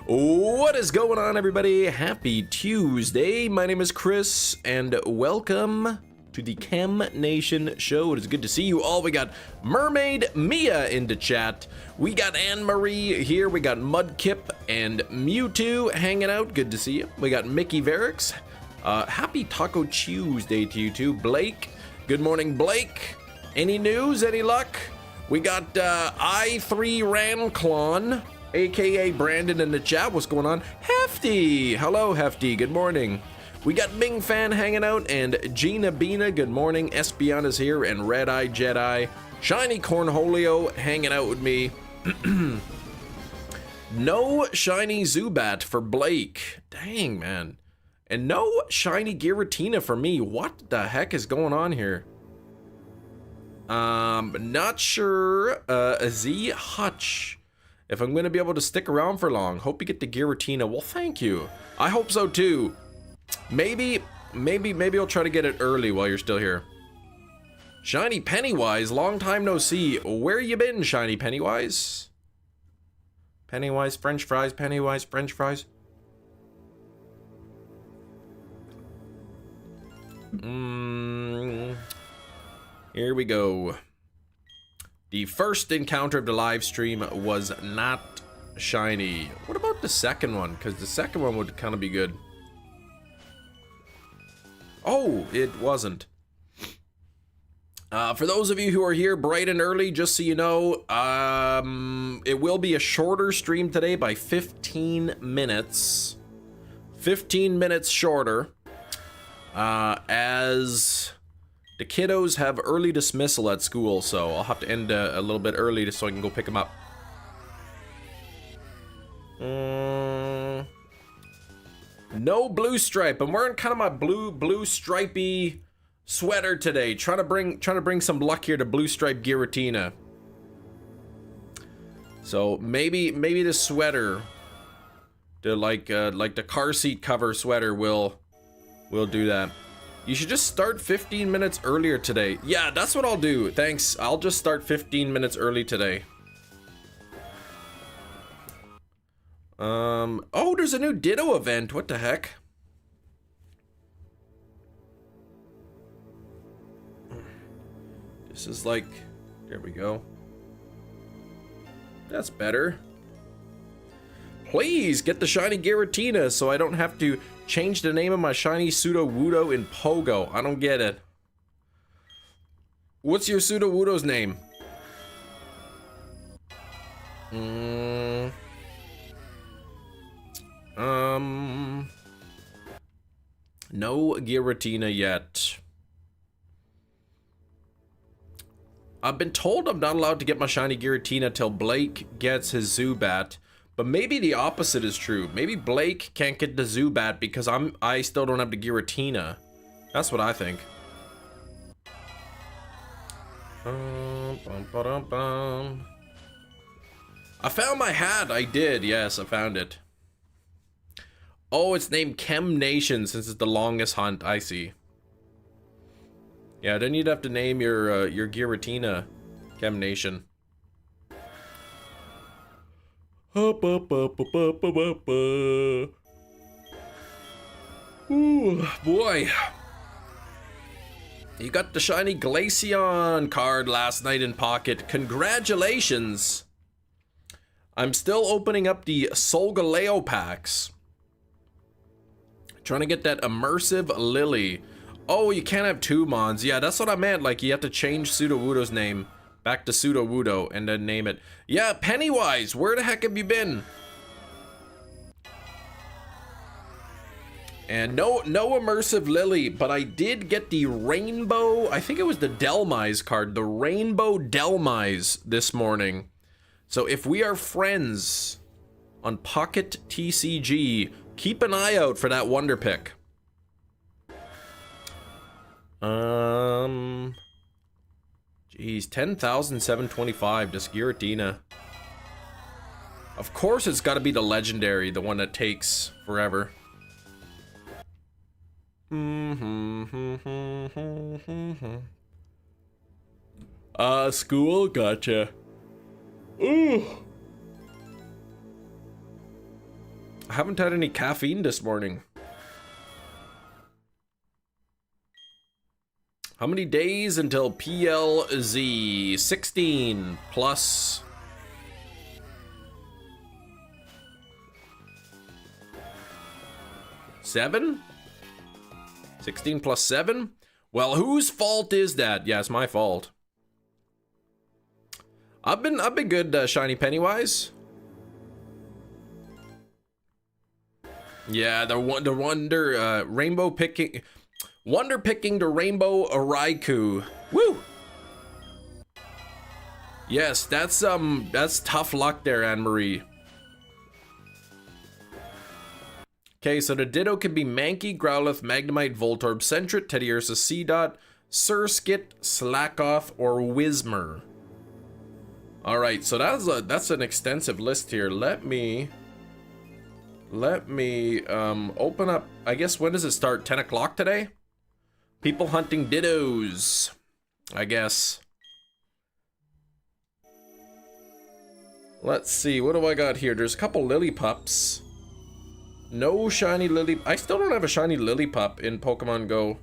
What is going on, everybody? Happy Tuesday. My name is Chris, and welcome to the Chem Nation show. It is good to see you all. We got Mermaid Mia in the chat. We got Anne-Marie here. We got Mudkip and Mewtwo hanging out. Good to see you. We got Mickey Verix. Happy Taco Tuesday to you too. Blake. Good morning, Blake. Any news? Any luck? We got I3 Ranclon, aka Brandon, in the chat. What's going on? Hefty. Hello, Hefty. Good morning. We got Ming Fan hanging out, and Gina Bina. Good morning. Espiana's here, and Red Eye Jedi. Shiny Cornholio hanging out with me. No shiny Zubat for Blake. Dang, man. And no shiny Giratina for me. What the heck is going on here? Not sure. Z Hutch, if I'm gonna be able to stick around for long. Hope you get the Giratina. Well, thank you. I hope so too. Maybe I'll try to get it early while you're still here. Shiny Pennywise, long time no see. Where you been, Shiny Pennywise? Pennywise French fries, Pennywise French fries. Here we go. The first encounter of the live stream was not shiny. What about the second one? Because the second one would kind of be good. Oh, it wasn't. For those of you who are here bright and early, just so you know, it will be a shorter stream today by 15 minutes. 15 minutes shorter. As the kiddos have early dismissal at school, so I'll have to end a little bit early so I can go pick them up. No blue stripe. I'm wearing kind of my blue stripey sweater today. Trying to bring some luck here to blue stripe Giratina. So maybe the sweater, the like the car seat cover sweater will do that. You should just start 15 minutes earlier today. Yeah, that's what I'll do. Thanks. I'll just start 15 minutes early today. Oh, there's a new Ditto event. What the heck? This is like, there we go. That's better. Please get the shiny Giratina so I don't have to change the name of my shiny Sudowoodo in Pogo. I don't get it. What's your Sudowoodo's name? No Giratina yet. I've been told I'm not allowed to get my shiny Giratina till Blake gets his Zubat. But maybe the opposite is true. Maybe Blake can't get the Zubat because I still don't have the Giratina. That's what I think. I found my hat. I did. Yes, I found it. Oh, it's named Chem Nation since it's the longest hunt. I see. Yeah, then you'd have to name your Giratina Chem Nation. Ooh, boy. You got the shiny Glaceon card last night in pocket. Congratulations. I'm still opening up the Solgaleo packs. Trying to get that immersive Lily. Oh, you can't have two Mons. Yeah, that's what I meant. Like, you have to change Sudowoodo's name back to Sudowoodo and then name it. Yeah, Pennywise, where the heck have you been? And no immersive Lily, but I did get the rainbow, I think it was the Delmise card, the rainbow Delmise this morning. So if we are friends on Pocket TCG, keep an eye out for that wonder pick. Geez, 10,725 to Giratina. Of course it's got to be the legendary, the one that takes forever. School? Gotcha. Ooh. I haven't had any caffeine this morning. How many days until PLZ? 16 plus... 7? 16 plus 7? Well, whose fault is that? Yeah, it's my fault. I've been good, Shiny Pennywise. Yeah, the wonder rainbow picking, wonder picking the rainbow Raikou. Woo! Yes, that's tough luck there, Anne-Marie. Okay, so the Ditto can be Mankey, Growlithe, Magnemite, Voltorb, Sentret, Teddiursa, Seedot, Surskit, Slackoth, or Whismur. All right, so that's an extensive list here. Let me open up. I guess when does it start? 10 o'clock today? People hunting Dittos, I guess. Let's see, what do I got here? There's a couple Lillipups. No shiny Lily. I still don't have a shiny Lillipup in Pokemon Go.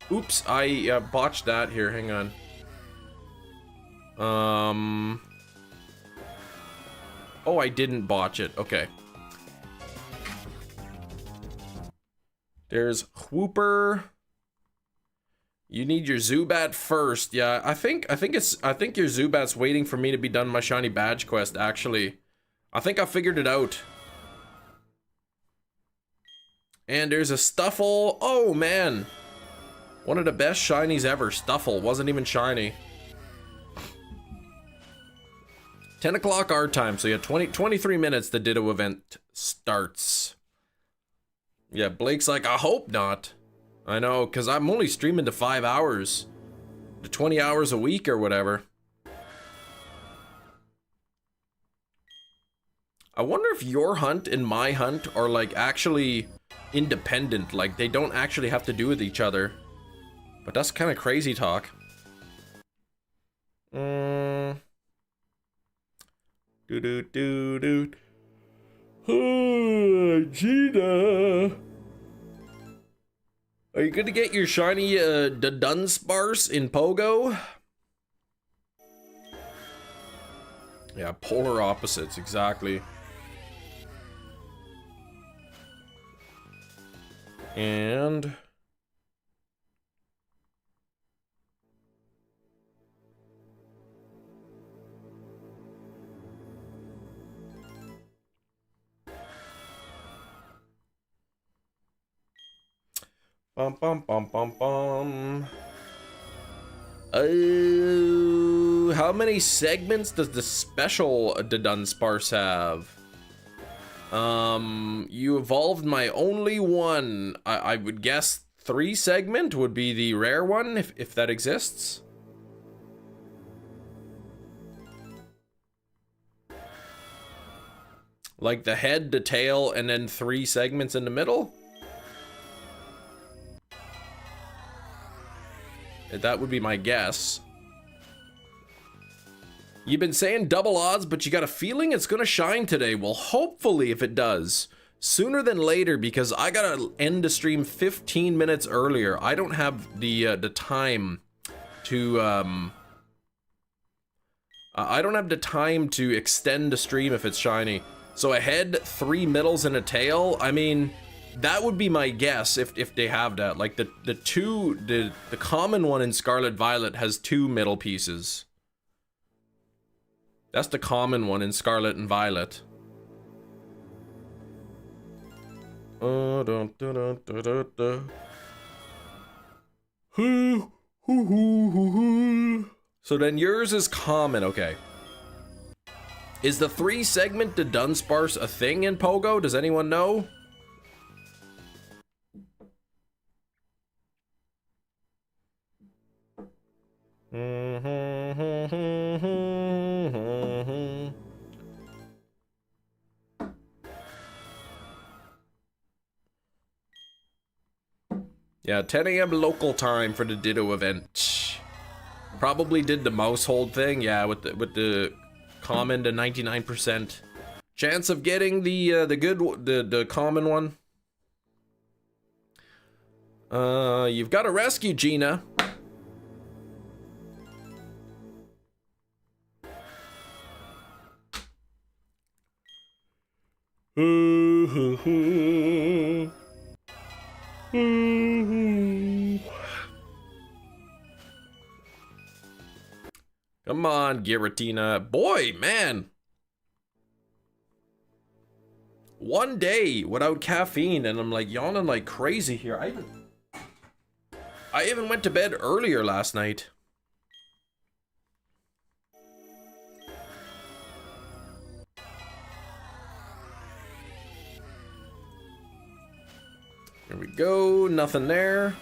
Oops, I botched that here. Hang on. Oh, I didn't botch it. Okay. There's Whooper. You need your Zubat first. Yeah, I think your Zubat's waiting for me to be done my shiny badge quest, actually. I think I figured it out. And there's a Stuffle. Oh, man. One of the best shinies ever. Stuffle. Wasn't even shiny. 10 o'clock our time. So yeah, 23 minutes the Ditto event starts. Yeah, Blake's like, I hope not. I know, because I'm only streaming to 5 hours. To 20 hours a week or whatever. I wonder if your hunt and my hunt are like actually independent, like they don't actually have to do with each other. But that's kind of crazy talk. Do do do do. Oh, Gina. Are you gonna get your shiny the Dunsparce in Pogo? Yeah, polar opposites, exactly. And bum bum bum bum bum. Oh, how many segments does the special Dunsparce have? You evolved my only one. I would guess 3 segment would be the rare one, if that exists. Like the head, the tail, and then 3 segments in the middle? That would be my guess. You've been saying double odds, but you got a feeling it's gonna shine today. Well, hopefully if it does, sooner than later, because I gotta end the stream 15 minutes earlier. I don't have the time to I don't have the time to extend the stream if it's shiny. So a head, 3 middles, and a tail. I mean, that would be my guess if they have that. Like the common one in Scarlet Violet has 2 middle pieces. That's the common one in Scarlet and Violet. So then yours is common, okay. Is the 3 segment the Dunsparce a thing in Pogo? Does anyone know? Yeah, 10 a.m. local time for the Ditto event. Probably did the mouse hold thing, yeah, with the common to 99%. Chance of getting the common one. You've got to rescue Gina. Come on, Giratina. Boy, man. One day without caffeine and I'm like yawning like crazy here. I even went to bed earlier last night. Here we go. Nothing there.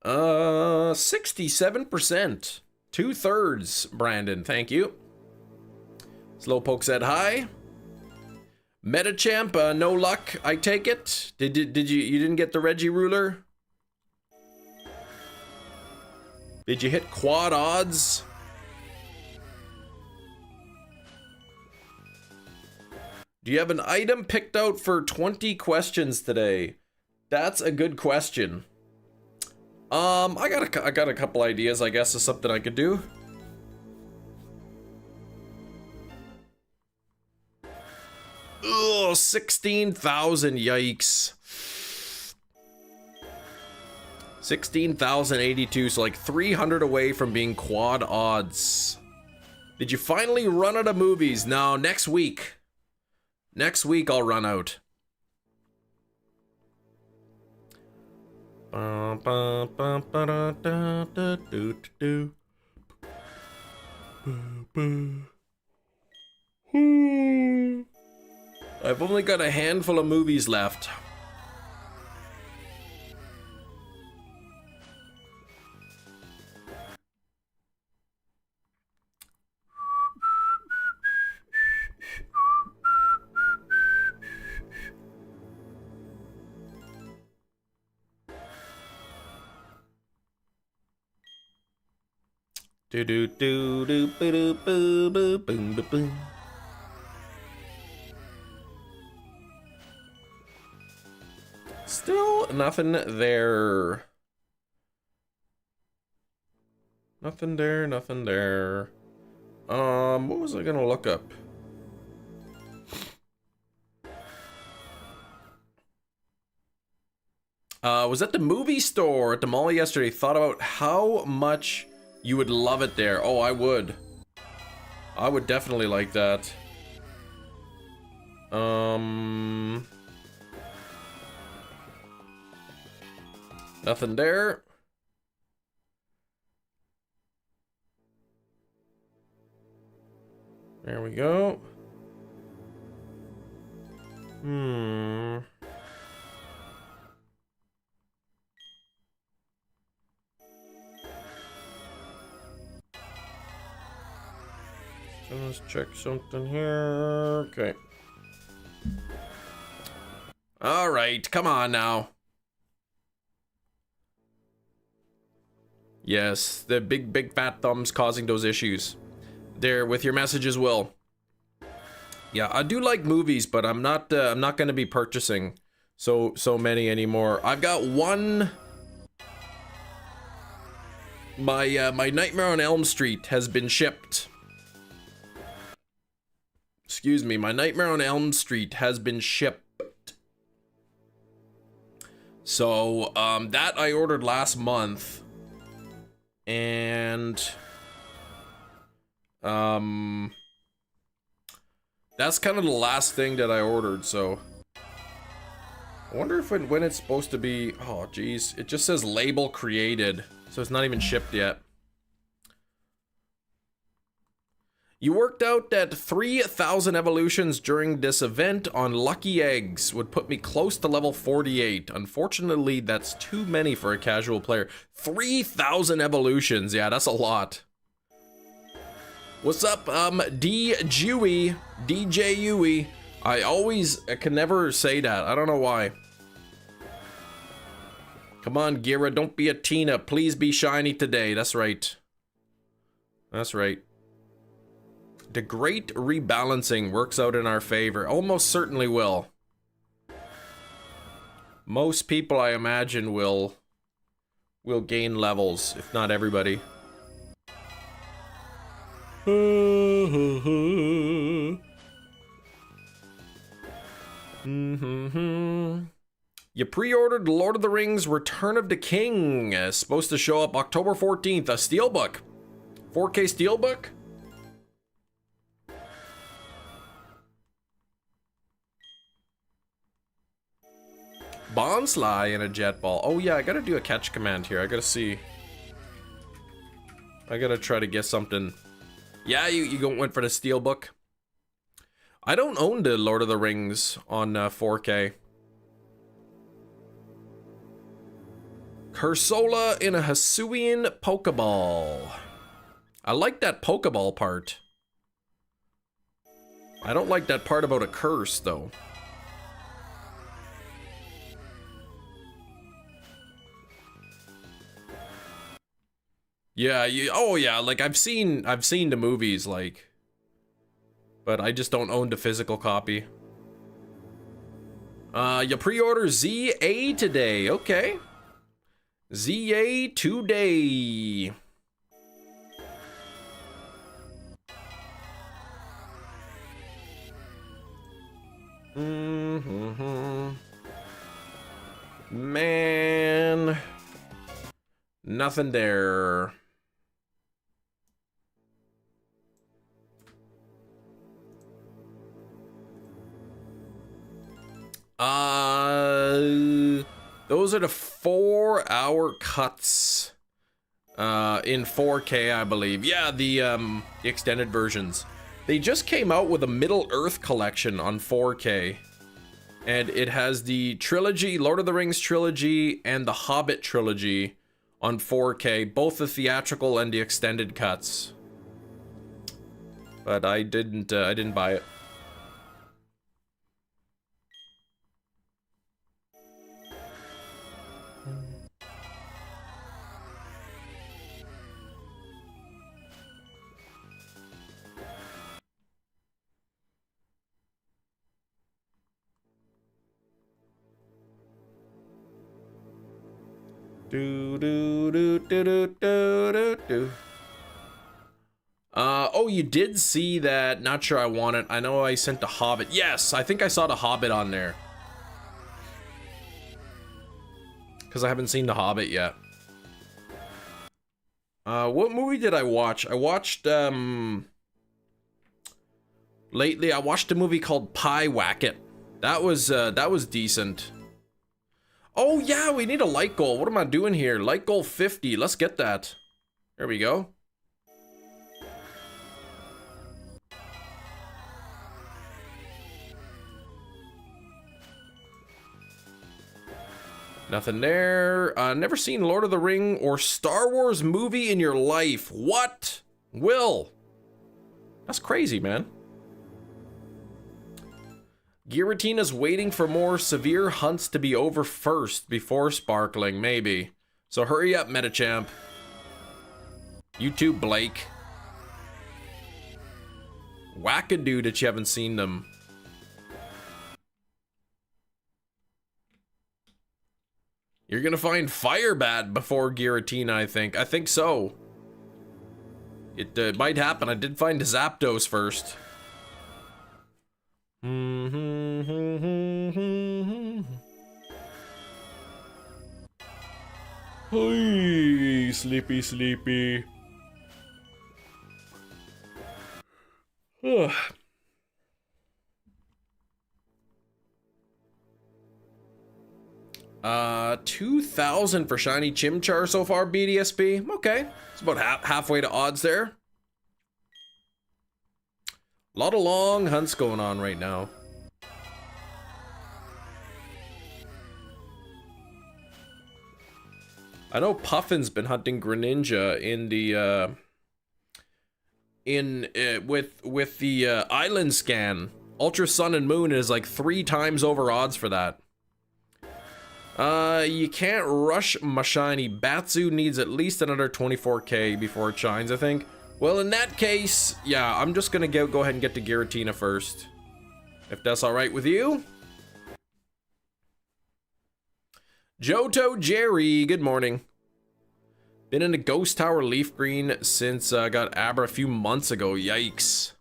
67%. 2/3, Brandon. Thank you. Slowpoke said hi. Metachamp, no luck, I take it. Did you didn't get the Reggie ruler? Did you hit quad odds? Do you have an item picked out for 20 questions today? That's a good question. I got a couple ideas, I guess, of something I could do. Ugh, 16,000, yikes. 16,082, so like 300 away from being quad odds. Did you finally run out of movies? No, next week. Next week I'll run out. I've only got a handful of movies left. Do do do do boo do boo boo boom boom boom. Still nothing there. Nothing there, nothing there. What was I gonna look up? Was at the movie store at the mall yesterday. Thought about how much you would love it there. Oh, I would. I would definitely like that. Nothing there. There we go. Let's check something here. Okay. All right, come on now. Yes, the big fat thumbs causing those issues. There with your messages, Will. Yeah, I do like movies, but I'm not going to be purchasing so many anymore. I've got one. My Nightmare on Elm Street has been shipped. Excuse me, my Nightmare on Elm Street has been shipped. So, that I ordered last month. And that's kind of the last thing that I ordered, so I wonder if when it's supposed to be. Oh geez, it just says label created, so it's not even shipped yet. You worked out that 3,000 evolutions during this event on lucky eggs would put me close to level 48. Unfortunately, that's too many for a casual player. 3,000 evolutions, yeah, that's a lot. What's up, DJ Uwe? I can never say that. I don't know why. Come on, Gira, don't be a Tina. Please be shiny today. That's right. That's right. The great rebalancing works out in our favor. Almost certainly will. Most people, I imagine, will gain levels, if not everybody. You pre-ordered Lord of the Rings Return of the King. Supposed to show up October 14th. A steelbook. 4K steelbook? Bonsly and a jet ball. Oh yeah, I gotta do a catch command here. I gotta see. I gotta try to get something. Yeah, you went for the steelbook. I don't own the Lord of the Rings on 4K. Cursola in a Hisuian Pokeball. I like that Pokeball part. I don't like that part about a curse, though. Yeah, oh yeah, like I've seen the movies, like, but I just don't own the physical copy. You pre-order ZA today, okay. ZA today. Man, nothing there. Those are the 4-hour cuts in 4K, I believe. Yeah, the extended versions. They just came out with a Middle Earth collection on 4K. And it has the trilogy, Lord of the Rings trilogy, and the Hobbit trilogy on 4K, both the theatrical and the extended cuts. But I didn't buy it. Oh, you did see that. Not sure I want it. I know I sent the Hobbit. Yes, I think I saw the Hobbit on there. Because I haven't seen the Hobbit yet. What movie did I watch? I watched, lately, I watched a movie called Pie Wacket. That was decent. Oh yeah, we need a light goal. What am I doing here? Light goal 50. Let's get that. There we go. Nothing there. Never seen Lord of the Ring or Star Wars movie in your life. What? Will? That's crazy, man. Giratina's waiting for more severe hunts to be over first before sparkling, maybe. So hurry up, Metachamp. You too, Blake. Wackadoo that you haven't seen them. You're gonna find Firebat before Giratina, I think. I think so. It might happen. I did find Zapdos first. Hey, sleepy, sleepy. 2,000 for shiny Chimchar so far, BDSP. Okay, it's about halfway to odds there. A lot of long hunts going on right now. I know Puffin's been hunting Greninja in the with the island scan. Ultra Sun and Moon is like 3 times over odds for that. You can't rush my shiny. Batsu needs at least another 24k before it shines, I think. Well, in that case, yeah, I'm just gonna go ahead and get to Giratina first. If that's alright with you. Johto Jerry, good morning. Been in a Ghost Tower Leaf Green since I got Abra a few months ago. Yikes.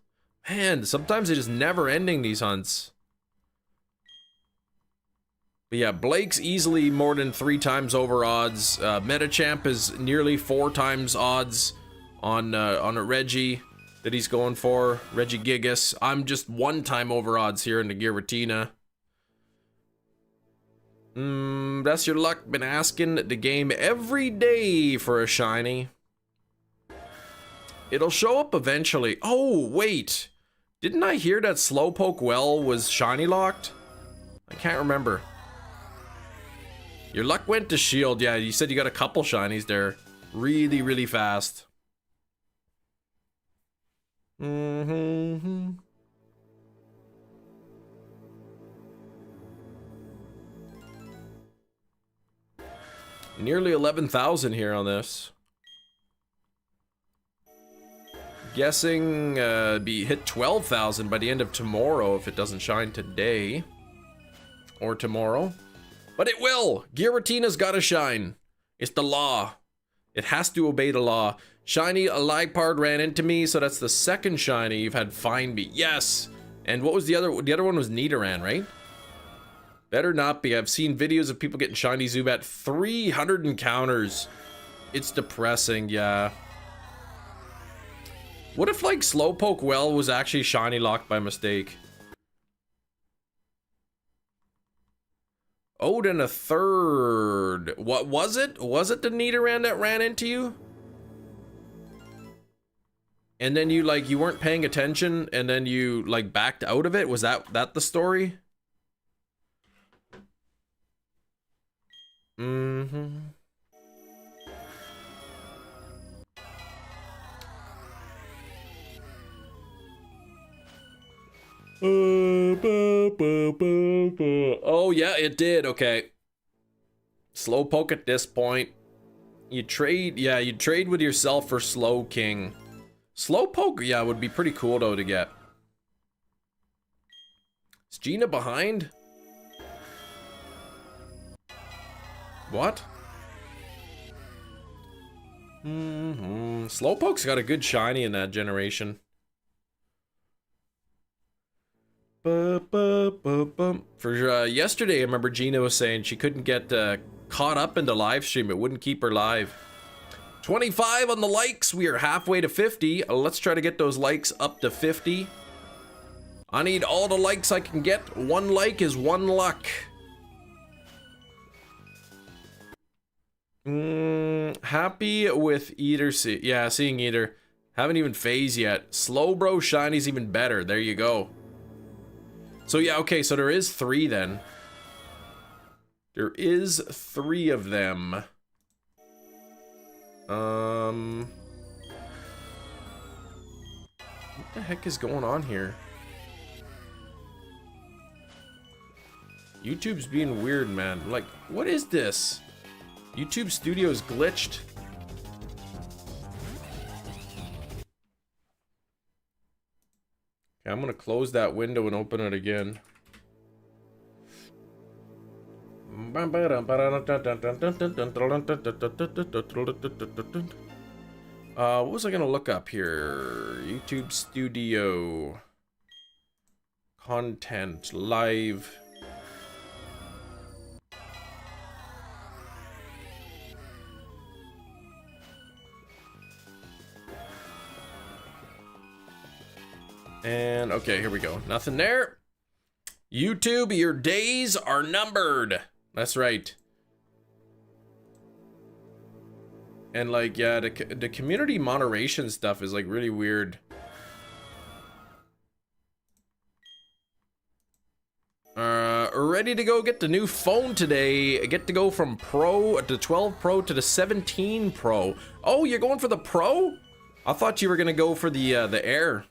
Man, sometimes it is never ending, these hunts. But yeah, Blake's easily more than 3 times over odds. Metachamp is nearly 4 times odds on a Reggie that he's going for. Reggie Gigas. I'm just 1 time over odds here in the Giratina. That's your luck. Been asking the game every day for a shiny. It'll show up eventually. Oh, wait. Didn't I hear that Slowpoke Well was shiny locked? I can't remember. Your luck went to Shield. Yeah, you said you got a couple shinies there. Really, really fast. Nearly 11,000 here on this. Guessing be hit 12,000 by the end of tomorrow if it doesn't shine today or tomorrow. But it will. Giratina's gotta shine. It's the law. It has to obey the law. Shiny, a Liepard ran into me, so that's the second shiny you've had find me. Yes. And what was the other? The other one was Nidoran, right? Better not be. I've seen videos of people getting shiny Zubat 300 encounters. It's depressing, yeah. What if, like, Slowpoke Well was actually shiny locked by mistake? Oh, then a third. What was it? Was it the Nidoran that ran into you? And then you, like, you weren't paying attention and then you, like, backed out of it? Was that the story? Oh yeah, it did. Okay. Slowpoke at this point. You trade, yeah, you trade with yourself for Slowking. Slowpoke, yeah, would be pretty cool though to get. Is Gina behind? What? Slowpoke's got a good shiny in that generation. For yesterday, I remember Gina was saying she couldn't get caught up in the live stream. It wouldn't keep her live. 25 on the likes. We are halfway to 50. Let's try to get those likes up to 50. I need all the likes I can get. 1 like is 1 luck. Happy with Eater. Yeah, seeing Eater. Haven't even phased yet. Slowbro Shiny's even better. There you go. So yeah, okay, so there is 3 then. There is 3 of them. What the heck is going on here? YouTube's being weird, man. Like, what is this? YouTube Studio's glitched. I'm gonna close that window and open it again. What was I gonna look up here? YouTube Studio. Content. Live. And okay, here we go. Nothing there. YouTube, your days are numbered. That's right. And like, yeah, the community moderation stuff is like really weird. Ready to go get the new phone today. I get to go from Pro to 12 Pro to the 17 Pro. Oh, you're going for the Pro? I thought you were gonna go for the Air.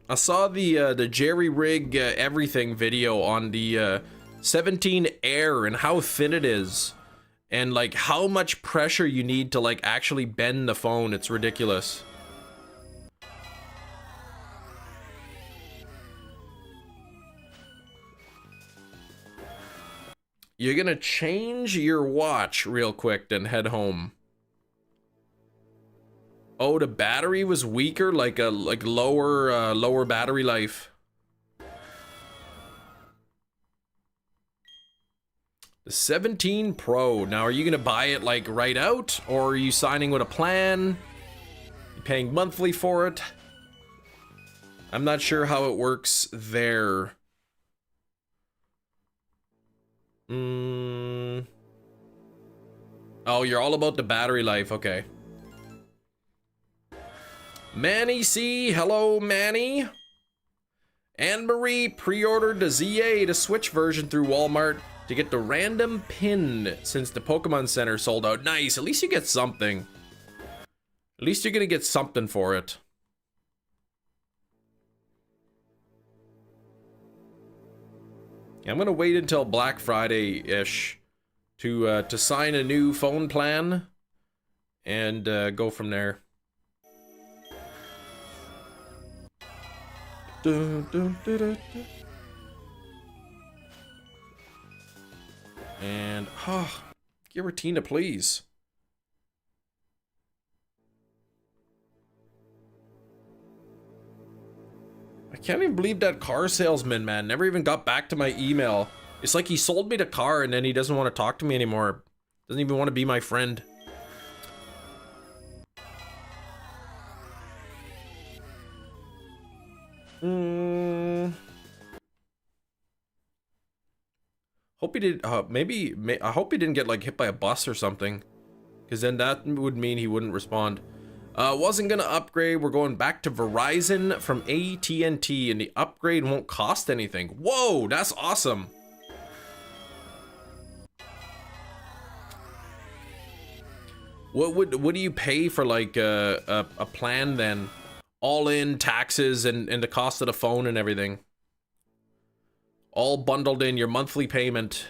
I saw the Jerry Rig everything video on the 17 Air and how thin it is. and like how much pressure you need to like actually bend the phone. It's ridiculous. You're gonna change your watch real quick, then head home. Oh, the battery was weaker, like a lower battery life. The 17 Pro. Now, are you gonna buy it like right out, or are you signing with a plan? You paying monthly for it? I'm not sure how it works there. Oh, you're all about the battery life. Okay. Manny C. Hello, Manny. Anne-Marie pre-ordered the ZA, the Switch version, through Walmart to get the random pin since the Pokemon Center sold out. Nice. At least you get something. At least you're gonna get something for it. Yeah, I'm gonna wait until Black Friday-ish to sign a new phone plan and go from there. Dun, dun, dun, dun, dun. And Giratina, please. I can't even believe that car salesman, man, never even got back to my email. It's like he sold me the car and then he doesn't want to talk to me anymore. Doesn't even want to be my friend. Hope he did. I hope he didn't get like hit by a bus or something, because then that would mean he wouldn't respond. Wasn't gonna upgrade. We're going back to Verizon from AT&T, and the upgrade won't cost anything. Whoa, that's awesome. What do you pay for like a plan then? All in taxes and the cost of the phone and everything. All bundled in your monthly payment.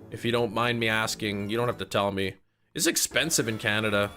If you don't mind me asking, you don't have to tell me. It's expensive in Canada.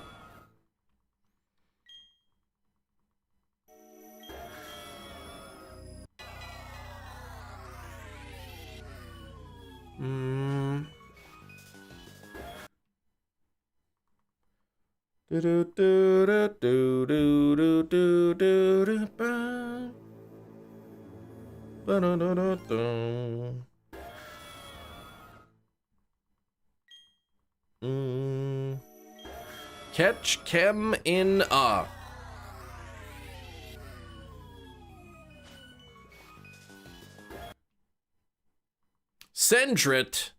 Catch Chem in Sendrit.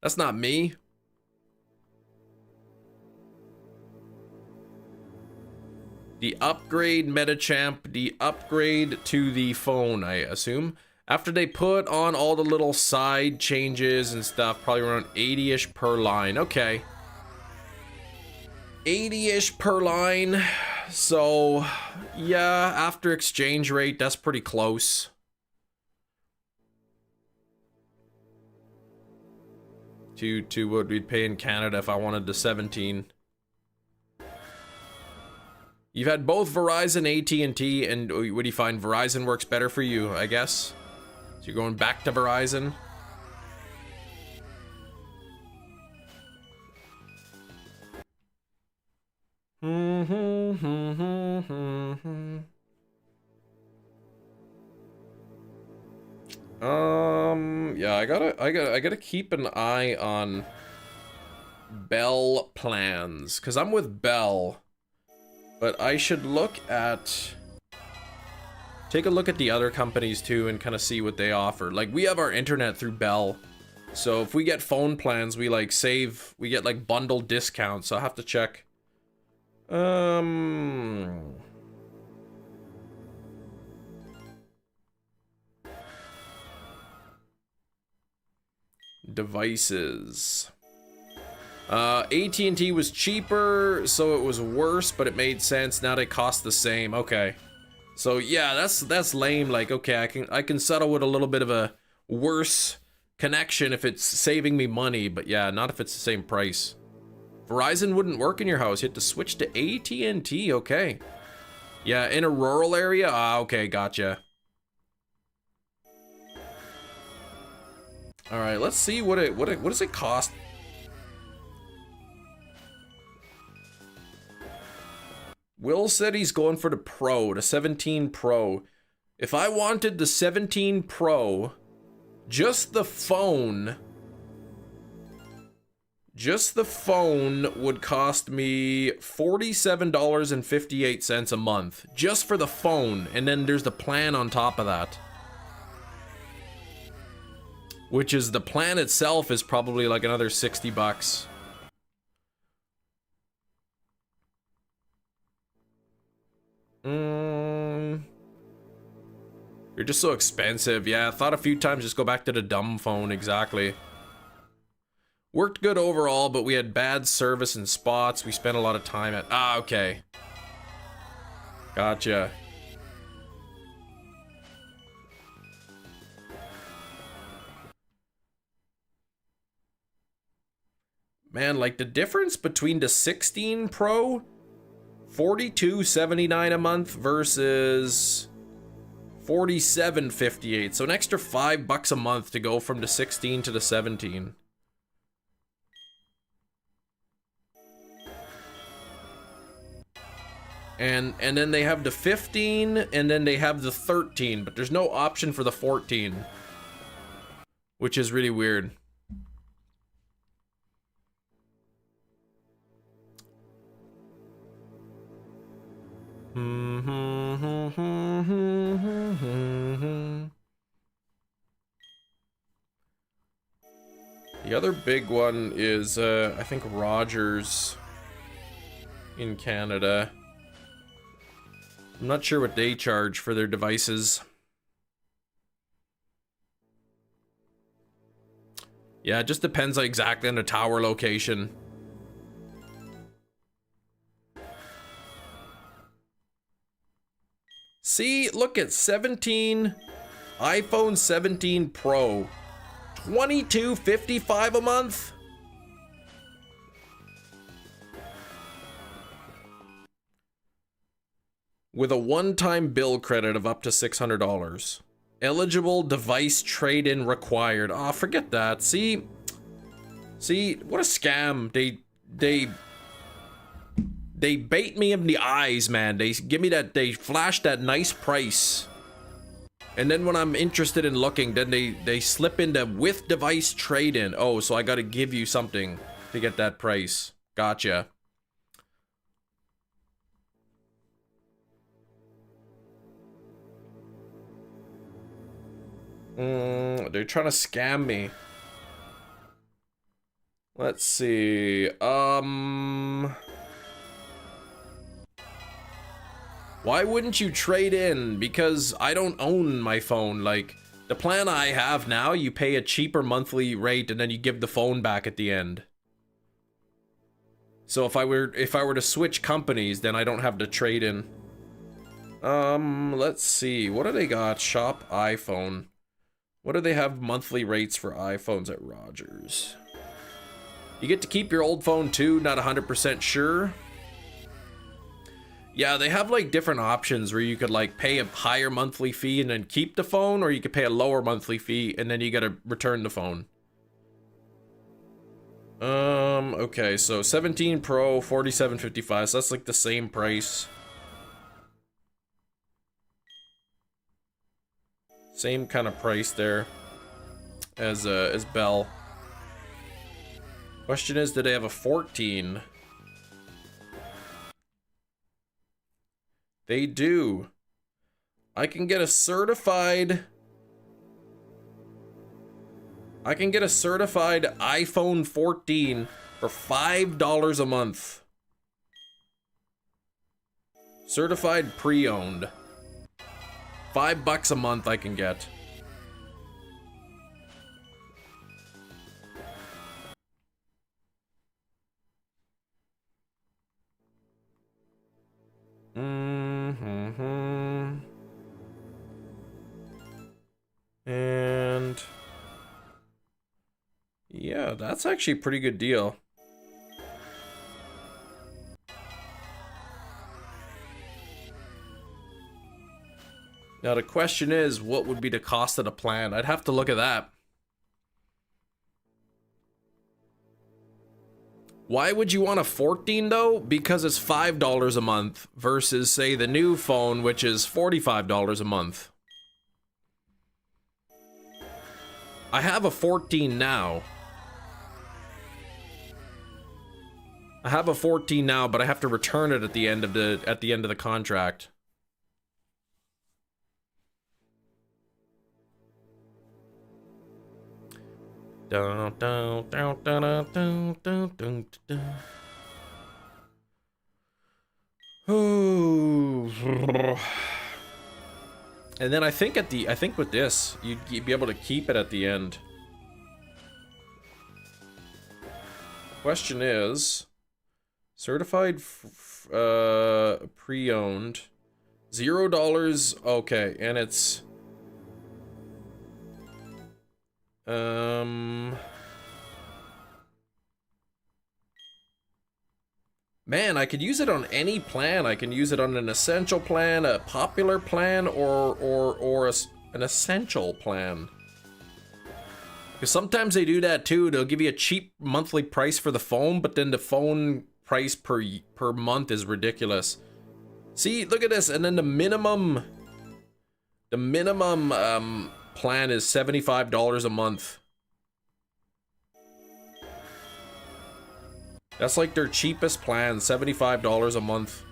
That's not me. The upgrade, Metachamp, the upgrade to the phone, I assume. After they put on all the little side changes and stuff, probably around 80-ish per line. Okay. 80-ish per line. So, yeah, after exchange rate, that's pretty close. To what we'd pay in Canada if I wanted the 17. You've had both Verizon, AT&T, and what do you find? Verizon works better for you, I guess? So you're going back to Verizon? Yeah, I gotta keep an eye on Bell plans, because I'm with Bell. But I should take a look at the other companies too and kind of see what they offer. Like, we have our internet through Bell. So if we get phone plans, we like we get like bundled discounts. So I'll have to check. Devices. AT&T was cheaper, so it was worse, but it made sense. Now they cost the same. Okay. So yeah, that's lame. Like, okay, I can settle with a little bit of a worse connection if it's saving me money, but yeah, not if it's the same price. Verizon wouldn't work in your house. You have to switch to AT&T. Okay. Yeah, in a rural area? Ah, okay, gotcha. All right, let's see what does it cost? Will said he's going for the Pro, the 17 Pro. If I wanted the 17 Pro, just the phone would cost me $47.58 a month, just for the phone, and then there's the plan on top of that. Which is, the plan itself is probably like another 60 bucks. You're just so expensive. Yeah, I thought a few times just go back to the dumb phone, exactly. Worked good overall, but we had bad service in spots. We spent a lot of time at... Ah, okay. Gotcha. Man, like the difference between the 16 Pro, $42.79 a month versus $47.58. So an extra $5 a month to go from the 16 to the 17. And then they have the 15, and then they have the 13, but there's no option for the 14, which is really weird. The other big one is, I think Rogers in Canada. I'm not sure what they charge for their devices. Yeah, it just depends exactly on the tower location. See, look at 17, iPhone 17 Pro, $22.55 a month. With a one-time bill credit of up to $600. Eligible device trade-in required. Oh, forget that. See, what a scam. They bait me in the eyes, man. They give me that, they flash that nice price. And then when I'm interested in looking, then they slip into with device trade-in. Oh, so I gotta give you something to get that price. Gotcha. They're trying to scam me. Let's see. Why wouldn't you trade in? Because I don't own my phone. Like, the plan I have now, you pay a cheaper monthly rate and then you give the phone back at the end. So if I were to switch companies, then I don't have to trade in. Let's see. What do they got? Shop iPhone. What do they have monthly rates for iPhones at Rogers? You get to keep your old phone too, not 100% sure. Yeah, they have like different options where you could like pay a higher monthly fee and then keep the phone, or you could pay a lower monthly fee and then you gotta return the phone. Okay, so 17 Pro, $47.55, so that's like the same price. Same kind of price there as Bell. Question is, do they have a 14? They do. I can get a certified iPhone 14 for $5 a month. Certified pre-owned. $5 a month I can get. And That's actually a pretty good deal. Now the question is, what would be the cost of the plan? I'd have to look at that. Why would you want a 14 though? Because it's $5 a month versus, say, the new phone, which is $45 a month. I have a 14 now. I have a 14 now, but I have to return it at the end of the contract. Dun, dun, dun, dun, dun, dun, dun, dun, dun. And then I think with this, you'd be able to keep it at the end. Question is, certified pre-owned, $0. Okay, and it's man, I could use it on any plan. I can use it on an essential plan, a popular plan, or an essential plan. Because sometimes they do that too. They'll give you a cheap monthly price for the phone, but then the phone price per month is ridiculous. See, look at this, and then the minimum plan is $75 a month. That's like their cheapest plan, $75 a month.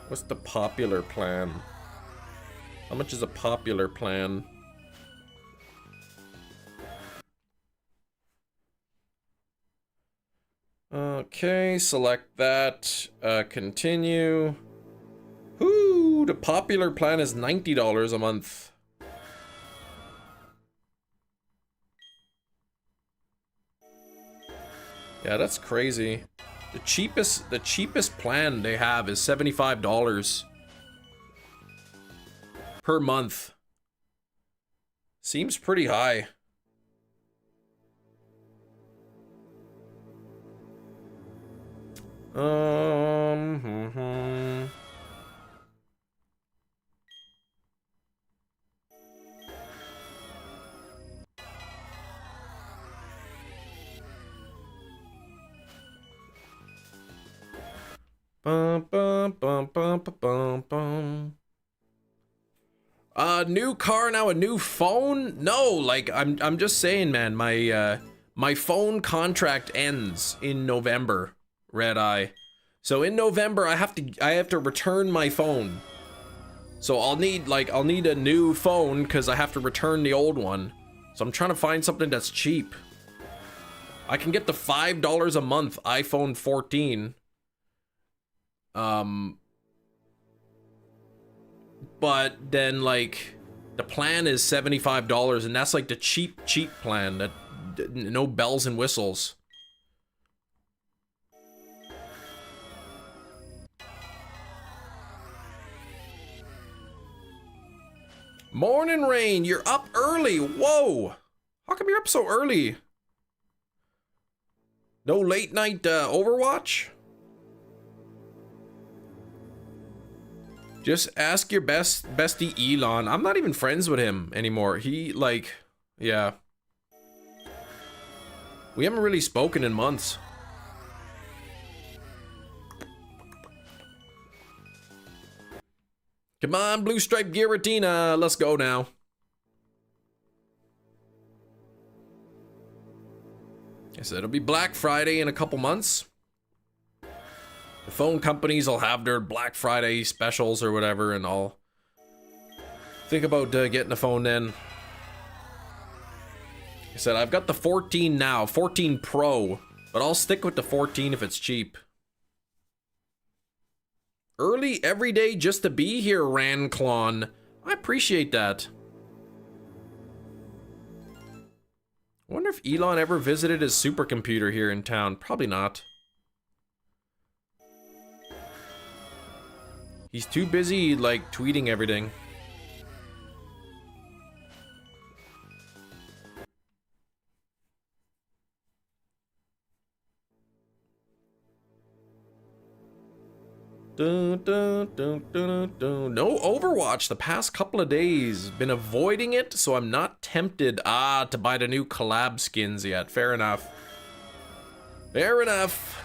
What's the popular plan? How much is a popular plan? Okay, select that. Continue. Ooh, the popular plan is $90 a month. Yeah, that's crazy. The cheapest plan they have is $75 per month. Seems pretty high. New car now, a new phone? No, like I'm just saying, man, my phone contract ends in November, Red Eye. So in November I have to return my phone. So I'll need a new phone because I have to return the old one. So I'm trying to find something that's cheap. I can get the $5 a month iPhone 14. But then like the plan is $75 and that's like the cheap plan that no bells and whistles. Morning Rain, you're up early. Whoa, how come you're up so early? No late night Overwatch? Just ask your bestie Elon. I'm not even friends with him anymore. He like, yeah. We haven't really spoken in months. Come on, Blue Stripe Giratina. Let's go now. I said it'll be Black Friday in a couple months. The phone companies will have their Black Friday specials or whatever, and I'll think about getting a phone then. I said I've got the 14 now, 14 Pro, but I'll stick with the 14 if it's cheap. Early every day just to be here, Ranclon. I appreciate that. I wonder if Elon ever visited his supercomputer here in town. Probably not. He's too busy, like, tweeting everything. Dun, dun, dun, dun, dun. No Overwatch the past couple of days. Been avoiding it, so I'm not tempted to buy the new collab skins yet. Fair enough. Fair enough.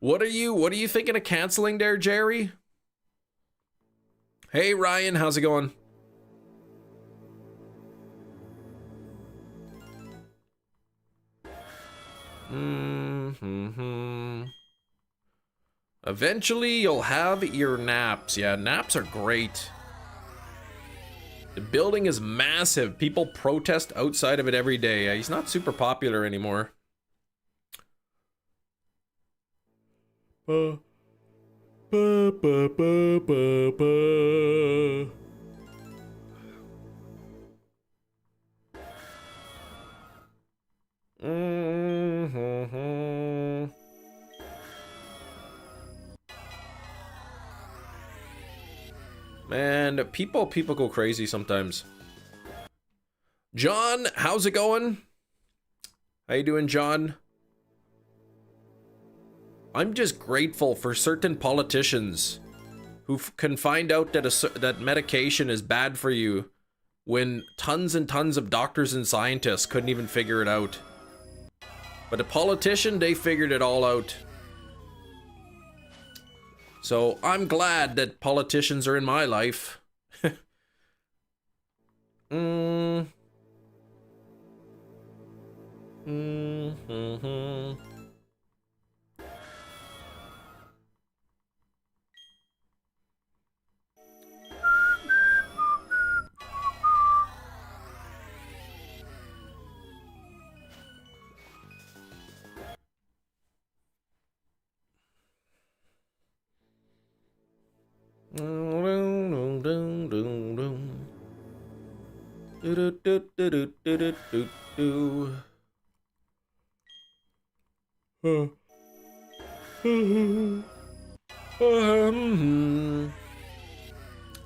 What are you thinking of canceling there, Jerry? Hey Ryan, how's it going? Eventually, you'll have your naps. Yeah, naps are great. The building is massive. People protest outside of it every day. Yeah, he's not super popular anymore. Man, people go crazy sometimes. John, how's it going? How you doing, John? I'm just grateful for certain politicians who can find out that that medication is bad for you when tons and tons of doctors and scientists couldn't even figure it out. But a politician, they figured it all out. So I'm glad that politicians are in my life.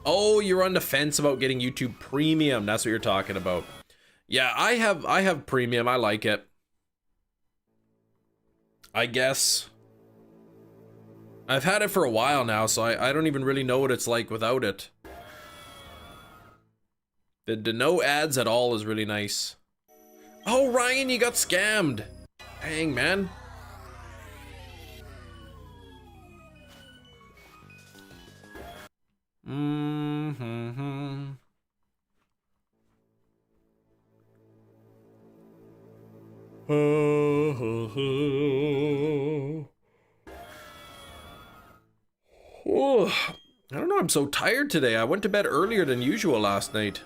Oh, you're on the fence about getting YouTube Premium. That's what you're talking about. Yeah, I have Premium. I like it. I guess. I've had it for a while now, so I don't even really know what it's like without it. The no ads at all is really nice. Oh, Ryan, you got scammed. Dang, man. Oh, I don't know, I'm so tired today. I went to bed earlier than usual last night.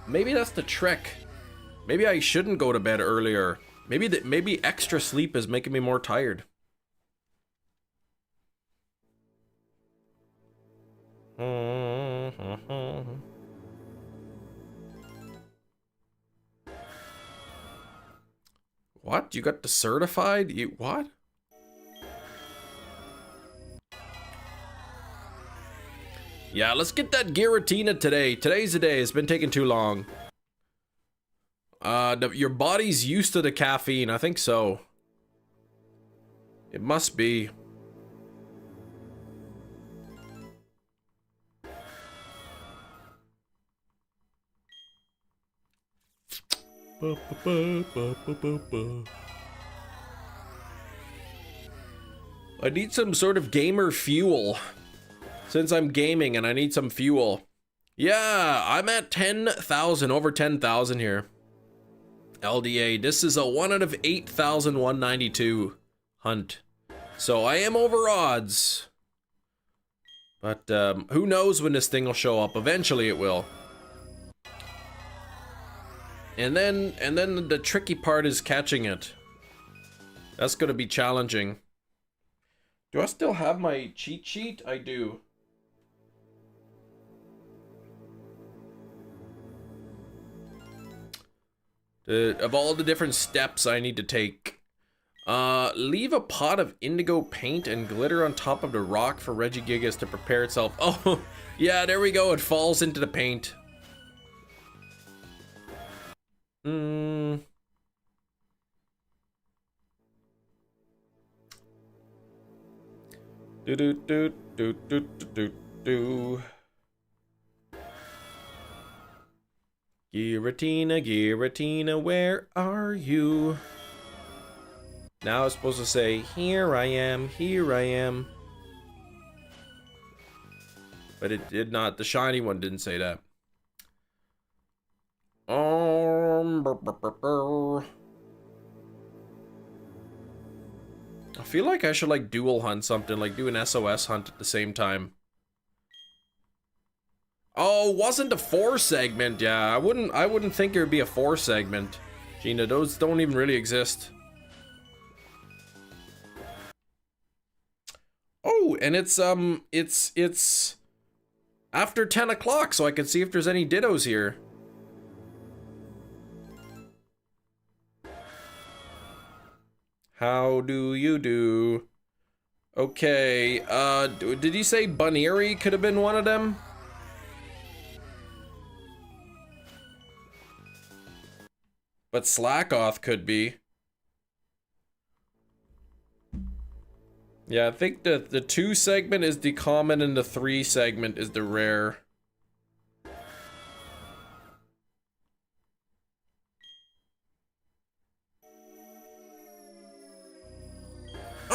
Maybe that's the trick. Maybe I shouldn't go to bed earlier. Maybe extra sleep is making me more tired. What? You got the certified? What? Yeah, let's get that Giratina today. Today's the day. It's been taking too long. Your body's used to the caffeine. I think so. It must be. I need some sort of gamer fuel. Since I'm gaming and I need some fuel. Yeah, I'm at 10,000, over 10,000 here. LDA, this is a 1 out of 8,192 hunt. So I am over odds. But who knows when this thing will show up. Eventually it will. And then the tricky part is catching it. That's gonna be challenging. Do I still have my cheat sheet? I do. Of all the different steps I need to take. Leave a pot of indigo paint and glitter on top of the rock for Regigigas to prepare itself. Oh, yeah, there we go. It falls into the paint. Do do do do do do do. Giratina, Giratina, where are you? Now it's supposed to say, here I am, here I am. But it did not. The shiny one didn't say that. I feel like I should like dual hunt something, like do an SOS hunt at the same time. Oh, wasn't a 4 segment. Yeah, I wouldn't think it would be a 4 segment. Gina, those don't even really exist. Oh, and it's after 10 o'clock, so I can see if there's any dittos here. How do you do? Okay, did you say Bunnery could have been one of them? But Slackoth could be. Yeah, I think the 2 segment is the common and the 3 segment is the rare.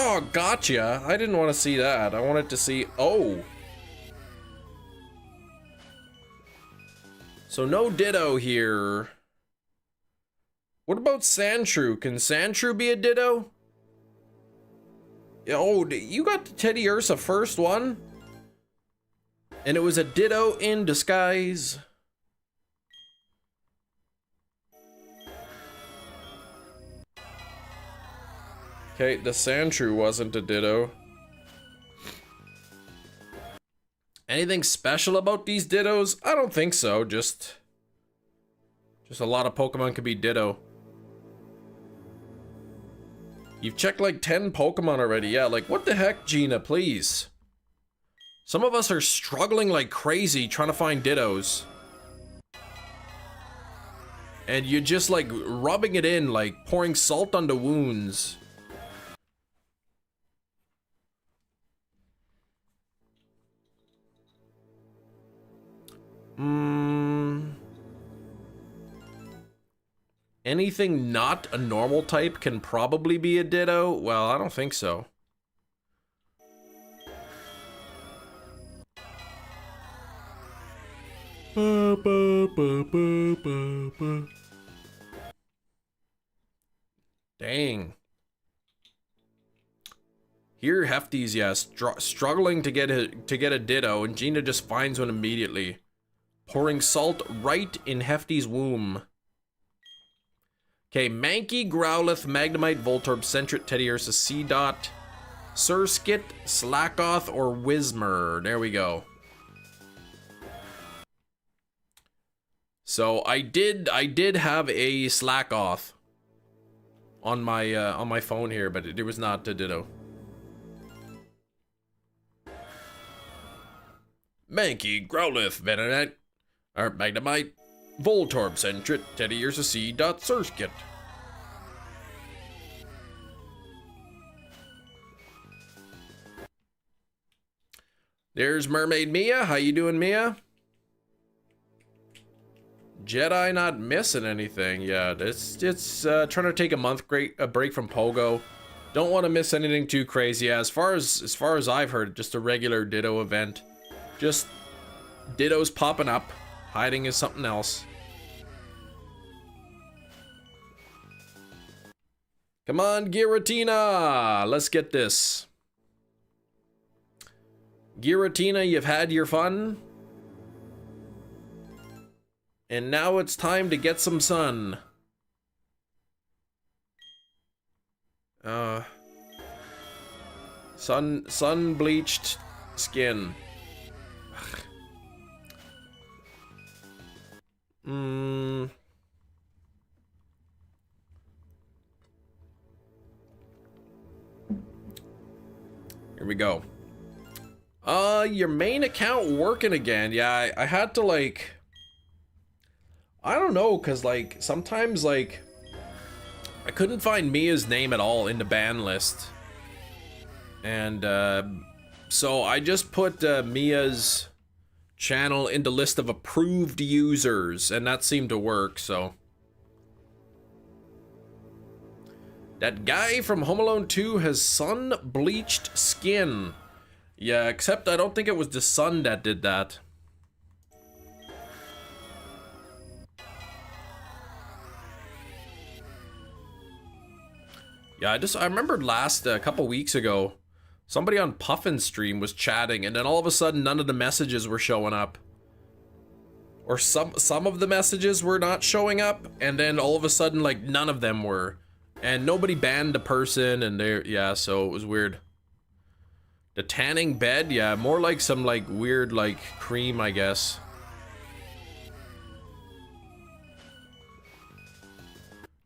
Oh, gotcha. I didn't want to see that. I wanted to see... Oh. So no Ditto here. What about Sandshrew? Can Sandshrew be a Ditto? Oh, you got the Teddy Ursa first one? And it was a Ditto in disguise. Okay, the Sandshrew wasn't a Ditto. Anything special about these Dittos? I don't think so, just a lot of Pokemon could be Ditto. You've checked like 10 Pokemon already. Yeah, like what the heck, Gina, please. Some of us are struggling like crazy trying to find Dittos. And you're just like rubbing it in, like pouring salt on the wounds. Anything not a normal type can probably be a Ditto? Well, I don't think so. Dang. Here, Hefty's, yes, struggling to get a Ditto, and Gina just finds one immediately. Pouring salt right in Hefty's womb. Okay, Mankey, Growlithe, Magnemite, Voltorb, Sentret, Teddiursa, Seedot, Surskit, Slackoth, or Whismur. There we go. So I did have a Slackoth on my phone here, but it was not a Ditto. Mankey, Growlithe, Venonat, or Magnemite, Voltorb, Sentret, Teddiursa, Seedot, Surskit. There's Mermaid Mia. How you doing, Mia? Jedi not missing anything. Yeah, it's trying to take a break from Pogo. Don't want to miss anything too crazy. Yeah, as far as I've heard, just a regular Ditto event. Just Dittos popping up. Hiding is something else. Come on, Giratina! Let's get this. Giratina, you've had your fun. And now it's time to get some sun. Sun bleached skin. Here we go. Your main account working again. Yeah, I had to, like, I don't know, cause like sometimes like I couldn't find Mia's name at all in the ban list. And so I just put Mia's channel in the list of approved users, and that seemed to work. So that guy from Home Alone 2 has sun bleached skin. Yeah, except I don't think it was the sun that did that. Yeah, I remembered last couple weeks ago, somebody on Puffin's stream was chatting, and then all of a sudden none of the messages were showing up. Or some of the messages were not showing up, and then all of a sudden, like, none of them were. And nobody banned the person, and yeah, so it was weird. The tanning bed, yeah, more like some, like, weird, like, cream, I guess.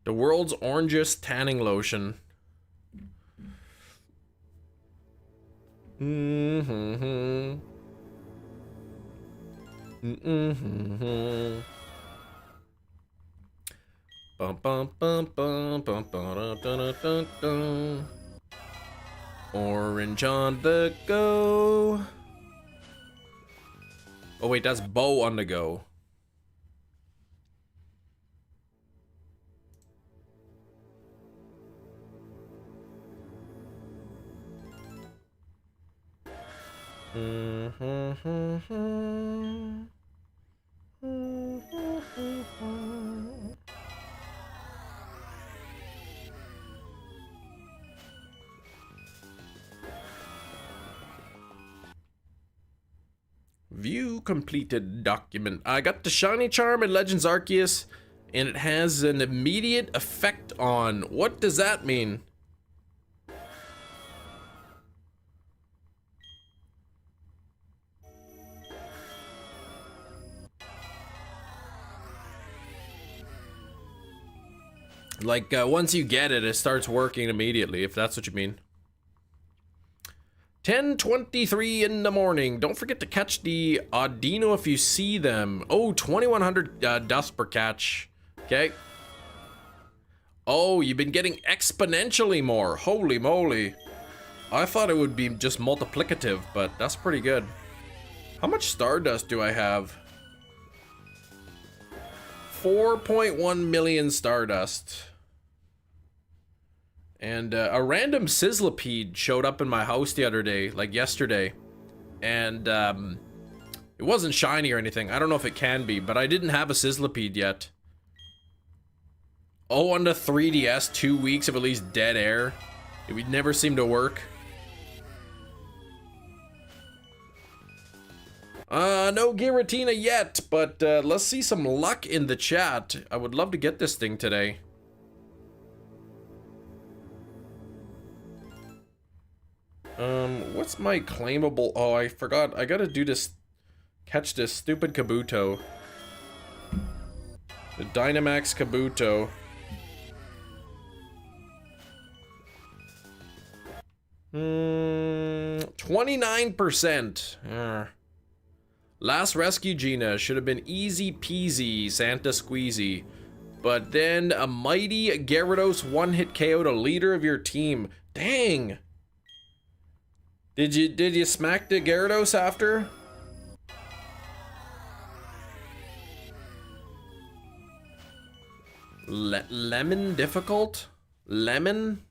The world's orangest tanning lotion. Bum bum bum bum bum dun dun dun dun. Orange on the go. Oh wait, that's Bo on the go. View completed document. I got the Shiny Charm and Legends Arceus, and it has an immediate effect on. What does that mean? Like, once you get it, it starts working immediately, if that's what you mean. 10:23 in the morning. Don't forget to catch the Audino if you see them. Oh, 2100 dust per catch. Okay. Oh, you've been getting exponentially more. Holy moly. I thought it would be just multiplicative, but that's pretty good. How much Stardust do I have? 4.1 million Stardust. And a random Sizzlipede showed up in my house the other day, like yesterday. And it wasn't shiny or anything. I don't know if it can be, but I didn't have a Sizzlipede yet. Oh, on the 3DS, 2 weeks of at least dead air. It would never seem to work. No Giratina yet, but let's see some luck in the chat. I would love to get this thing today. What's my claimable? Oh, I forgot. I gotta do this. Catch this stupid Kabuto. The Dynamax Kabuto. Hmm. 29%. Last rescue Gina should have been easy peasy Santa Squeezy. But then a mighty Gyarados one-hit KO'd a leader of your team. Dang. Did you smack the Gyarados after? Lemon difficult? Lemon?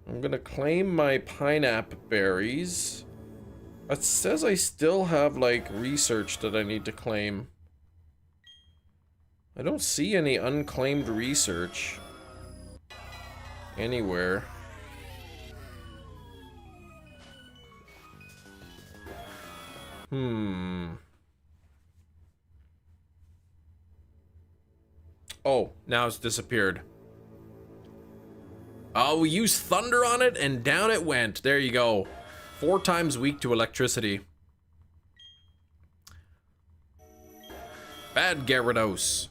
I'm gonna claim my pineapple berries. It says I still have, like, research that I need to claim. I don't see any unclaimed research anywhere. Oh, now it's disappeared. Oh, we used thunder on it and down it went. There you go. 4 times weak to electricity. Bad Gyarados.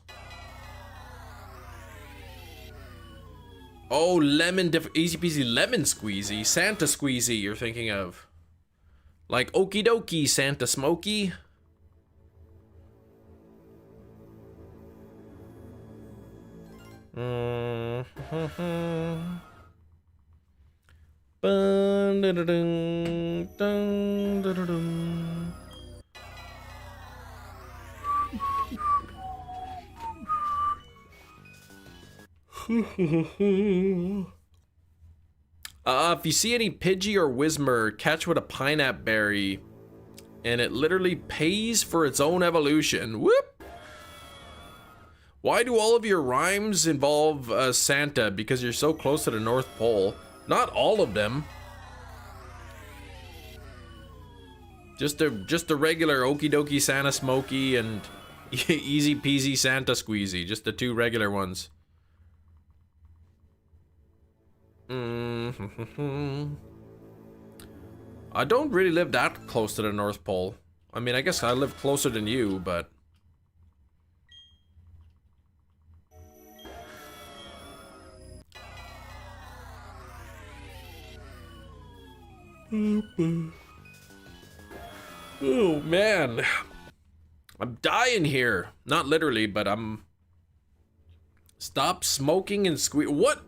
Oh, lemon easy peasy lemon squeezy. Santa squeezy you're thinking of. Like okie dokie Santa Smoky. If you see any Pidgey or Whismur, catch with a pineapple berry, and it literally pays for its own evolution. Whoop! Why do all of your rhymes involve Santa? Because you're so close to the North Pole. Not all of them. Just the regular okie dokie Santa Smoky and easy peasy Santa Squeezy. Just the 2 regular ones. I don't really live that close to the North Pole. I mean, I guess I live closer than you, but... Oh, man. I'm dying here. Not literally, but I'm... Stop smoking and squeeze... What?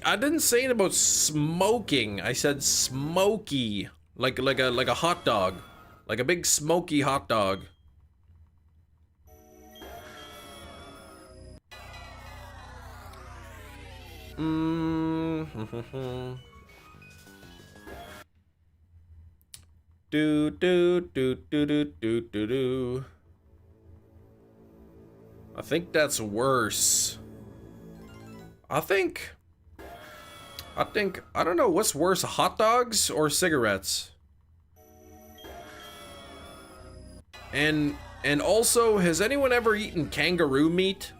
I didn't say anything about smoking. I said smoky. Like a hot dog. Like a big smoky hot dog. Do do do do do do do do. I think that's worse. I don't know what's worse, hot dogs or cigarettes. And also, has anyone ever eaten kangaroo meat?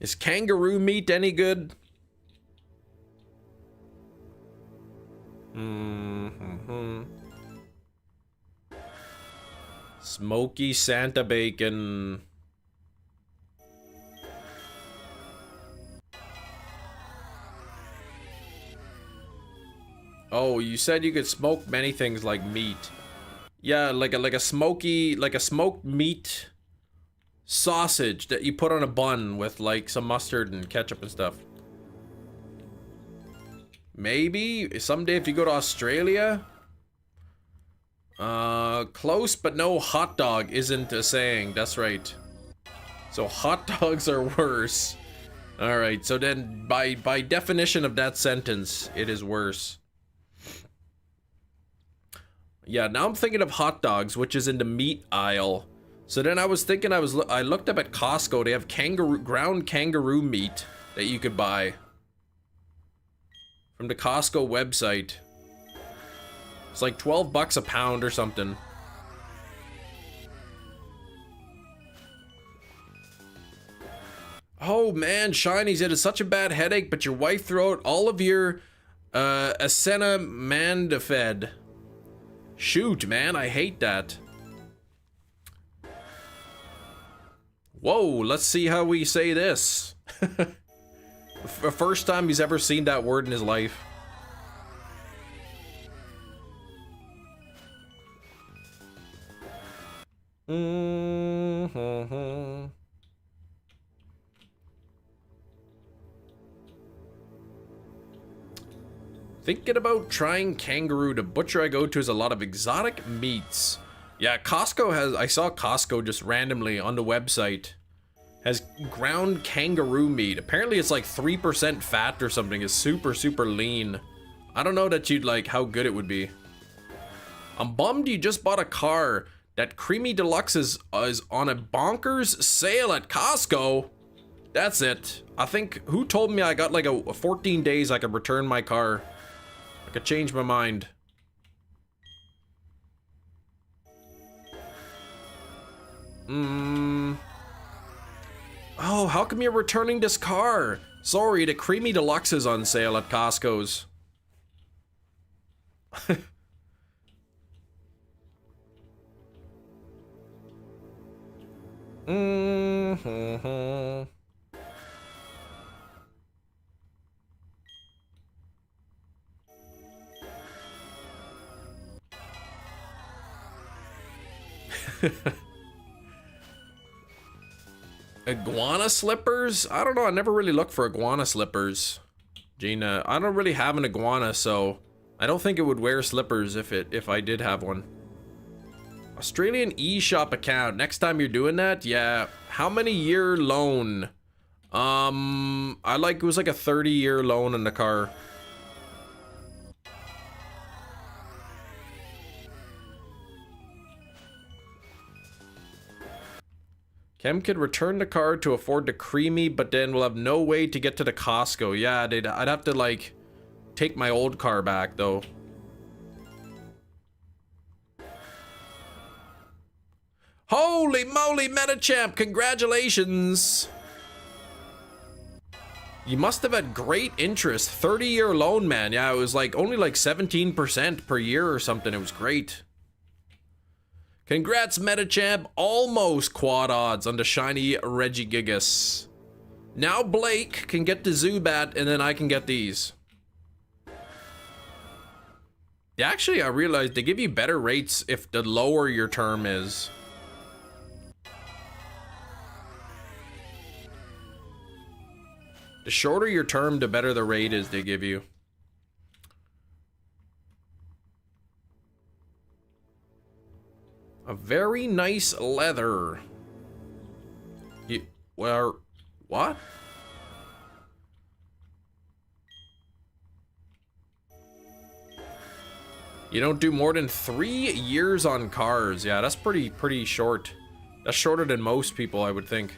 Is kangaroo meat any good? Smoky Santa bacon. Oh, you said you could smoke many things like meat. Yeah, like a smoked meat sausage that you put on a bun with like some mustard and ketchup and stuff. Maybe someday if you go to Australia. Close but no hot dog isn't a saying. That's right. So hot dogs are worse. All right. So then by definition of that sentence, it is worse. Yeah, now I'm thinking of hot dogs, which is in the meat aisle. So then I was thinking I looked up at Costco. They have ground kangaroo meat that you could buy from the Costco website. It's like 12 bucks a pound or something. Oh man, Shinies, it is such a bad headache, but your wife threw out all of your acetaminophen. Shoot, man, I hate that. Whoa, let's see how we say this. The first time he's ever seen that word in his life. Thinking about trying kangaroo. The butcher I go to has a lot of exotic meats. Yeah, Costco has, I saw Costco just randomly on the website, has ground kangaroo meat. Apparently it's like 3% fat or something. It's super, super lean. I don't know that you'd like how good it would be. I'm bummed you just bought a car. That Creamy Deluxe is on a bonkers sale at Costco. That's it. I think, who told me I got like a 14 days I could return my car? I could change my mind. Oh, how come you're returning this car? Sorry, the Creamy Deluxe is on sale at Costco's. Iguana slippers? I don't know. I never really looked for iguana slippers. Gina, I don't really have an iguana, so I don't think it would wear slippers if I did have one. Australian eShop account. Next time you're doing that, yeah. How many year loan? It was like a 30-year loan in the car. Chem could return the car to afford the Creamy, but then we'll have no way to get to the Costco. Yeah, I'd have to, like, take my old car back, though. Holy moly, Metachamp! Congratulations! You must have had great interest. 30-year loan, man. Yeah, it was, like, only, like, 17% per year or something. It was great. Congrats, Metachamp. Almost quad odds on the shiny Regigigas. Now Blake can get the Zubat, and then I can get these. Yeah, actually, I realized they give you better rates if the lower your term is. The shorter your term, the better the rate is they give you. A very nice leather. What? You don't do more than 3 years on cars. Yeah, that's pretty short. That's shorter than most people, I would think.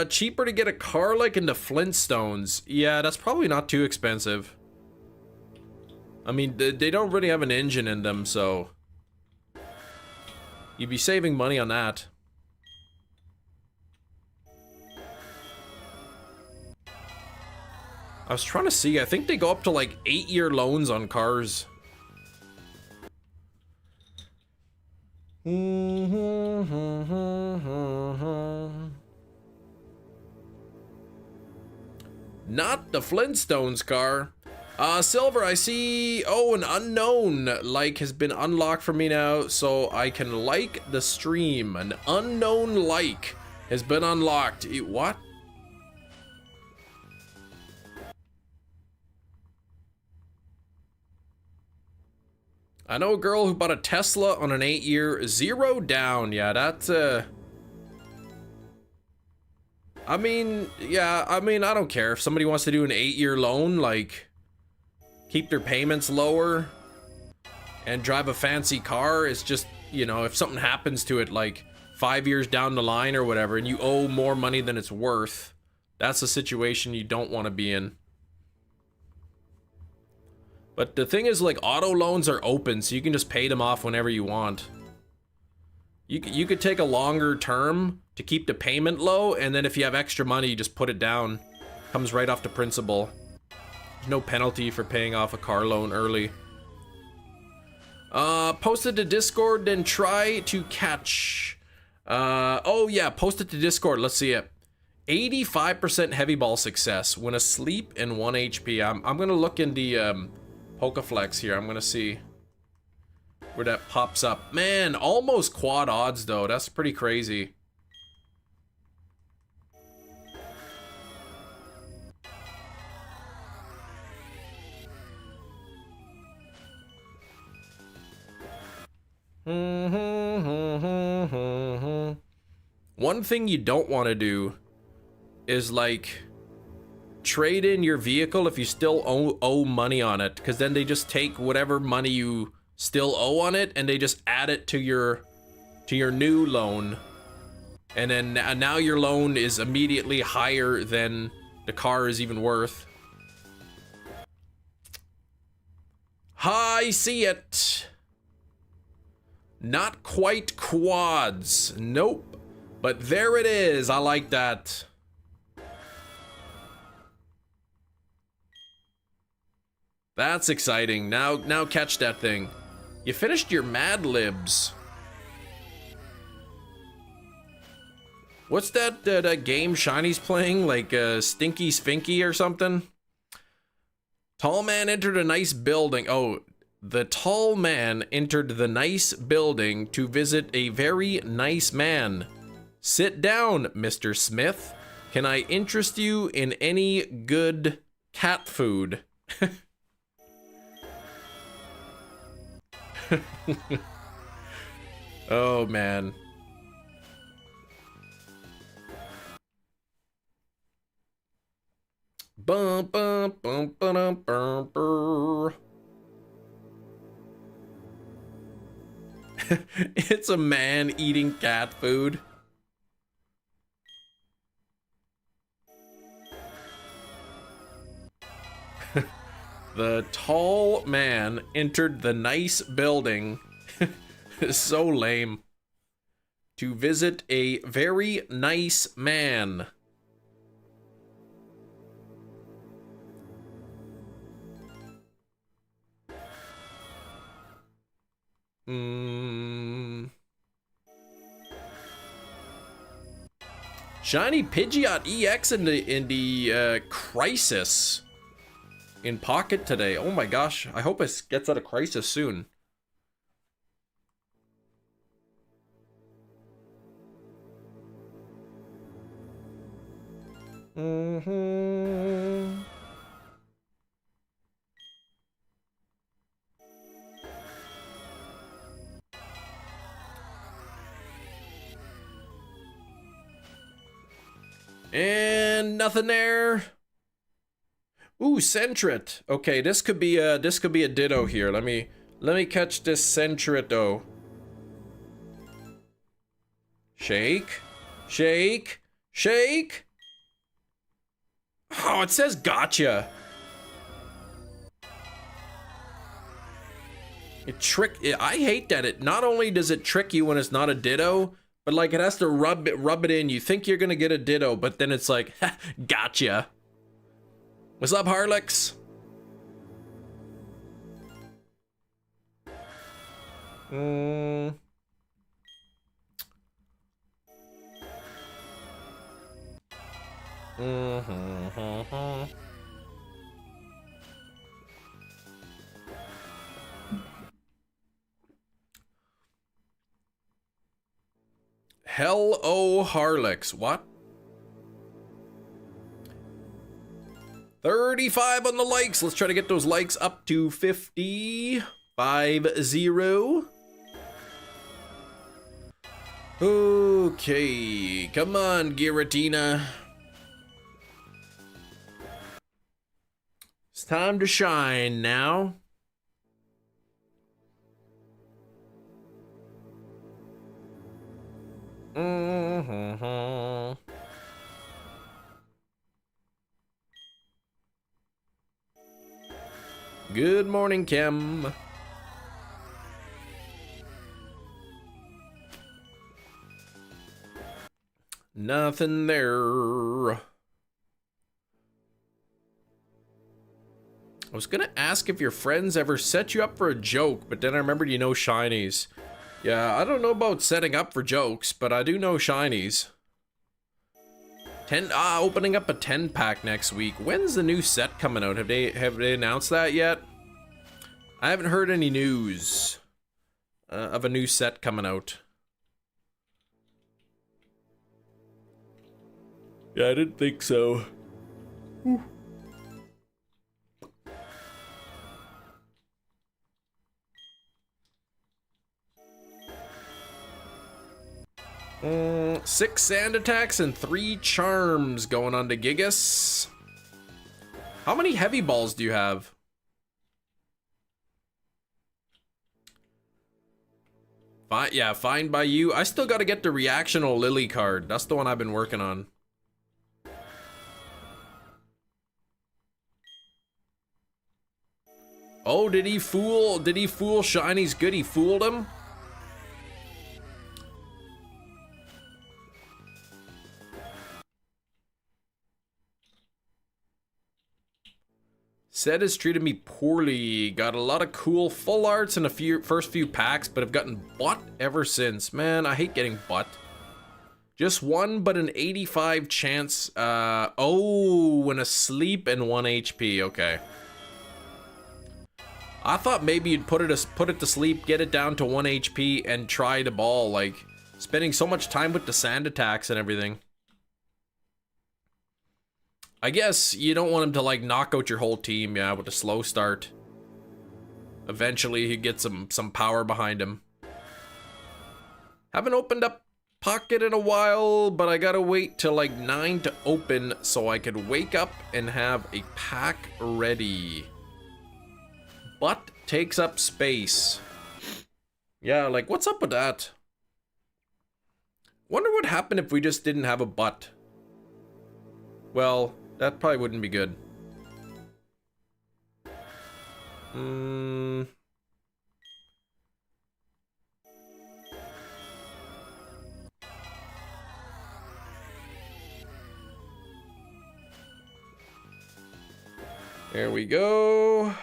Cheaper to get a car like in the Flintstones. Yeah, that's probably not too expensive. I mean, they don't really have an engine in them, so you'd be saving money on that. I was trying to see, I think they go up to like 8-year loans on cars. Not the Flintstones car. Silver, I see, oh, an unknown like has been unlocked for me now, so I can like the stream. An unknown like has been unlocked. What? I know a girl who bought a Tesla on an 8-year, 0 down. Yeah, that's, I mean, yeah, I mean, I don't care if somebody wants to do an 8-year loan, like, keep their payments lower and drive a fancy car. It's just, you know, if something happens to it, like 5 years down the line or whatever, and you owe more money than it's worth, that's a situation you don't want to be in. But the thing is, like, auto loans are open, so you can just pay them off whenever you want. You could take a longer term to keep the payment low, and then if you have extra money, you just put it down. Comes right off the principal. There's no penalty for paying off a car loan early. Post it to Discord, then try to catch. Oh yeah, post it to Discord. Let's see it. 85% heavy ball success when asleep and 1 HP. I'm gonna look in the Pokéflex here. I'm gonna see where that pops up. Man, almost quad odds though. That's pretty crazy. One thing you don't want to do is like trade in your vehicle if you still owe money on it, because then they just take whatever money you still owe on it and they just add it to your new loan, and then now your loan is immediately higher than the car is even worth. I see it. Not quite quads. Nope. But there it is. I like that. That's exciting. Now catch that thing. You finished your Mad Libs. What's that that game Shiny's playing? Like Stinky Spinky or something? Tall man entered a nice building. Oh, the tall man entered the nice building to visit a very nice man. Sit down, Mr. Smith. Can I interest you in any good cat food? Oh, man. Bum, bum, bum, ba-dum, bum, brr. It's a man eating cat food. The tall man entered the nice building. So lame. To visit a very nice man. Shiny Pidgeot EX in the Crisis in Pocket today. Oh my gosh, I hope it gets out of Crisis soon. And nothing there. Ooh, Sentret. Okay, this could be a Ditto here. Let me catch this Sentret. Shake, shake, shake. Oh, it says gotcha. I hate that it not only does it trick you when it's not a Ditto, but like it has to rub it in. You think you're gonna get a Ditto, but then it's like, ha, gotcha. What's up, Harlex? Hello, Harlex. What? 35 on the likes. Let's try to get those likes up to 50. 50. Okay, come on, Giratina. It's time to shine now. Good morning, Kim. Nothing there. I was gonna ask if your friends ever set you up for a joke, but then I remembered you know shinies. Yeah, I don't know about setting up for jokes, but I do know shinies. Opening up a 10-pack next week. When's the new set coming out? Have they announced that yet? I haven't heard any news of a new set coming out. Yeah, I didn't think so. Whew. Six sand attacks and 3 charms going on to Gigas. How many heavy balls do you have? Fine, yeah, fine by you. I still got to get the reactional Lily card. That's the one I've been working on. Oh, did he fool Shiny's good? He fooled him? Said has treated me poorly. Got a lot of cool full arts in the first few packs, but have gotten butt ever since. Man, I hate getting butt. Just one, but an 85 chance. Oh, when asleep and 1 HP. Okay. I thought maybe you'd put it to sleep, get it down to 1 HP, and try to ball. Like, spending so much time with the sand attacks and everything. I guess you don't want him to, like, knock out your whole team, yeah, with a slow start. Eventually, he gets some power behind him. Haven't opened up Pocket in a while, but I gotta wait till, like, 9 to open so I could wake up and have a pack ready. Butt takes up space. Yeah, like, what's up with that? Wonder what happened if we just didn't have a butt. Well, that probably wouldn't be good. There we go.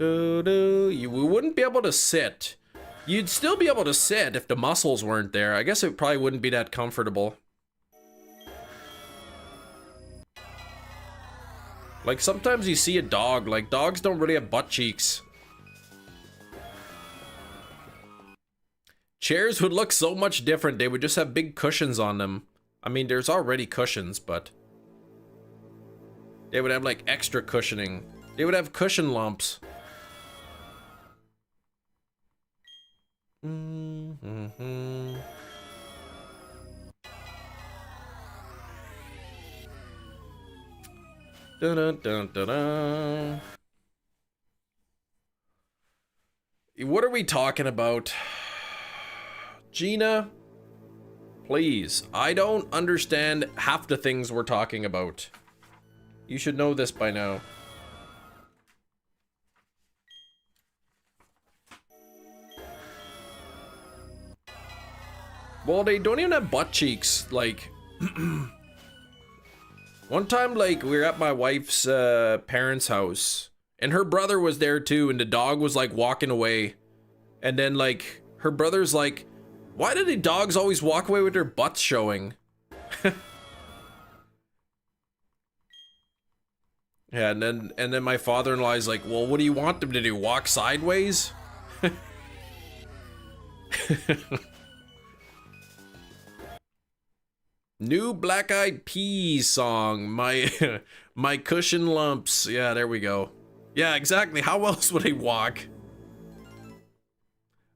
We wouldn't be able to sit. You'd still be able to sit if the muscles weren't there. I guess it probably wouldn't be that comfortable. Like, sometimes you see a dog. Like, dogs don't really have butt cheeks. Chairs would look so much different. They would just have big cushions on them. I mean, there's already cushions, but they would have, like, extra cushioning. They would have cushion lumps. Dun, dun, dun, dun, dun. What are we talking about? Gina, please. I don't understand half the things we're talking about. You should know this by now. Well, they don't even have butt cheeks. Like, one time, like, we were at my wife's parents' house, and her brother was there too, and the dog was, like, walking away. And then, like, her brother's like, why do the dogs always walk away with their butts showing? Yeah, and then my father-in-law is like, well, what do you want them to do? Walk sideways? New Black Eyed Peas song, my cushion lumps. Yeah, there we go. Yeah, exactly. How else would he walk?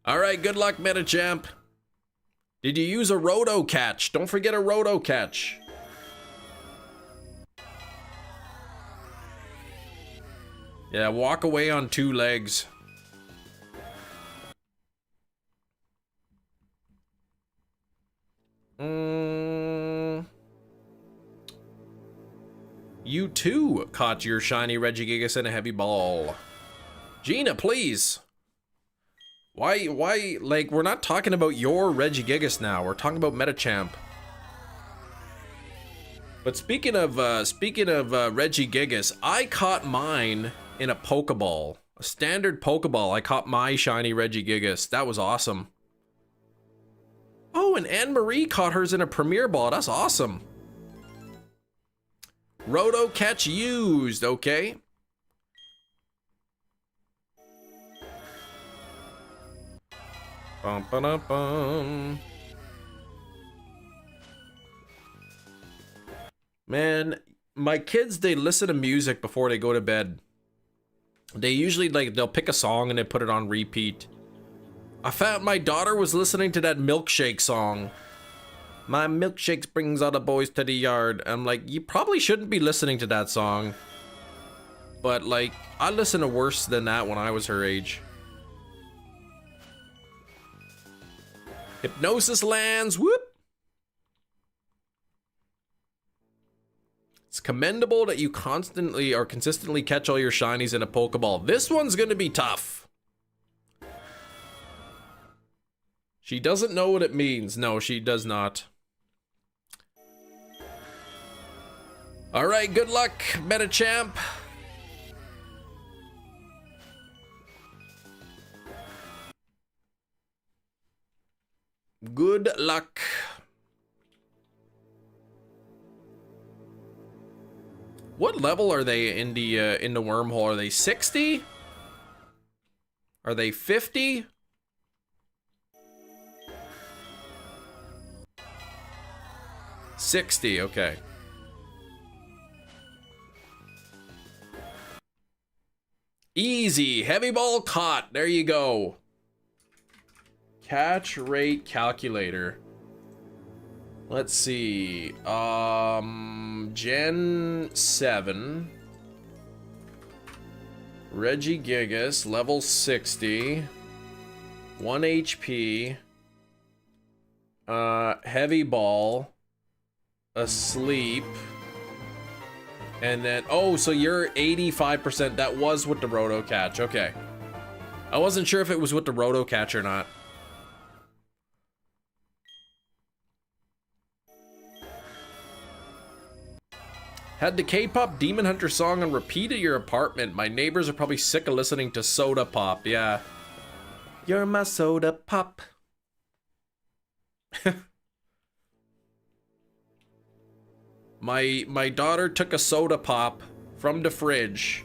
All right, good luck, Metachamp. Did you use a roto catch? Don't forget a roto catch. Yeah, walk away on 2 legs. You too caught your shiny Regigigas in a heavy ball. Gina, please. Why, like, we're not talking about your Regigigas now. We're talking about Metachamp. But speaking of Regigigas, I caught mine in a Pokeball. A standard Pokeball. I caught my shiny Regigigas. That was awesome. Oh, and Anne-Marie caught hers in a Premier Ball. That's awesome. Roto catch used, okay. Bum, ba, bum. Man, my kids, they listen to music before they go to bed. They usually, like, they'll pick a song and they put it on repeat. I found my daughter was listening to that milkshake song. My milkshakes brings all the boys to the yard. I'm like, you probably shouldn't be listening to that song. But, like, I listened to worse than that when I was her age. Hypnosis lands, whoop! It's commendable that you constantly or consistently catch all your shinies in a Pokeball. This one's gonna be tough. She doesn't know what it means. No, she does not. All right, good luck, Meta Champ. Good luck. What level are they in the wormhole? Are they 60? Are they 50? $60, okay. Easy, heavy ball caught. There you go. Catch rate calculator. Let's see. Gen 7. Regigigas, level 60. 1 HP. Heavy ball. Asleep. And then, oh, so you're 85%. That was with the roto catch. Okay. I wasn't sure if it was with the roto catch or not. Had the K-pop Demon Hunter song on repeat at your apartment. My neighbors are probably sick of listening to Soda Pop. Yeah. You're my soda pop. My daughter took a soda pop from the fridge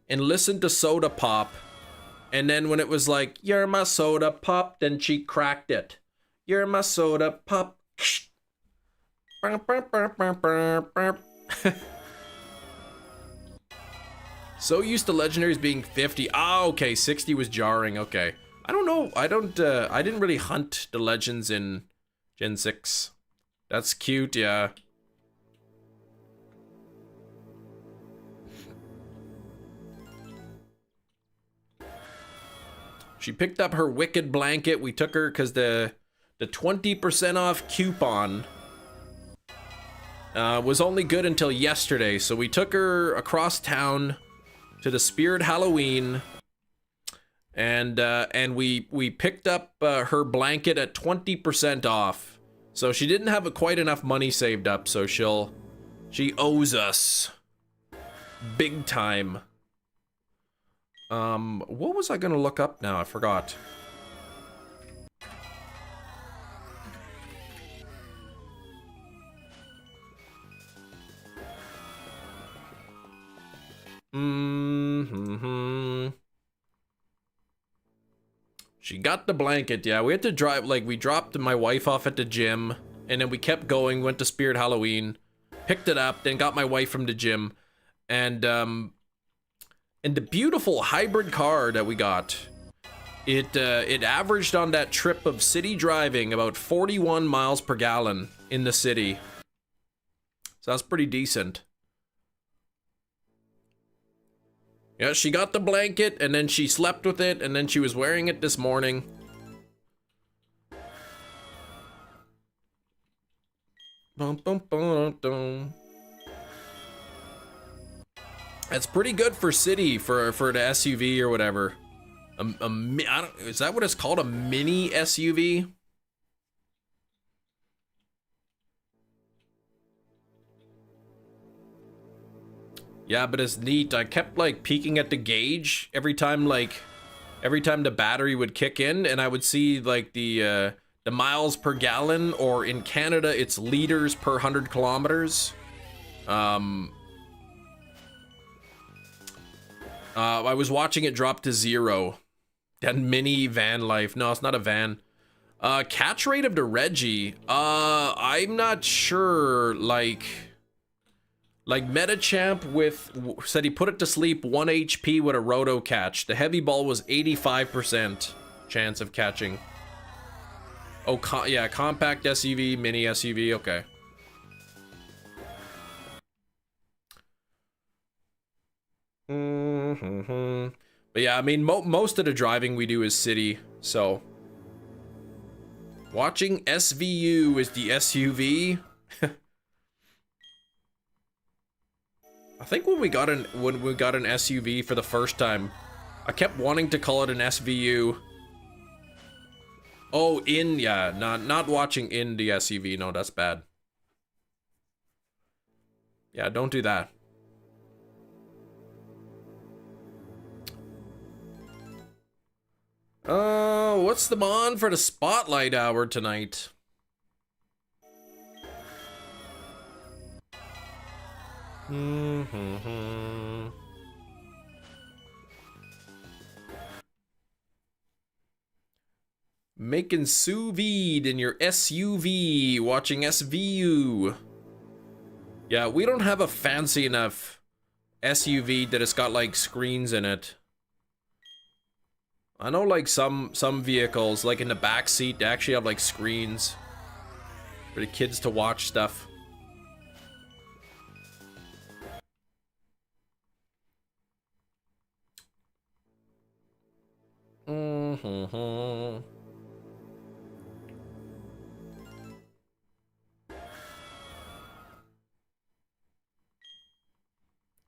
and listened to Soda Pop, and then when it was like, you're my soda pop, then she cracked it. You're my soda pop. So used to legendaries being 50. Ah, okay, 60 was jarring. Okay. I don't know. I didn't really hunt the legends in Gen 6. That's cute, yeah. She picked up her Wicked blanket. We took her because the 20% off coupon was only good until yesterday. So we took her across town to the Spirit Halloween, and we picked up her blanket at 20% off. So she didn't have quite enough money saved up, so she owes us big time. What was I gonna look up now? I forgot. She got the blanket, yeah. We had to drive, like, we dropped my wife off at the gym, and then we kept going, went to Spirit Halloween, picked it up, then got my wife from the gym, and the beautiful hybrid car that we got, it averaged on that trip of city driving about 41 miles per gallon in the city. So that's pretty decent. Yeah, she got the blanket, and then she slept with it, and then she was wearing it this morning. Bum, bum, bum, dum. That's pretty good for city, for the SUV or whatever. Is that what it's called? A mini SUV? Yeah, but it's neat. I kept like peeking at the gauge every time the battery would kick in, and I would see like the miles per gallon, or in Canada it's liters per 100 kilometers. I was watching it drop to 0. That mini van life. No, it's not a van. Catch rate of the Reggie. I'm not sure. Like Metachamp said he put it to sleep 1 HP with a roto catch. The heavy ball was 85% chance of catching. Oh, yeah, compact SUV, mini SUV. Okay. But yeah, I mean, most of the driving we do is city, so watching SVU is the SUV. I think when we got an SUV for the first time, I kept wanting to call it an SVU. Oh, yeah, not watching in the SUV. No, that's bad. Yeah, don't do that. What's the mon for the spotlight hour tonight? Making sous vide in your SUV, watching SVU. Yeah, we don't have a fancy enough SUV that it's got like screens in it. I know like some vehicles, like in the back seat, they actually have like screens for the kids to watch stuff.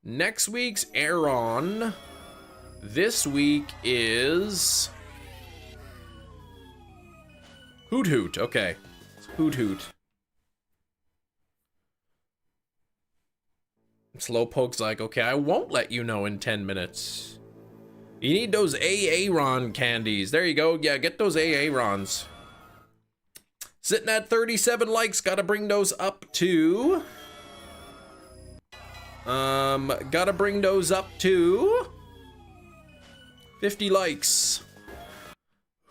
Next week's Aaron. This week is Hoot Hoot. Okay, it's Hoot Hoot. Slowpoke's like, okay, I won't let you know in 10 minutes. You need those Aaron candies. There you go. Yeah, get those Aarons. Sitting at 37 likes. Gotta bring those up to... gotta bring those up to 50 likes.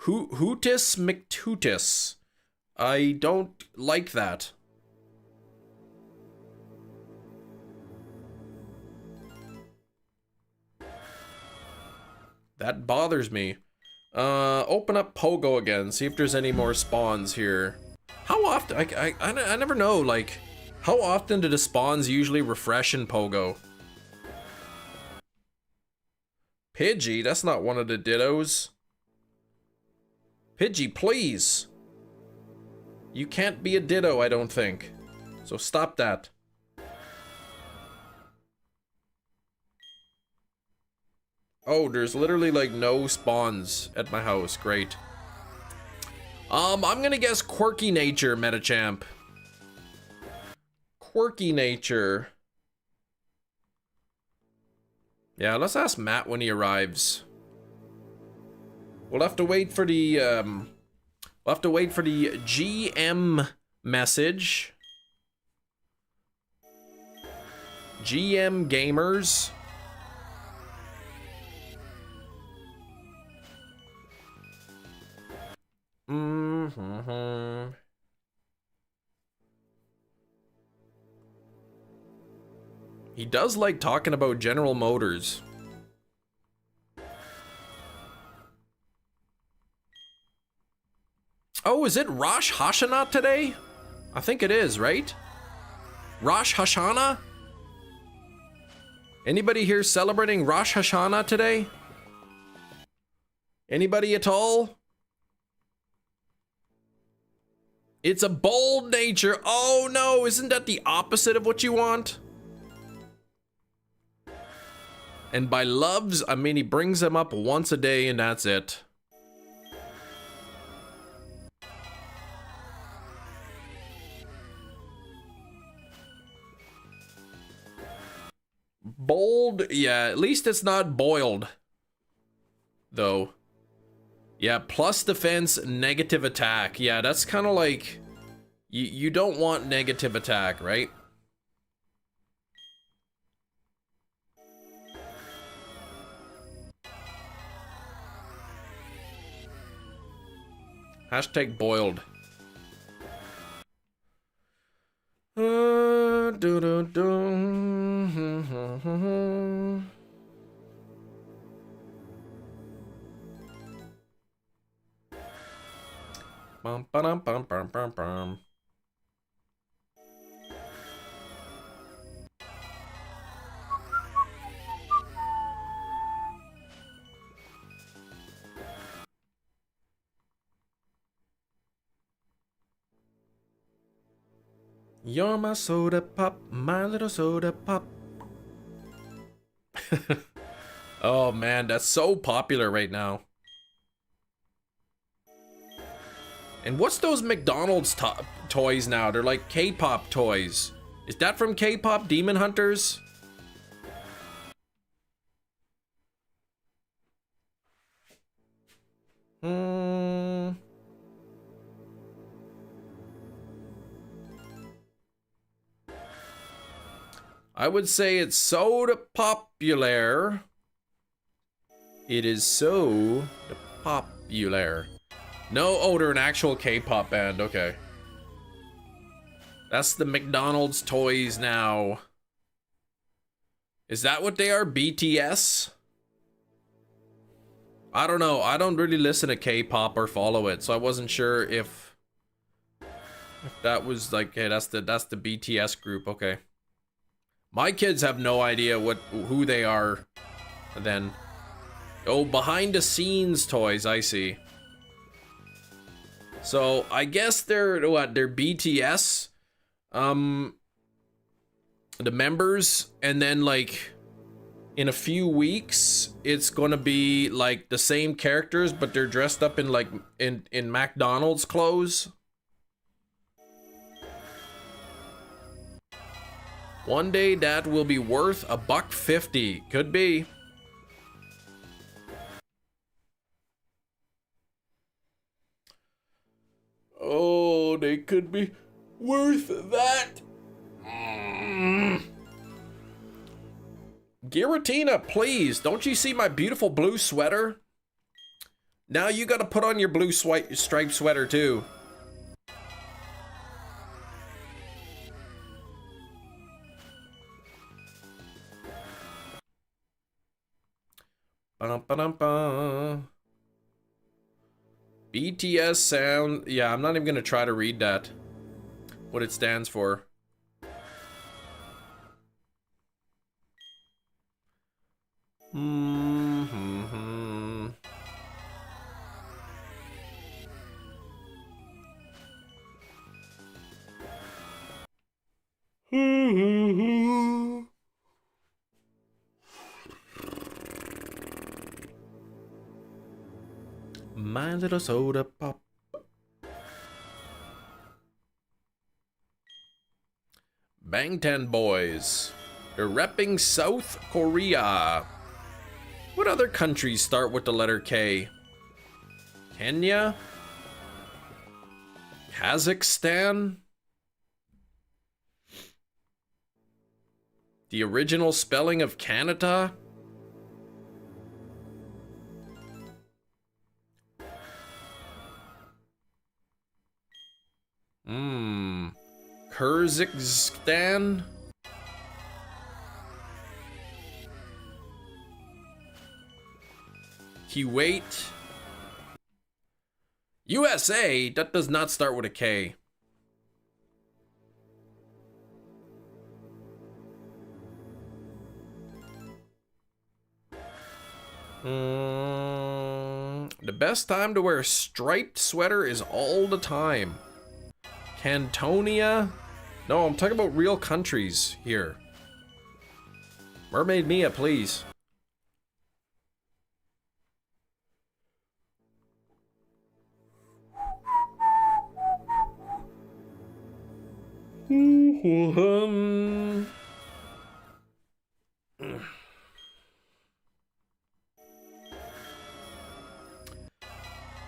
Hootis McTootis. I don't like that. That bothers me. Open up Pogo again. See if there's any more spawns here. How often? I never know, like... How often do the spawns usually refresh in Pogo? Pidgey? That's not one of the Dittos. Pidgey, please. You can't be a Ditto, I don't think. So stop that. Oh, there's literally like no spawns at my house. Great. I'm gonna guess Quirky Nature, Metachamp. Quirky Nature. Yeah, let's ask Matt when he arrives. We'll have to wait for the GM message. GM Gamers. He does like talking about General Motors. Oh, is it Rosh Hashanah today? I think it is, right? Rosh Hashanah? Anybody here celebrating Rosh Hashanah today? Anybody at all? It's a bold nature. Oh no, isn't that the opposite of what you want? And by loves, I mean he brings them up once a day and that's it. Bold, yeah, at least it's not boiled. Though. Yeah, plus defense, negative attack. Yeah, that's kind of like... You don't want negative attack, right? Hashtag boiled. Bum, ba-dum, bum, bum, bum, bum. You're my soda pop, my little soda pop. Oh man, that's so popular right now. And what's those McDonald's toys now? They're like K-pop toys. Is that from K-pop Demon Hunters? I would say it's so popular. It is so popular. No, oh, they're an actual K-pop band. Okay. That's the McDonald's toys now. Is that what they are? BTS? I don't know. I don't really listen to K-pop or follow it, so I wasn't sure if that was like, hey, that's the BTS group. Okay. My kids have no idea who they are. Then, oh, behind the scenes toys. I see. So I guess they're what? They're BTS, the members, and then like in a few weeks it's gonna be like the same characters, but they're dressed up in like in McDonald's clothes. One day that will be worth $1.50. Could be. Oh, they could be worth that. Giratina, please. Don't you see my beautiful blue sweater? Now you gotta put on your blue striped sweater too. Ba-dum-ba-dum-ba. BTS sound, yeah, I'm not even gonna try to read that, what it stands for. My little soda pop. Bangtan Boys. They're repping South Korea. What other countries start with the letter K? Kenya? Kazakhstan? The original spelling of Canada? Kyrgyzstan? Kuwait? USA? That does not start with a K. The best time to wear a striped sweater is all the time. Cantonia? No, I'm talking about real countries here. Mermaid Mia, please.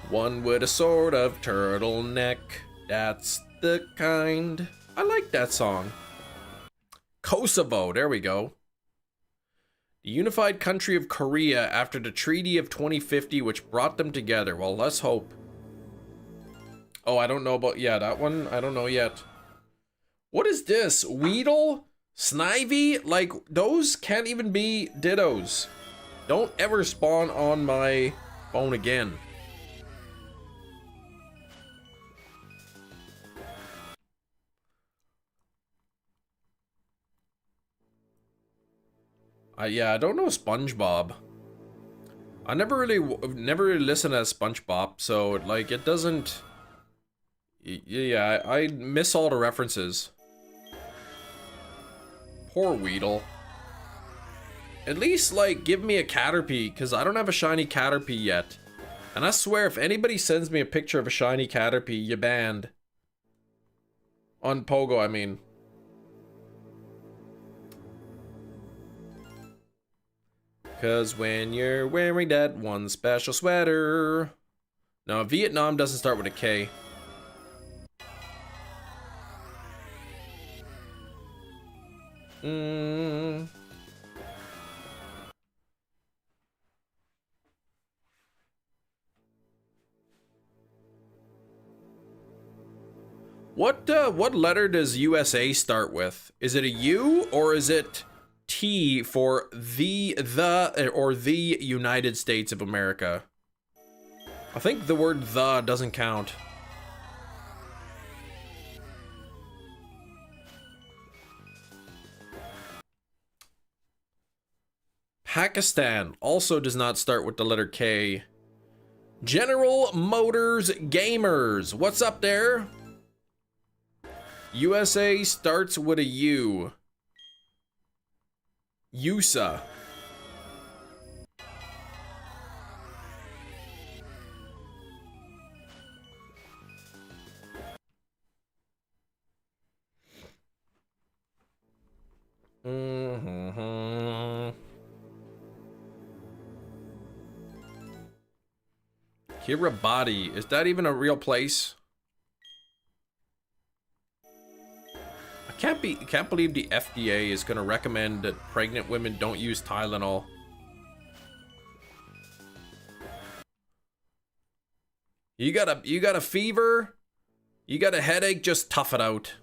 One with a sort of turtleneck. That's the kind. I like that song. Kosovo, there we go. The unified country of Korea after the Treaty of 2050, which brought them together. Well, let's hope. Oh, I don't know about, yeah, that one. I don't know yet. What is this? Weedle? Snivy? Like, those can't even be dittos. Don't ever spawn on my phone again. Yeah, I don't know SpongeBob. I never really listened to SpongeBob, so like it doesn't. Yeah, I miss all the references. Poor Weedle. At least like give me a Caterpie, cause I don't have a shiny Caterpie yet. And I swear, if anybody sends me a picture of a shiny Caterpie, you banned. On Pogo, I mean. Cause when you're wearing that one special sweater. No, Vietnam doesn't start with a K. What letter does USA start with? Is it a U or is it T for the United States of America? I think the word the doesn't count. Pakistan also does not start with the letter K. General Motors Gamers, what's up there? USA starts with a U. USA. Kiribati, is that even a real place? I can't believe the FDA is gonna recommend that pregnant women don't use Tylenol. You got a fever? You got a headache? Just tough it out.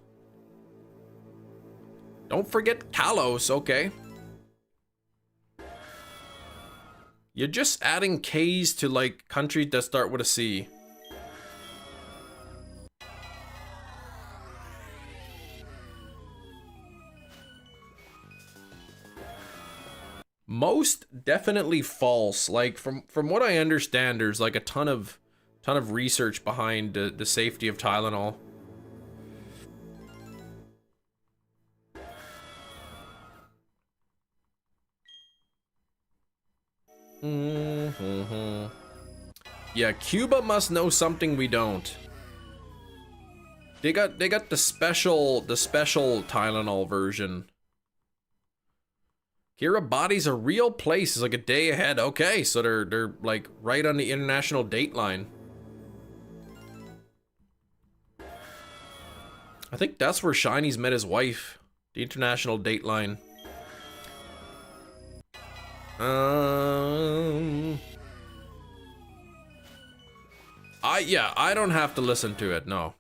Don't forget Kalos, okay? You're just adding K's to like countries that start with a C. Most definitely false. Like from what I understand, there's like a ton of research behind the safety of Tylenol. Yeah, Cuba must know something we don't. They got the special Tylenol version. Kiribati's a real place. It's like a day ahead. Okay, so they're like right on the international date line. I think that's where Shiny's met his wife. The international date line. I don't have to listen to it, no.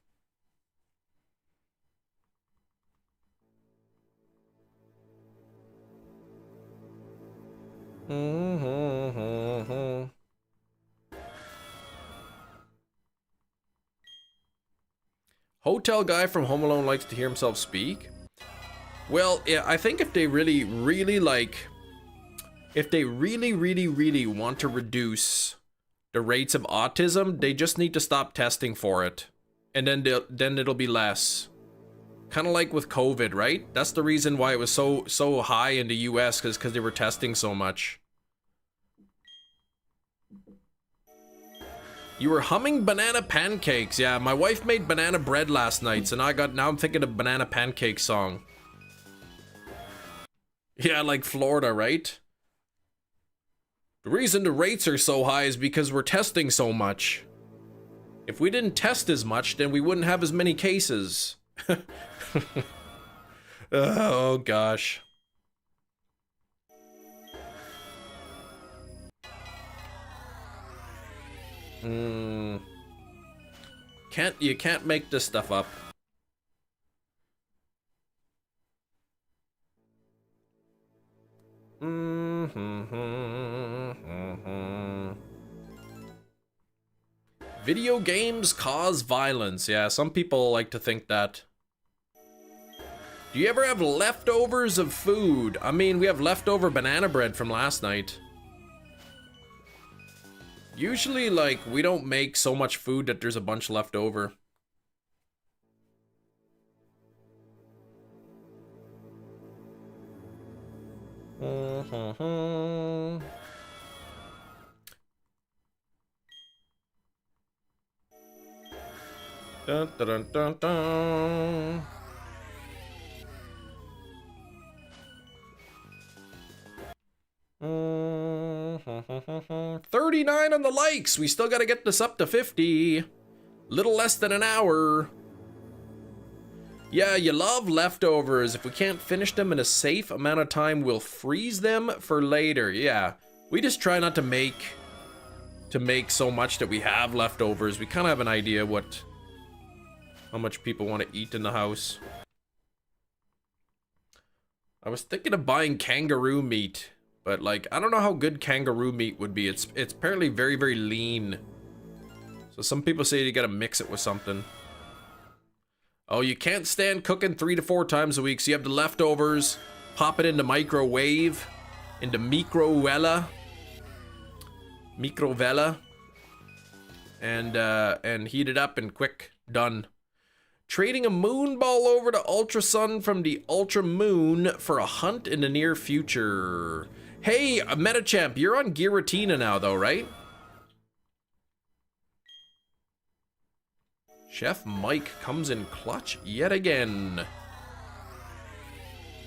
Hotel guy from Home Alone likes to hear himself speak. Well, yeah, I think if they really want to reduce the rates of autism, they just need to stop testing for it, and then it'll be less. Kind of like with COVID, right? That's the reason why it was so high in the US, because they were testing so much. You were humming banana pancakes. Yeah, my wife made banana bread last night, so now I'm thinking of banana pancake song. Yeah, like Florida, right? The reason the rates are so high is because we're testing so much. If we didn't test as much, then we wouldn't have as many cases. Oh gosh. You can't make this stuff up. Video games cause violence. Yeah, some people like to think that. Do you ever have leftovers of food? I mean, we have leftover banana bread from last night. Usually, like, we don't make so much food that there's a bunch left over. Dun, dun, dun, dun, dun. Mm-hmm. 39 on the likes. We still got to get this up to 50. Little less than an hour. Yeah, you love leftovers. If we can't finish them in a safe amount of time, we'll freeze them for later. Yeah, we just try not to make so much that we have leftovers. We kind of have an idea how much people want to eat in the house. I was thinking of buying kangaroo meat, but like I don't know how good kangaroo meat would be. It's apparently very, very lean. So some people say you gotta mix it with something. Oh, you can't stand cooking 3 to 4 times a week, so you have the leftovers, pop it into microwave, into microvella, and heat it up and quick, done. Trading a moon ball over to Ultra Sun from the Ultra Moon for a hunt in the near future. Hey, Metachamp, you're on Giratina now though, right? Chef Mike comes in clutch yet again.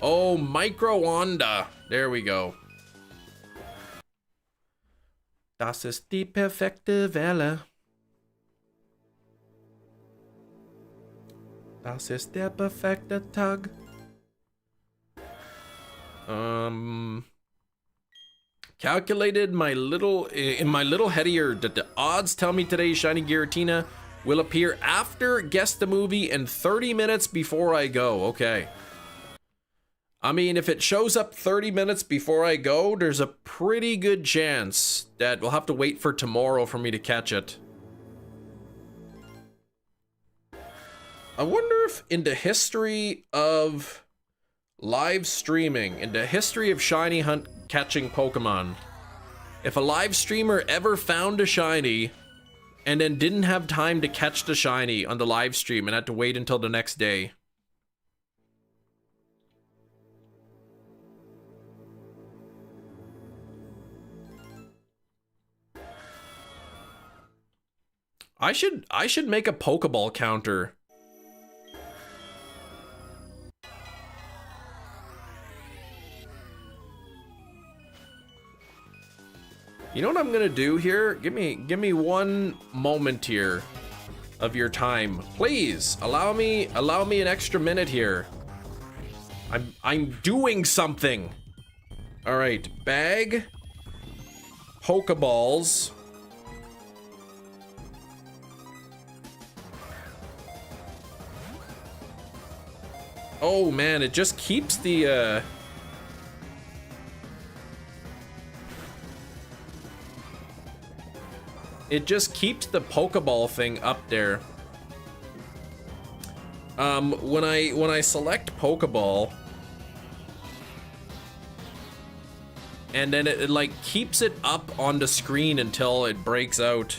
Oh, Micro Onda. There we go. Das ist die perfekte Welle. Das ist der perfekte Tag. Calculated in my little head here that the odds tell me today's shiny Giratina will appear after Guess the Movie and 30 minutes before I go. Okay. I mean, if it shows up 30 minutes before I go, there's a pretty good chance that we'll have to wait for tomorrow for me to catch it. I wonder if in the history of live streaming, in the history of shiny hunt catching Pokemon, if a live streamer ever found a shiny and then didn't have time to catch the shiny on the live stream and had to wait until the next day. I should make a Pokeball counter. You know what I'm gonna do here? Give me one moment here of your time. Please allow me an extra minute here. I'm doing something. All right, bag Pokeballs. Oh man, it just keeps the it just keeps the Pokeball thing up there. When I select Pokeball, and then it like keeps it up on the screen until it breaks out.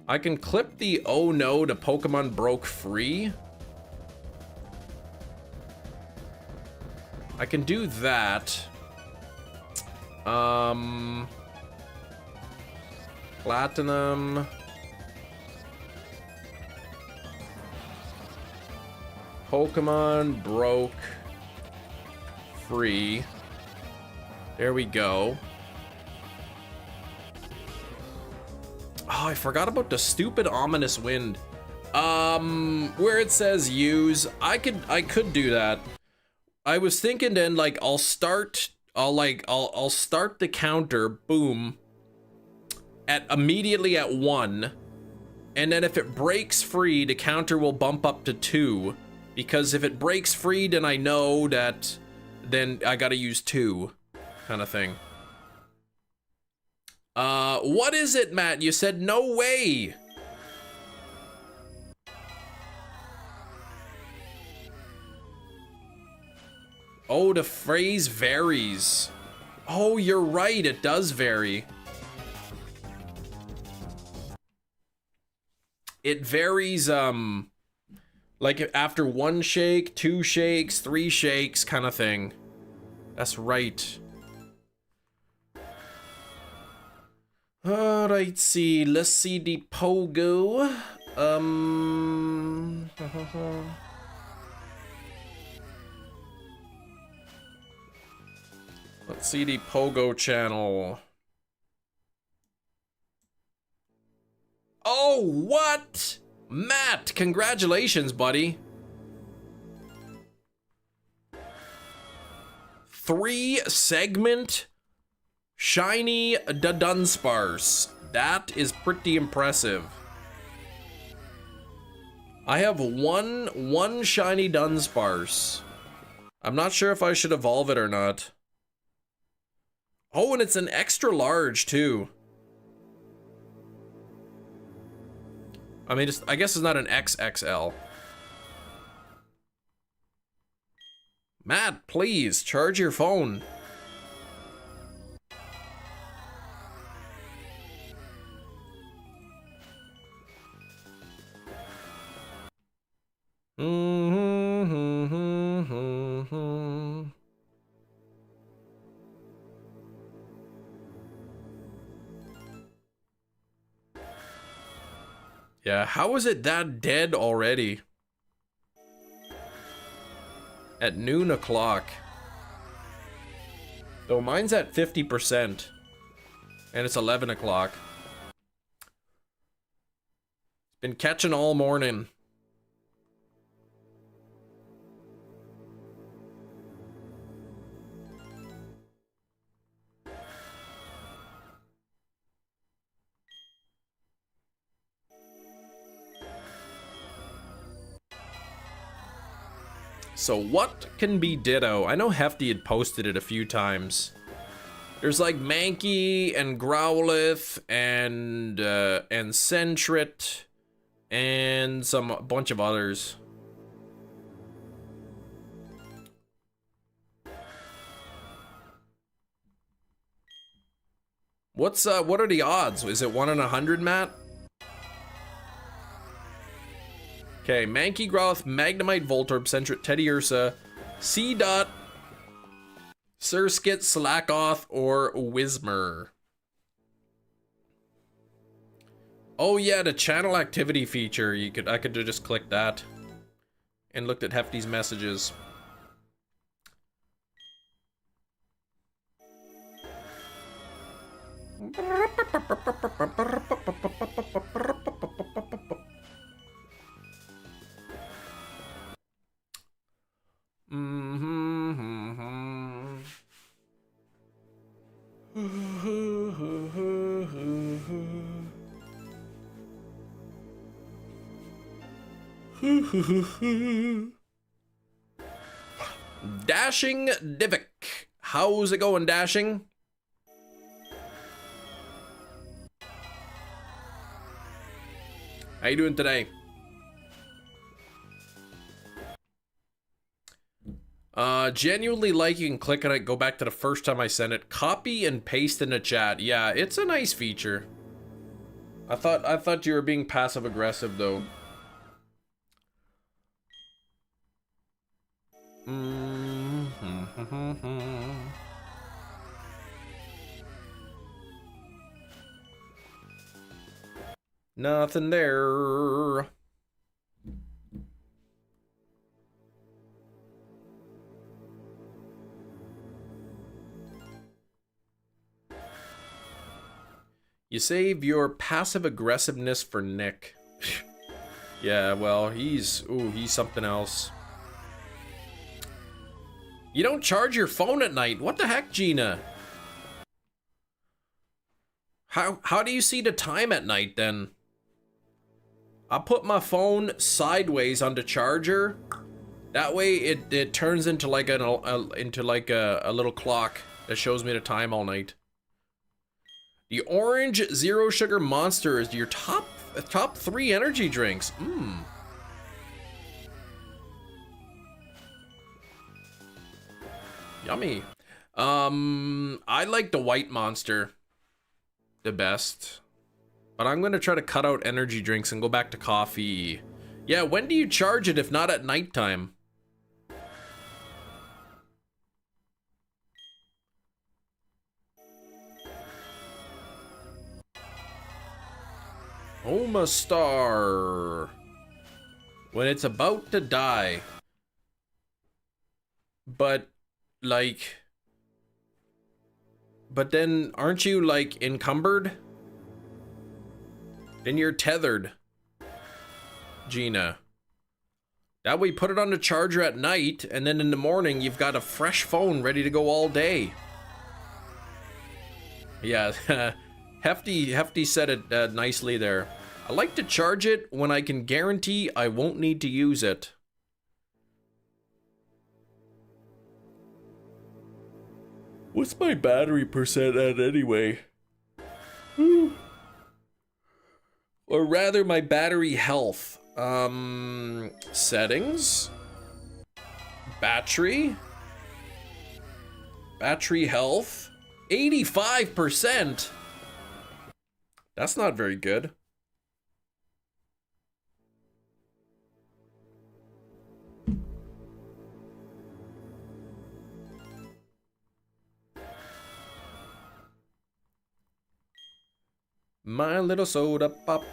I can clip the oh no, the Pokemon broke free. I can do that. Platinum. Pokemon broke free. There we go. Oh, I forgot about the stupid ominous wind. Where it says use, I could do that. I was thinking then like I'll start the counter, boom, at immediately at 1, and then if it breaks free, the counter will bump up to 2, because if it breaks free, then I know that then I gotta use 2, kind of thing. What is it, Matt? You said no way. Oh, the phrase varies. Oh, you're right, it does vary. It varies, like after 1 shake, 2 shakes, 3 shakes, kind of thing. That's right. Alright, see. Let's see the Pogo. Let's see the Pogo channel. Oh, what? Matt, congratulations, buddy. 3-segment shiny Dunsparce. That is pretty impressive. I have one shiny Dunsparce. I'm not sure if I should evolve it or not. Oh, and it's an extra large too. I mean, I guess it's not an XXL. Matt, please charge your phone. Yeah, how is it that dead already? At noon o'clock. Though mine's at 50%. And it's 11 o'clock. Been catching all morning. So what can be Ditto? I know Hefty had posted it a few times. There's like Mankey and Growlithe and Sentret and a bunch of others. What are the odds? Is it 1 in 100, Matt? Okay, Mankey, Growlithe, Magnemite, Voltorb, Sentret, Teddiursa, C-Dot, Surskit, Slackoth, or Whismur. Oh yeah, the channel activity feature. I could just click that and looked at Hefty's messages. Dashing Divik. How's it going, Dashing? How you doing today? Genuinely like, you can click on it, go back to the first time I sent it, copy and paste in the chat. Yeah, it's a nice feature. I thought you were being passive aggressive though. Nothing there. You save your passive aggressiveness for Nick. Yeah, well, he's something else. You don't charge your phone at night. What the heck, Gina? How do you see the time at night then? I put my phone sideways on the charger. That way it turns into like a little clock that shows me the time all night. The orange zero sugar monster is your top 3 energy drinks. Yummy. I like the white monster the best. But I'm gonna try to cut out energy drinks and go back to coffee. Yeah, when do you charge it if not at nighttime? Homa Star. When it's about to die. But, like... But then, aren't you, like, encumbered? Then you're tethered. Gina. That way, put it on the charger at night, and then in the morning, you've got a fresh phone ready to go all day. Yeah, Hefty said it nicely there. I like to charge it when I can guarantee I won't need to use it. What's my battery percent at anyway? Or rather, my battery health. Settings. Battery health. 85%. That's not very good. My little soda pop.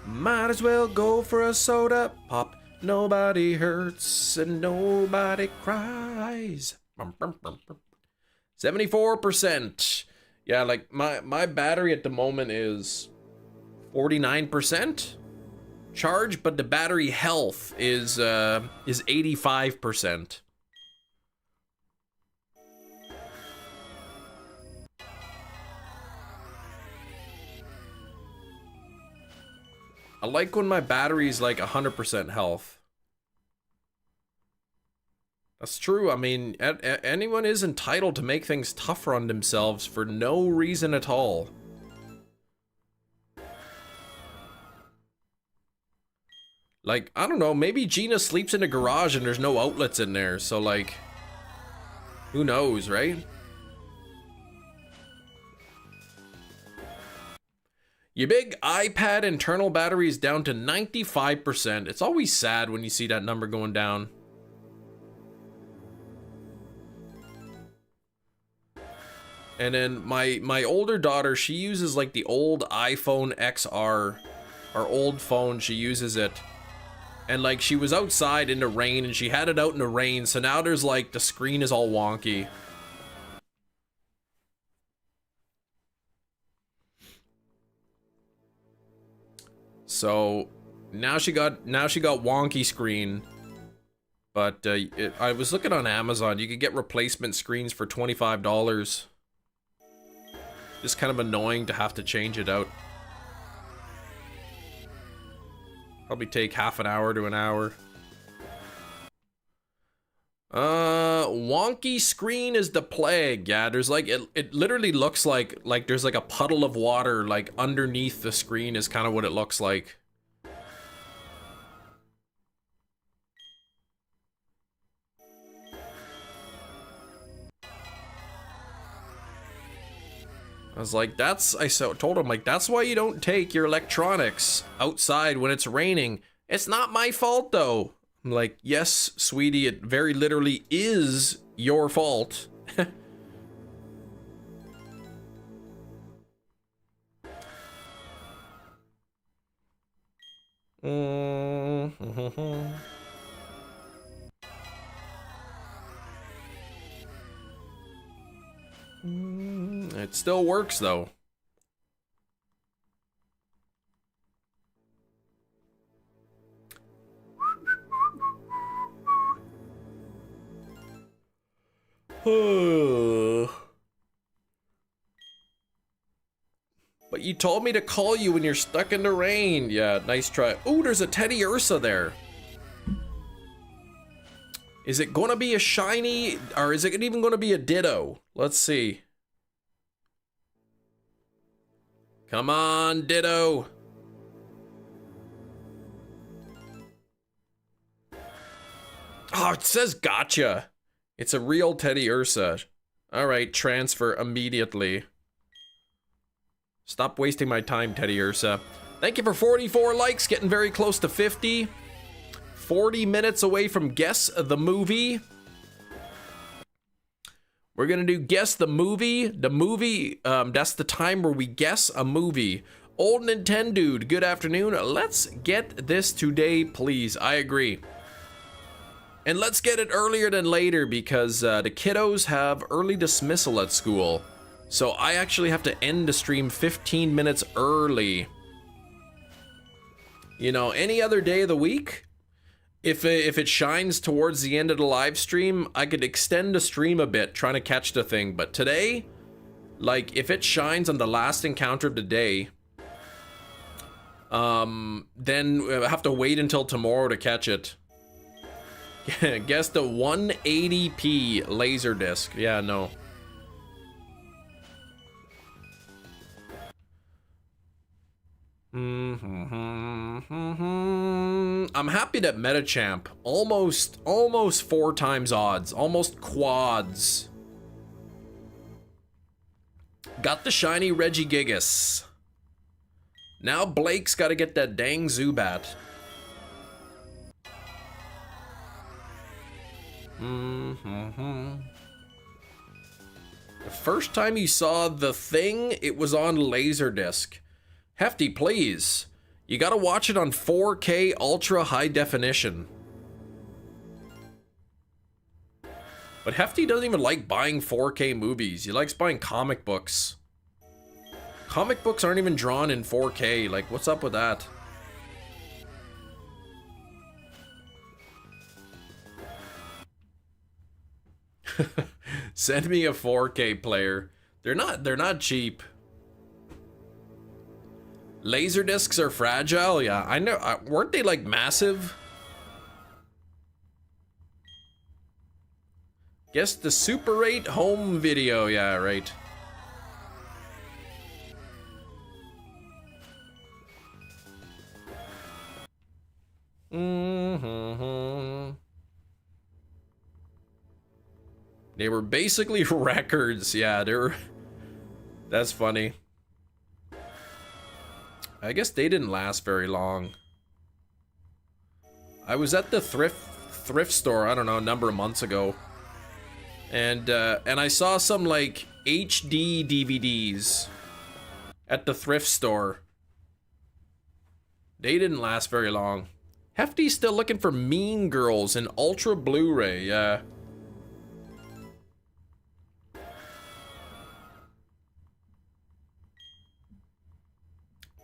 Might as well go for a soda pop. Nobody hurts and nobody cries. 74%. Yeah, like my battery at the moment is 49% charge, but the battery health is 85%. I like when my battery's like 100% health. That's true. I mean, anyone is entitled to make things tougher on themselves for no reason at all. Like, I don't know, maybe Gina sleeps in a garage and there's no outlets in there, so like, who knows, right? Your big iPad internal battery is down to 95%. It's always sad when you see that number going down. And then my older daughter, she uses like the old iPhone XR, our old phone, she uses it. And like she was outside in the rain and she had it out in the rain, so now there's like the screen is all wonky. So now she got wonky screen, but I was looking on Amazon. You could get replacement screens for $25. Just kind of annoying to have to change it out. Probably take half an hour to an hour. Wonky screen is the plague. Yeah, there's like it literally looks like there's like a puddle of water like underneath the screen is kind of what it looks like. I was like, told him, like, that's why you don't take your electronics outside when it's raining. It's not my fault though. I'm like, yes, sweetie, it very literally is your fault. It still works though. But you told me to call you when you're stuck in the rain. Yeah, nice try. Ooh, there's a Teddy Ursa there. Is it gonna be a shiny, or is it even gonna be a Ditto? Let's see. Come on, Ditto. Oh, it says gotcha. It's a real Teddy Ursa. All right, transfer immediately. Stop wasting my time, Teddy Ursa. Thank you for 44 likes, getting very close to 50. 40 minutes away from Guess the Movie. We're gonna do guess the movie. The movie, that's the time where we guess a movie. Old Nintendo dude, good afternoon. Let's get this today, please. I agree. And let's get it earlier than later because the kiddos have early dismissal at school. So I actually have to end the stream 15 minutes early. You know, any other day of the week, if it shines towards the end of the live stream, I could extend the stream a bit trying to catch the thing. But today, like, if it shines on the last encounter of the day, then I have to wait until tomorrow to catch it. Guess the 180p laser disc. Yeah, no. I'm happy that Metachamp almost 4 times odds, almost quads. Got the shiny Regigigas. Now Blake's got to get that dang Zubat. The first time you saw the thing, it was on Laserdisc. Hefty, please. You gotta watch it on 4K ultra high definition. But Hefty doesn't even like buying 4K movies. He likes buying comic books. Comic books aren't even drawn in 4K. Like, what's up with that? Send me a 4K player. They're not cheap. Laser discs are fragile. Yeah, I know. Weren't they like massive? Guess the Super 8 home video. Yeah, right. They were basically records. Yeah, they were. That's funny. I guess they didn't last very long. I was at the thrift store, I don't know, a number of months ago. And I saw some like HD DVDs at the thrift store. They didn't last very long. Hefty's still looking for Mean Girls in Ultra Blu-ray, yeah.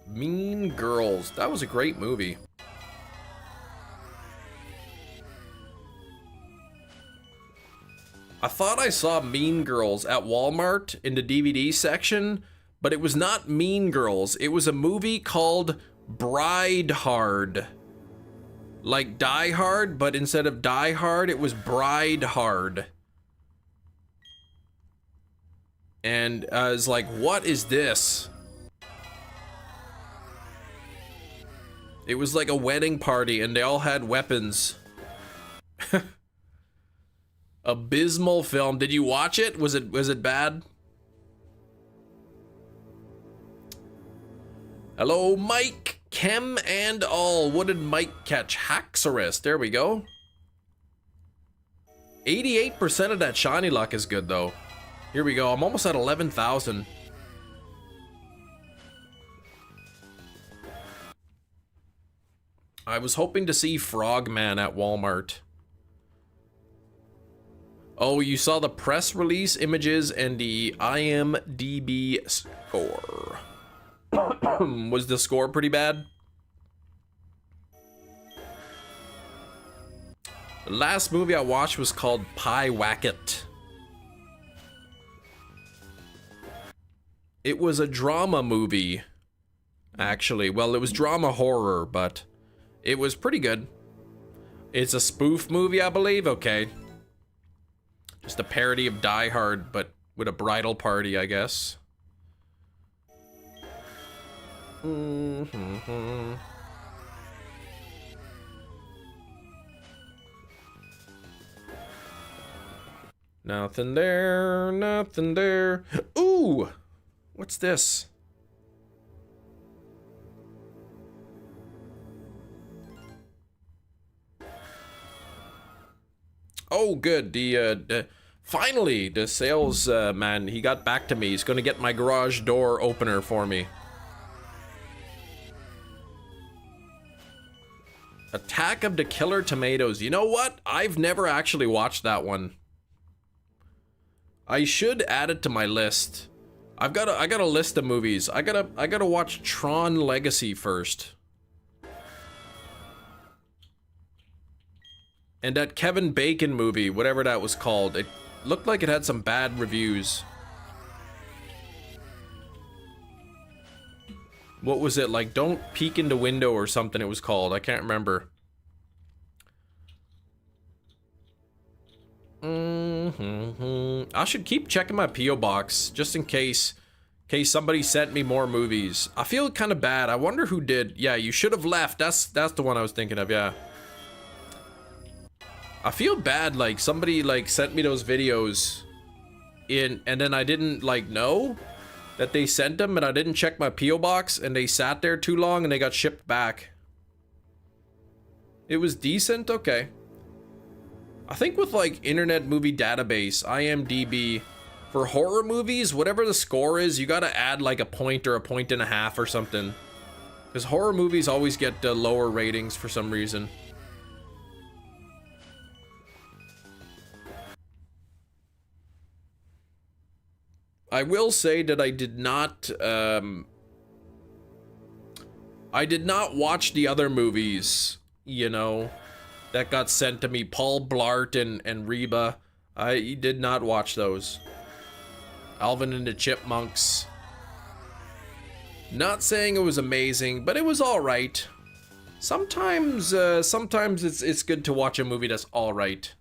Mean Girls. That was a great movie. I thought I saw Mean Girls at Walmart in the DVD section, but it was not Mean Girls. It was a movie called Bride Hard. Like Die Hard, but instead of Die Hard, it was Bride Hard. And I was like, what is this? It was like a wedding party and they all had weapons. Abysmal film. Did you watch it? Was it bad? Hello, Mike, Chem, and all. What did Mike catch? Haxorus. There we go. 88% of that shiny luck is good though. Here we go. I'm almost at 11,000. I was hoping to see Frogman at Walmart. Oh, you saw the press release images and the IMDb score. Was the score pretty bad? The last movie I watched was called Pie Wacket. It was a drama movie, actually. Well, it was drama horror, but it was pretty good. It's a spoof movie, I believe. Okay. Just a parody of Die Hard, but with a bridal party, I guess. Nothing there, nothing there. Ooh! What's this? Oh, good. The Finally, the sales man, he got back to me. He's gonna get my garage door opener for me. Attack of the Killer Tomatoes. You know what? I've never actually watched that one. I should add it to my list. I got a list of movies. I gotta watch Tron Legacy first. And that Kevin Bacon movie, whatever that was called, it looked like it had some bad reviews. What was it? Like, Don't Peek in the Window or something it was called. I can't remember. I should keep checking my P.O. box just in case somebody sent me more movies. I feel kind of bad. I wonder who did. Yeah, You Should Have Left. That's the one I was thinking of, yeah. I feel bad, like, somebody, like, sent me those videos and then I didn't, like, know that they sent them, and I didn't check my P.O. box, and they sat there too long, and they got shipped back. It was decent? Okay. I think with, like, Internet Movie Database, IMDb, for horror movies, whatever the score is, you gotta add, like, a point or a point and a half or something. Because horror movies always get lower ratings for some reason. I will say that I did not watch the other movies, you know, that got sent to me. Paul Blart and Reba. I did not watch those. Alvin and the Chipmunks. Not saying it was amazing, but it was alright. Sometimes it's good to watch a movie that's alright.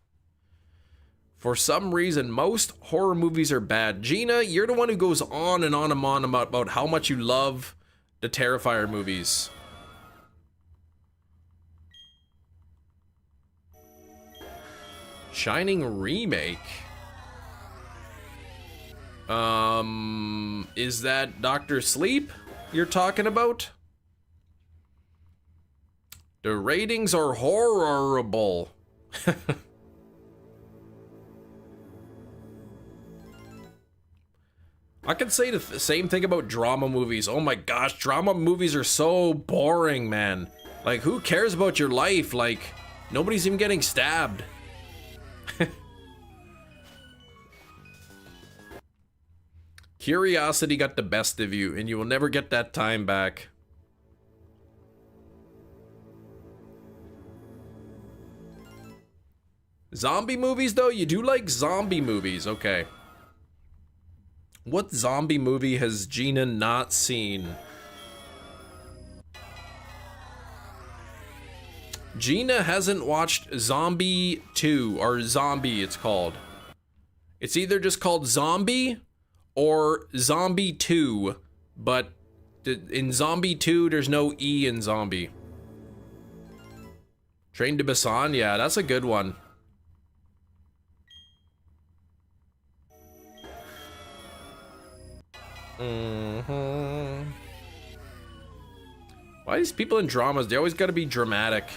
For some reason, most horror movies are bad. Gina, you're the one who goes on and on and on about how much you love the Terrifier movies. Shining remake? Is that Dr. Sleep you're talking about? The ratings are horrible. I can say the same thing about drama movies. Oh my gosh, drama movies are so boring, man. Like, who cares about your life? Like, nobody's even getting stabbed. Curiosity got the best of you, and you will never get that time back. Zombie movies, though? You do like zombie movies, okay. What zombie movie has Gina not seen? Gina hasn't watched Zombie 2, or Zombie it's called. It's either just called Zombie or Zombie 2, but in Zombie 2 there's no E in Zombie. Train to Busan, yeah, that's a good one. Why are these people in dramas? They always gotta be dramatic.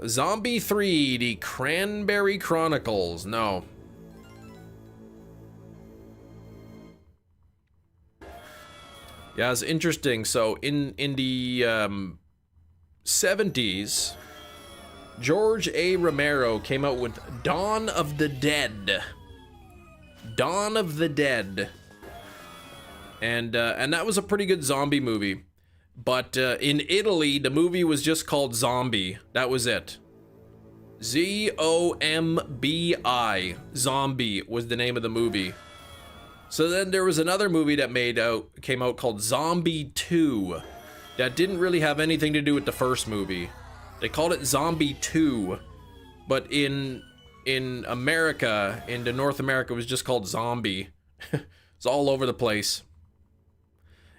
Zombie 3, The Cranberry Chronicles. No. Yeah, it's interesting. So in the 70s, George A. Romero came out with Dawn of the Dead. Dawn of the Dead. And that was a pretty good zombie movie. But in Italy, the movie was just called Zombie. That was it. Z-O-M-B-I. Zombie was the name of the movie. So then there was another movie that came out called Zombie 2. That didn't really have anything to do with the first movie. They called it Zombie 2, but in America, in North America, it was just called Zombie. It's all over the place.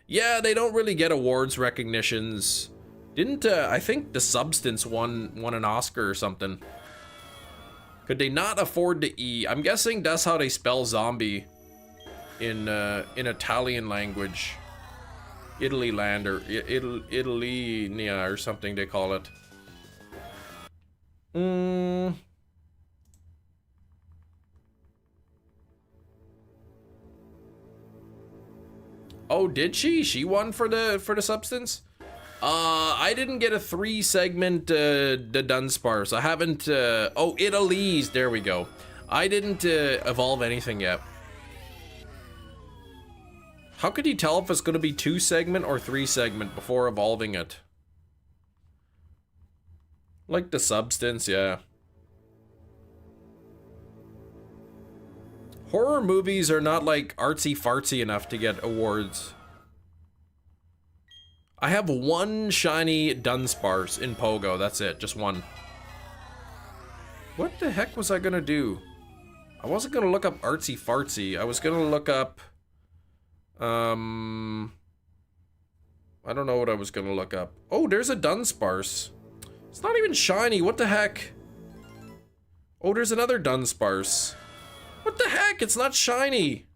Yeah, they don't really get awards recognitions. Didn't I think The Substance won an Oscar or something? Could they not afford the E? I'm guessing that's how they spell zombie in Italian language. Italy land or Italynia or something they call it. Mm. Oh, did she? She won for the substance? I didn't get a 3-segment the Dunsparce. I haven't oh, Italy's, there we go. I didn't evolve anything yet. How could you tell if it's gonna be 2-segment or 3-segment before evolving it? Like the substance, yeah. Horror movies are not like artsy fartsy enough to get awards. I have 1 shiny Dunsparce in Pogo, that's it, just 1. What the heck was I gonna do? I wasn't gonna look up artsy fartsy, I was gonna look up... I don't know what I was gonna look up. Oh, there's a Dunsparce. It's not even shiny, what the heck? Oh, there's another Dunsparce. What the heck? It's not shiny.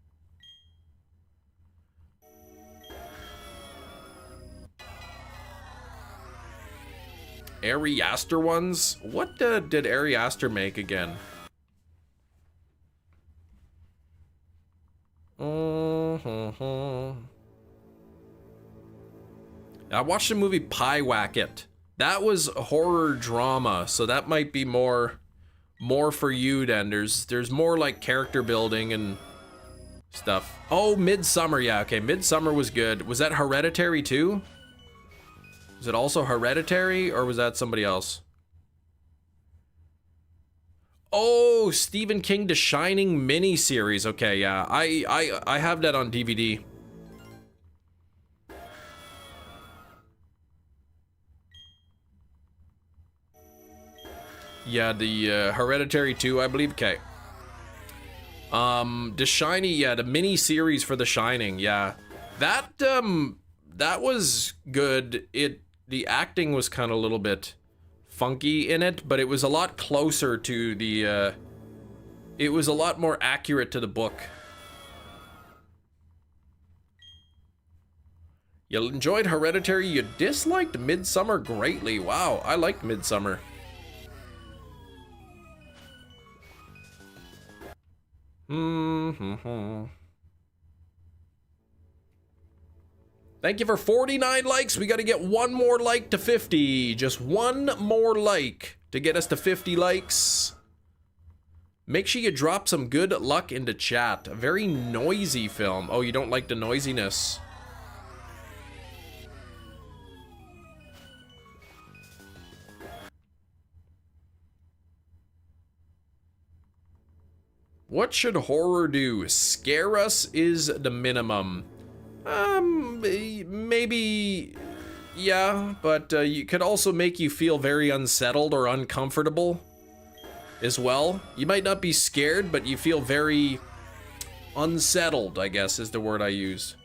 Ariaster ones? What did Ariaster make again? I watched the movie Pie Wacket. That was horror drama, so that might be more for you then. There's more like character building and stuff. Oh, Midsummer, yeah, okay, Midsummer was good. Was that Hereditary too? Was it also Hereditary, or was that somebody else? Oh, Stephen King The Shining mini-series. Okay, yeah, I have that on DVD. Yeah, the Hereditary 2, I believe. Okay. The Shiny, yeah, the mini-series for The Shining, yeah. That was good. The acting was kind of a little bit funky in it, but it was a lot closer to the, it was a lot more accurate to the book. You enjoyed Hereditary, you disliked Midsummer greatly. Wow, I liked Midsummer. Thank you for 49 likes. We got to get 1 more like to 50. Just 1 more like to get us to 50 likes. Make sure you drop some good luck into chat. A very noisy film. Oh, you don't like the noisiness. What should horror do? Scare us is the minimum. Maybe, yeah, but you could also make you feel very unsettled or uncomfortable as well. You might not be scared, but you feel very unsettled, I guess is the word I use.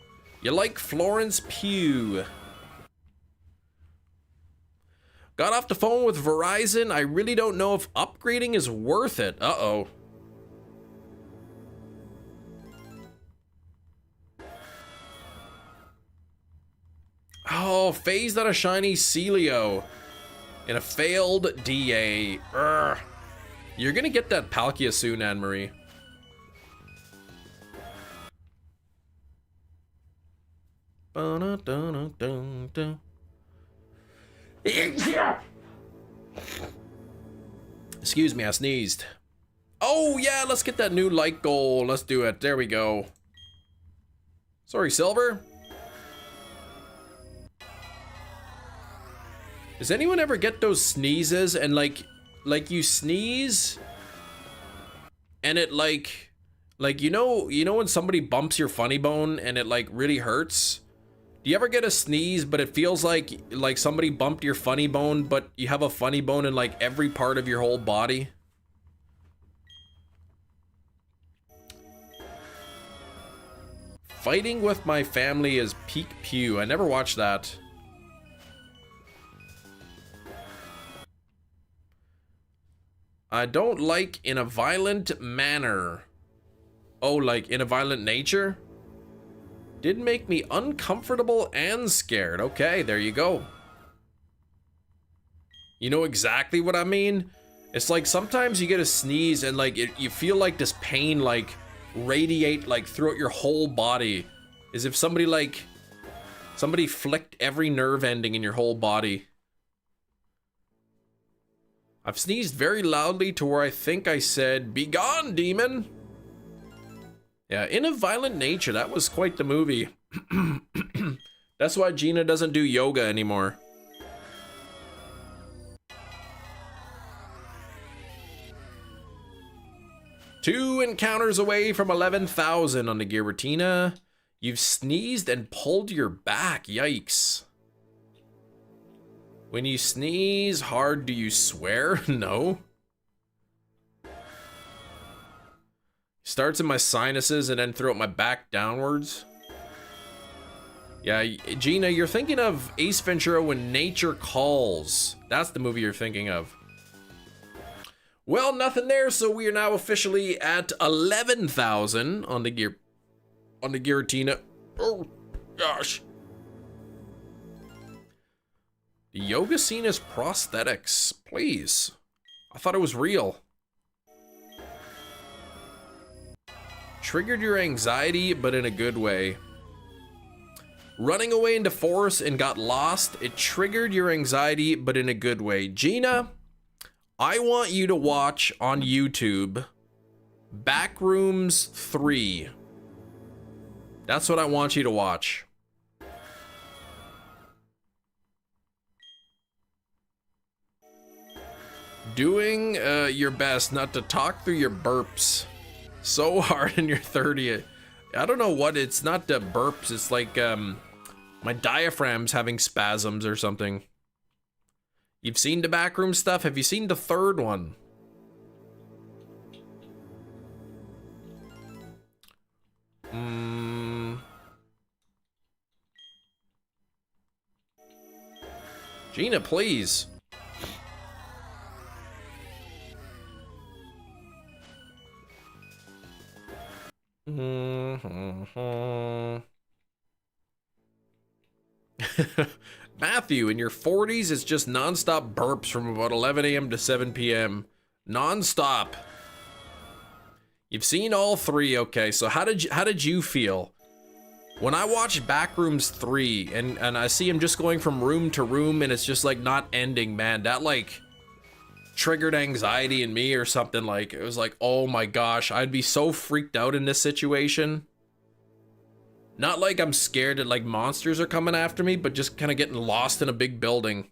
You like Florence Pugh. Got off the phone with Verizon. I really don't know if upgrading is worth it. Uh-oh. Oh, phased out a shiny Celio in a failed DA. Urgh. You're gonna get that Palkia soon, Anne-Marie. Excuse me, I sneezed. Oh yeah, let's get that new like goal. Let's do it. There we go. Sorry, Silver. Does anyone ever get those sneezes and like you sneeze and it like you know when somebody bumps your funny bone and it like really hurts? Do you ever get a sneeze but it feels like somebody bumped your funny bone, but you have a funny bone in like every part of your whole body? Fighting with My Family is Peak Pew. I never watched that. I don't like in a violent manner. Oh, like in a violent nature? Did make me uncomfortable and scared. Okay, there you go. You know exactly what I mean? It's like sometimes you get a sneeze and like you feel like this pain like radiate like throughout your whole body, as if somebody flicked every nerve ending in your whole body. I've sneezed very loudly to where I think I said, "Be gone, demon." Yeah, In a Violent Nature, that was quite the movie. That's why Gina doesn't do yoga anymore. Two encounters away from 11,000 on the Giratina. You've sneezed and pulled your back. Yikes. When you sneeze hard, do you swear? No. Starts in my sinuses and then throughout my back downwards. Yeah, Gina, you're thinking of Ace Ventura: When Nature Calls. That's the movie you're thinking of. Well, nothing there, so we are now officially at 11,000 on the Giratina. Oh gosh. The yoga scene is prosthetics, please. I thought it was real. Triggered your anxiety, but in a good way. Running away into forest and got lost, it triggered your anxiety, but in a good way. Gina, I want you to watch on YouTube Backrooms 3. That's what I want you to watch. Doing your best not to talk through your burps so hard in your 30th. I don't know what, it's not the burps, it's like my diaphragm's having spasms or something. You've seen the backroom stuff? Have you seen the third one? Gina, please. Matthew, in your 40s, it's just non-stop burps from about 11 a.m. to 7 p.m. Non-stop. You've seen all three, okay? So how did you feel when I watched Backrooms 3 and I see him just going from room to room and it's just like not ending, man? That like triggered anxiety in me or something. Like, it was like, oh my gosh, I'd be so freaked out in this situation. Not like I'm scared that like monsters are coming after me, but just kind of getting lost in a big building.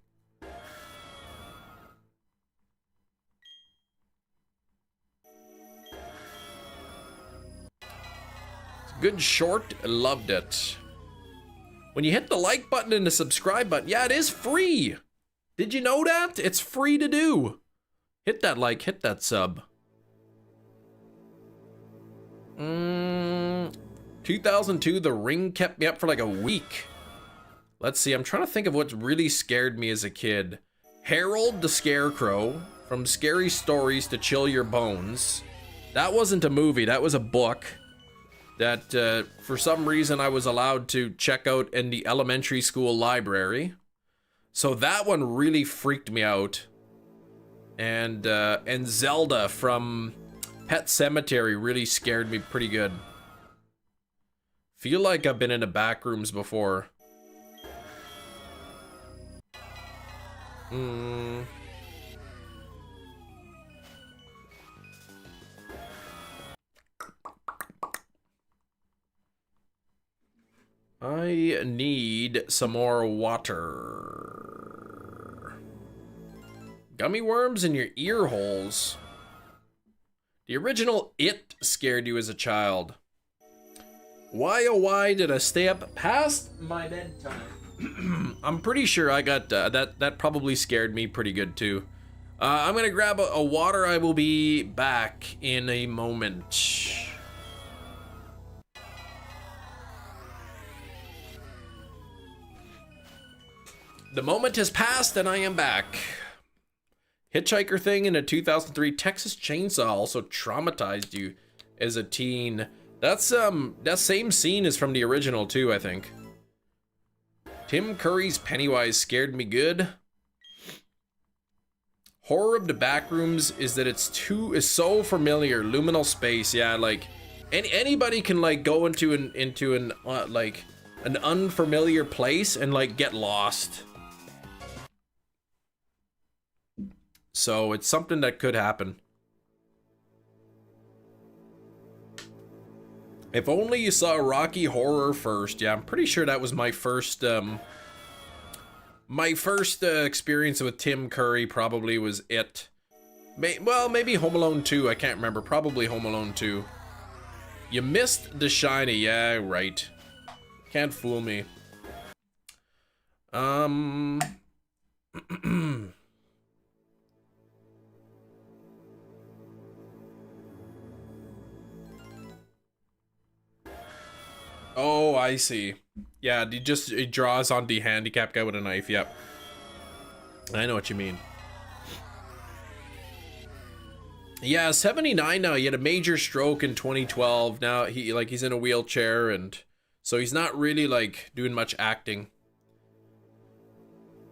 It's a good short, loved it. When you hit the like button and the subscribe button, yeah, it is free. Did you know that? It's free to do. Hit that like, hit that sub. 2002, The Ring kept me up for like a week. Let's see, I'm trying to think of what really scared me as a kid. Harold the Scarecrow, From Scary Stories to Chill Your Bones. That wasn't a movie, that was a book that for some reason I was allowed to check out in the elementary school library. So that one really freaked me out. And Zelda from Pet Sematary really scared me pretty good. Feel like I've been in the back rooms before. I need some more water. Gummy worms in your ear holes. The original It scared you as a child. Why oh why did I stay up past my bedtime? I'm pretty sure I got that probably scared me pretty good too. I'm gonna grab a water. I will be back in a moment. The moment has passed and I am back. Hitchhiker thing in a 2003 Texas Chainsaw also traumatized you as a teen. That's that same scene is from the original too, I think. Tim Curry's Pennywise scared me good. Horror of the Backrooms is that it's so familiar. Liminal space, yeah, like anybody can like go into an like an unfamiliar place and like get lost. So it's something that could happen. If only you saw Rocky Horror first. Yeah, I'm pretty sure that was my first experience with Tim Curry. Probably was it. Well, maybe Home Alone 2. I can't remember. Probably Home Alone 2. You missed The Shiny. Yeah, right. Can't fool me. Oh, I see. Yeah, he draws on the handicapped guy with a knife. Yep. I know what you mean. Yeah, 79 now. He had a major stroke in 2012. Now he's in a wheelchair, and so he's not really like doing much acting.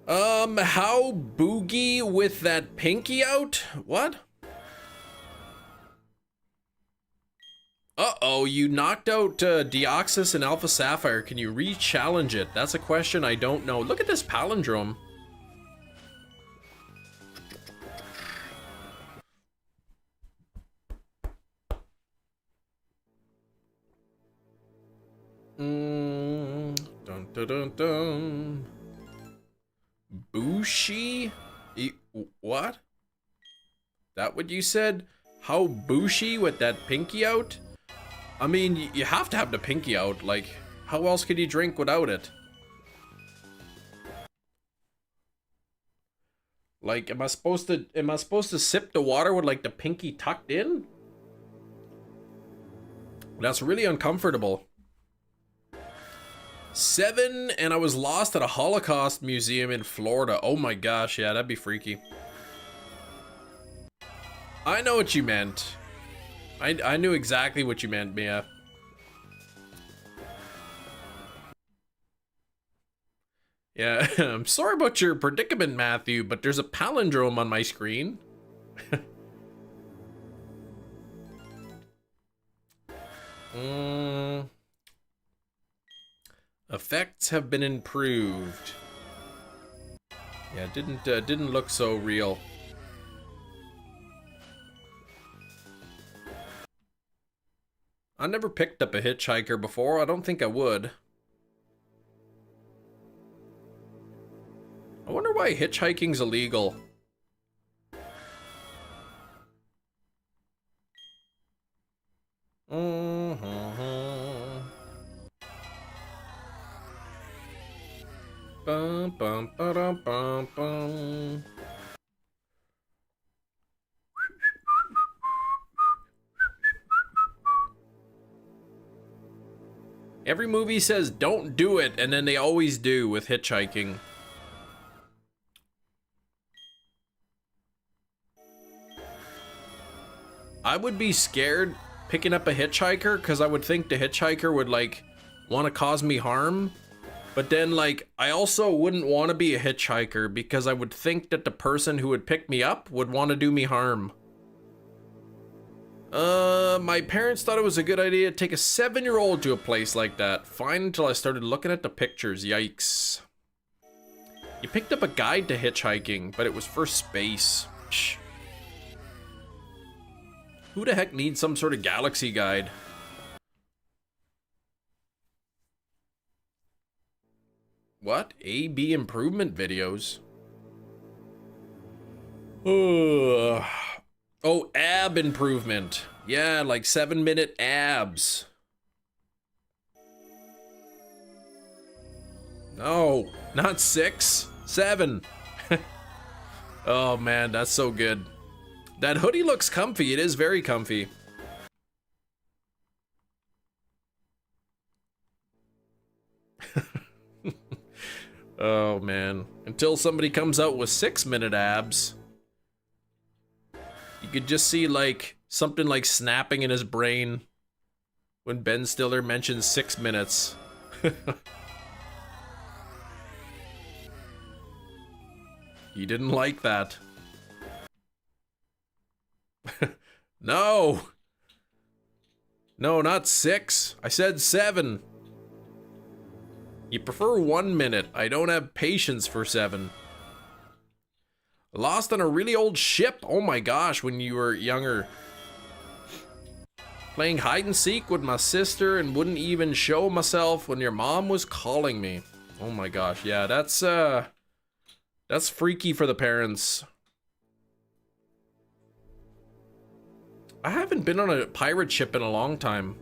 How boogie with that pinky out? What? Uh-oh, you knocked out Deoxys and Alpha Sapphire. Can you re-challenge it? That's a question I don't know. Look at this palindrome. Dun dun dun dun. Bushi? What? That what you said? How bushy with that pinky out? I mean, you have to have the pinky out. Like, how else could you drink without it? Like, am I supposed to sip the water with like the pinky tucked in? That's really uncomfortable. 7, and I was lost at a Holocaust museum in Florida. Oh my gosh, yeah, that'd be freaky. I know what you meant. I knew exactly what you meant, Mia. Yeah, I'm sorry about your predicament, Matthew, but there's a palindrome on my screen. Effects have been improved. Yeah, it didn't look so real. I never picked up a hitchhiker before. I don't think I would. I wonder why hitchhiking's illegal. Bum, bum, ba-dum, bum, bum. Every movie says don't do it, and then they always do with hitchhiking. I would be scared picking up a hitchhiker because I would think the hitchhiker would like want to cause me harm. But then like I also wouldn't want to be a hitchhiker because I would think that the person who would pick me up would want to do me harm. My parents thought it was a good idea to take a 7-year-old to a place like that. Fine until I started looking at the pictures. Yikes. You picked up a guide to hitchhiking, but it was for space. Psh. Who the heck needs some sort of galaxy guide? What? A/B improvement videos? Oh, ab improvement. Yeah, like 7-minute abs. No, not 6, 7. Oh man, that's so good. That hoodie looks comfy. It is very comfy. Oh man, until somebody comes out with 6-minute abs. You could just see like something like snapping in his brain when Ben Stiller mentions 6 minutes. He didn't like that. No. No, not 6. I said 7. You prefer 1 minute. I don't have patience for 7. Lost on a really old ship. Oh my gosh, when you were younger. Playing hide and seek with my sister and wouldn't even show myself when your mom was calling me. Oh my gosh, yeah, that's freaky for the parents. I haven't been on a pirate ship in a long time.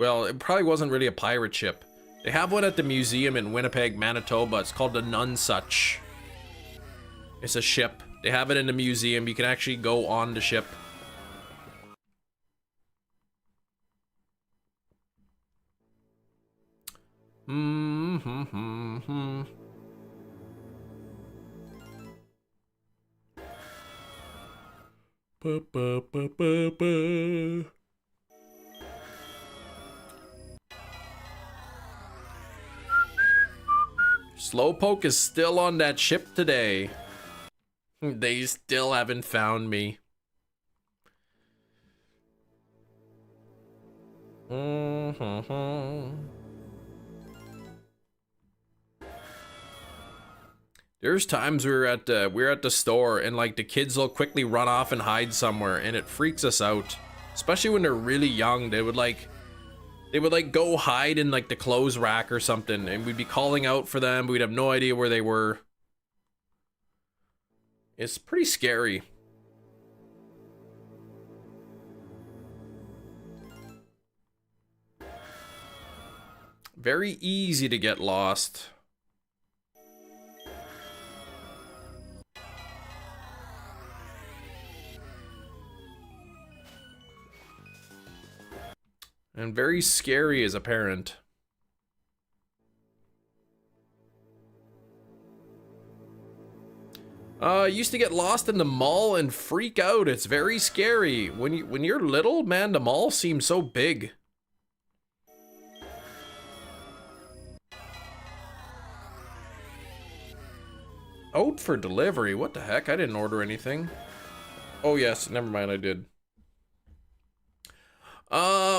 Well, it probably wasn't really a pirate ship. They have one at the museum in Winnipeg, Manitoba. It's called the Nonsuch. It's a ship. They have it in the museum. You can actually go on the ship. Slowpoke is still on that ship today. They still haven't found me. There's times we're at the store and like the kids will quickly run off and hide somewhere, and it freaks us out. Especially when they're really young. They would like go hide in like the clothes rack or something, and we'd be calling out for them. We'd have no idea where they were. It's pretty scary. Very easy to get lost. And very scary as a parent. I used to get lost in the mall and freak out. It's very scary. When you're little, man, the mall seems so big. Out for delivery? What the heck? I didn't order anything. Oh yes, never mind, I did.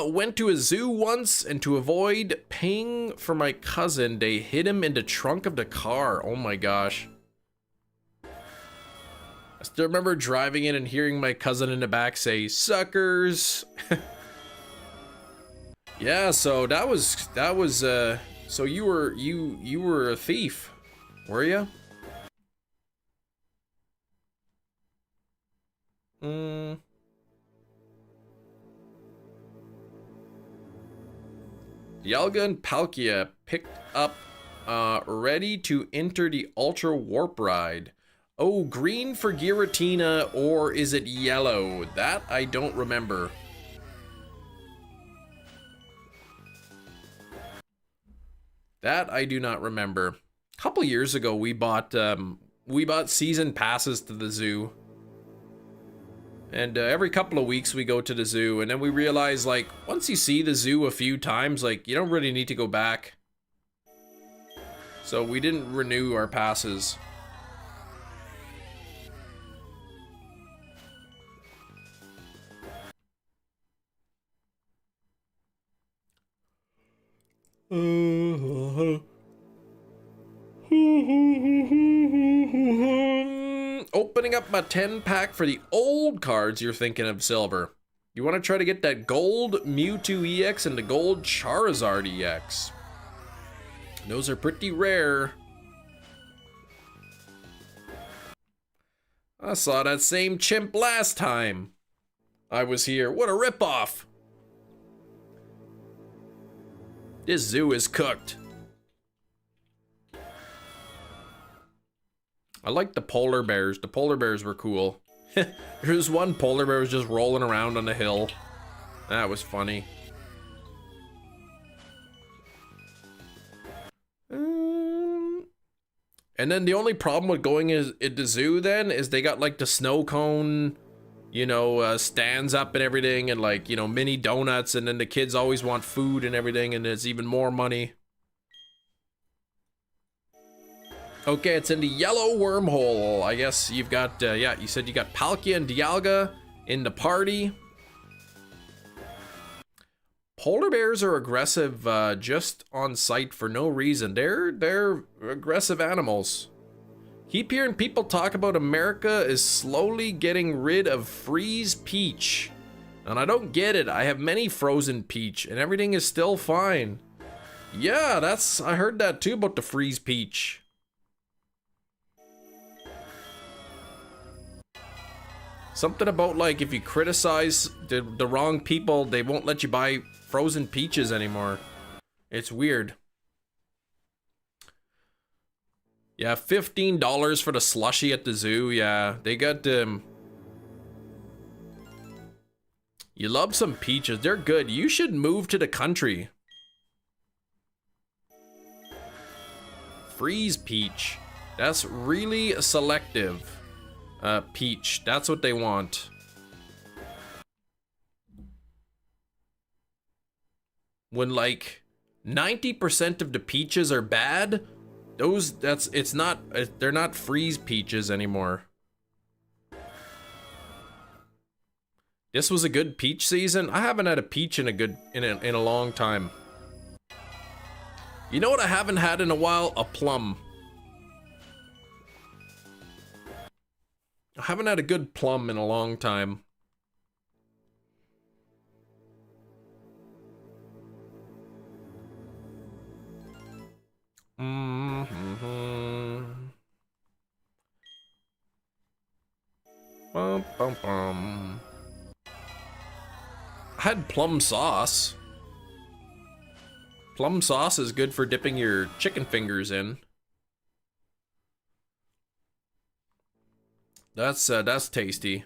Went to a zoo once, and to avoid paying for my cousin, they hid him in the trunk of the car. Oh my gosh. I still remember driving in and hearing my cousin in the back say, "Suckers." Yeah, so that was so you were a thief, were you? Dialga and Palkia picked up, ready to enter the Ultra Warp Ride. Oh, green for Giratina, or is it yellow? That I don't remember. That I do not remember. A couple years ago, we bought season passes to the zoo. And every couple of weeks we go to the zoo, and then we realize, like, once you see the zoo a few times, like, you don't really need to go back. So we didn't renew our passes. Opening up my 10-pack for the old cards, you're thinking of silver. You want to try to get that gold Mewtwo EX and the gold Charizard EX. Those are pretty rare. I saw that same chimp last time I was here. What a ripoff. This zoo is cooked. I like the polar bears. The polar bears were cool. There's one polar bear was just rolling around on the hill. That was funny. And then the only problem with going at the zoo then is they got like the snow cone, you know, stands up and everything, and like, you know, mini donuts, and then the kids always want food and everything, and it's even more money. Okay, it's in the yellow wormhole. I guess you've got, yeah, you said you got Palkia and Dialga in the party. Polar bears are aggressive just on sight for no reason. They're aggressive animals. Keep hearing people talk about America is slowly getting rid of freeze peach. And I don't get it. I have many frozen peach and everything is still fine. Yeah, I heard that too about the freeze peach. Something about like if you criticize the wrong people, they won't let you buy frozen peaches anymore. It's weird. Yeah, $15 for the slushie at the zoo. Yeah, they got you love some peaches. They're good. You should move to the country. Freeze peach. That's really selective. Peach. That's what they want. When like 90% of the peaches are bad, they're not freeze peaches anymore. This was a good peach season. I haven't had a peach in a long time. You know what I haven't had in a while? A plum. I haven't had a good plum in a long time. Bum, bum, bum. I had plum sauce. Plum sauce is good for dipping your chicken fingers in. That's tasty.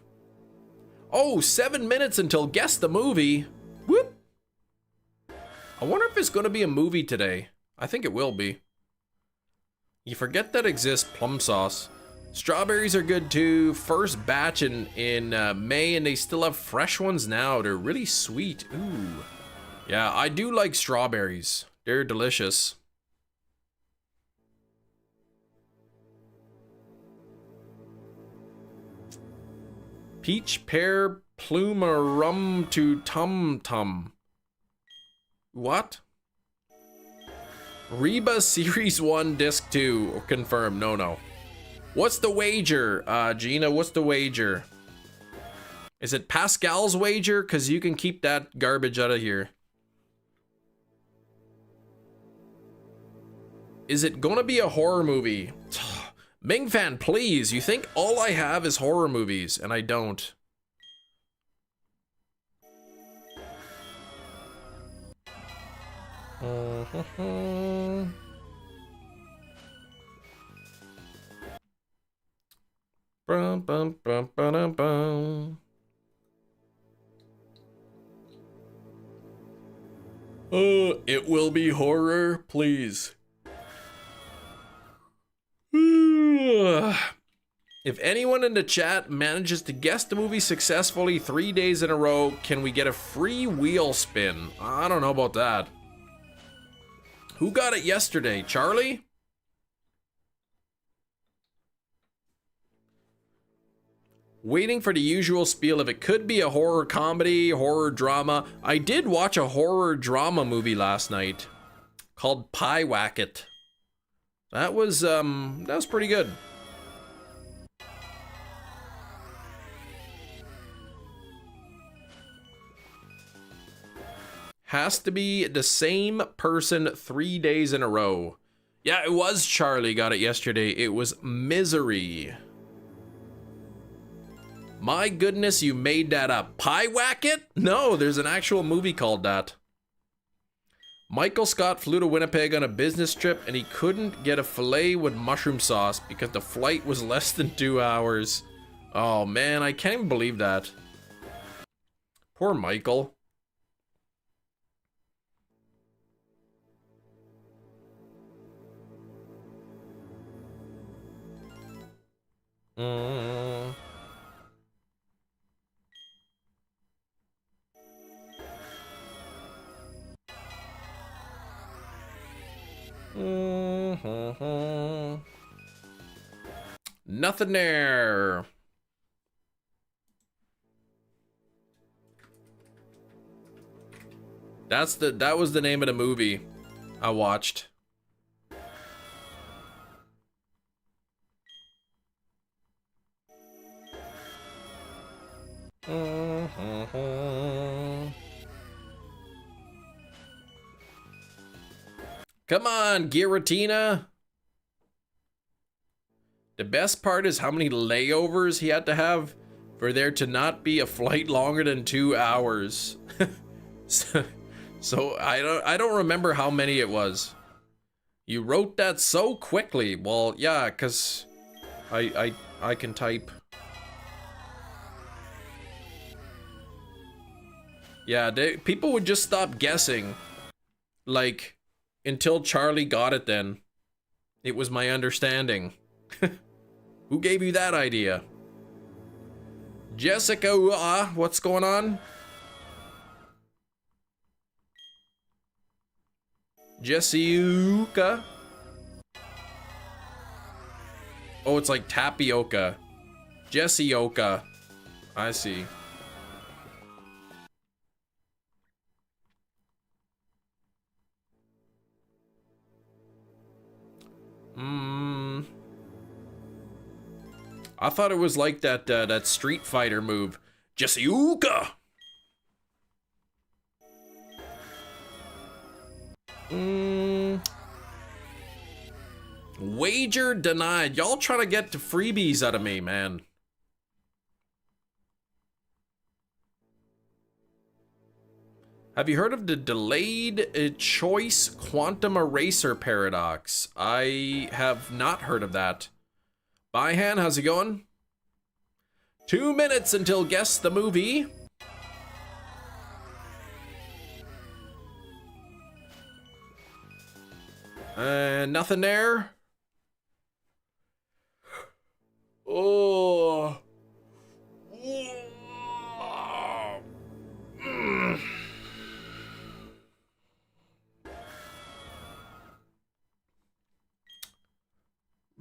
Oh, 7 minutes until guess the movie. Whoop. I wonder if it's gonna be a movie today. I think it will be. You forget that exists plum sauce. Strawberries are good too. First batch in May, and they still have fresh ones now. They're really sweet. Ooh. Yeah, I do like strawberries. They're delicious. Peach, pear, plume, or rum to tum tum. What? Reba Series 1 Disc 2 confirmed. No. What's the wager, Gina? What's the wager? Is it Pascal's wager? Because you can keep that garbage out of here. Is it gonna be a horror movie? Ming Fan, please. You think all I have is horror movies, and I don't. Bum, bum, bum, bum, bum. It will be horror, please. If anyone in the chat manages to guess the movie successfully 3 days in a row, can we get a free wheel spin? I don't know about that. Who got it yesterday? Charlie? Waiting for the usual spiel if it could be a horror comedy, horror drama. I did watch a horror drama movie last night called Pie Wacket. That was pretty good. Has to be the same person 3 days in a row. Yeah, it was Charlie got it yesterday. It was Misery. My goodness, you made that up. Pie Wacket? No, there's an actual movie called that. Michael Scott flew to Winnipeg on a business trip and he couldn't get a filet with mushroom sauce because the flight was less than 2 hours. Oh man, I can't even believe that. Poor Michael. Nothing there. That was the name of the movie I watched. Come on, Giratina. The best part is how many layovers he had to have for there to not be a flight longer than 2 hours. So I don't remember how many it was. You wrote that so quickly. Well, yeah, cause I can type. Yeah, people would just stop guessing, like, until Charlie got it. Then it was my understanding. Who gave you that idea? Jessica, what's going on? Jessica? Oh, it's like tapioca. Jessioka. I see. I thought it was like that that Street Fighter move. Jessica. Wager denied. Y'all trying to get to freebies out of me, man. Have you heard of the delayed choice quantum eraser paradox? I have not heard of that. Bye, Han. How's it going? 2 minutes until guess the movie. Nothing there. Oh.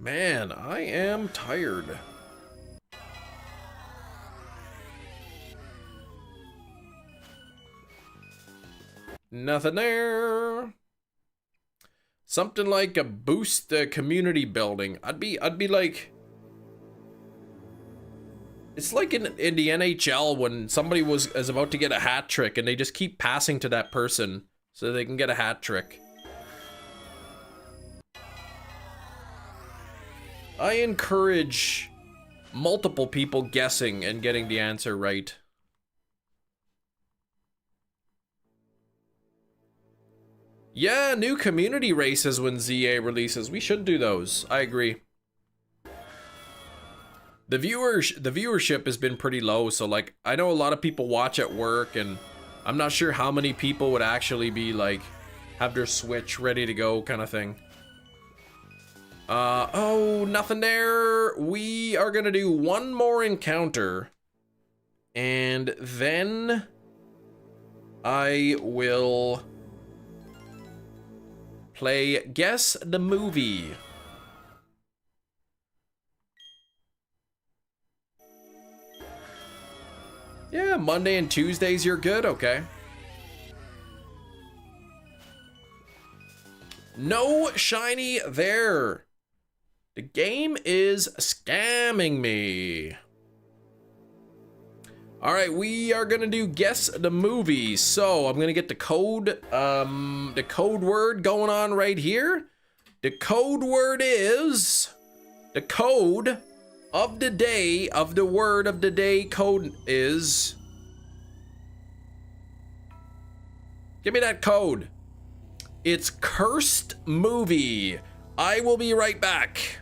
Man, I am tired. Nothing there. Something like a boost community building. I'd be like, it's like in the NHL when somebody is about to get a hat trick and they just keep passing to that person so they can get a hat trick. I encourage multiple people guessing and getting the answer right. Yeah, new community races when ZA releases. We should do those. I agree. The viewership has been pretty low, so like I know a lot of people watch at work, and I'm not sure how many people would actually be like have their Switch ready to go kind of thing. Oh, nothing there. We are gonna do one more encounter, and then I will play Guess the Movie. Yeah, Monday and Tuesdays you're good, okay. No shiny there. The game is scamming me. All right, we are gonna do Guess the Movie. So I'm gonna get the code word going on right here. The code word is, the code of the day, of the word of the day code is, give me that code. It's cursed movie. I will be right back.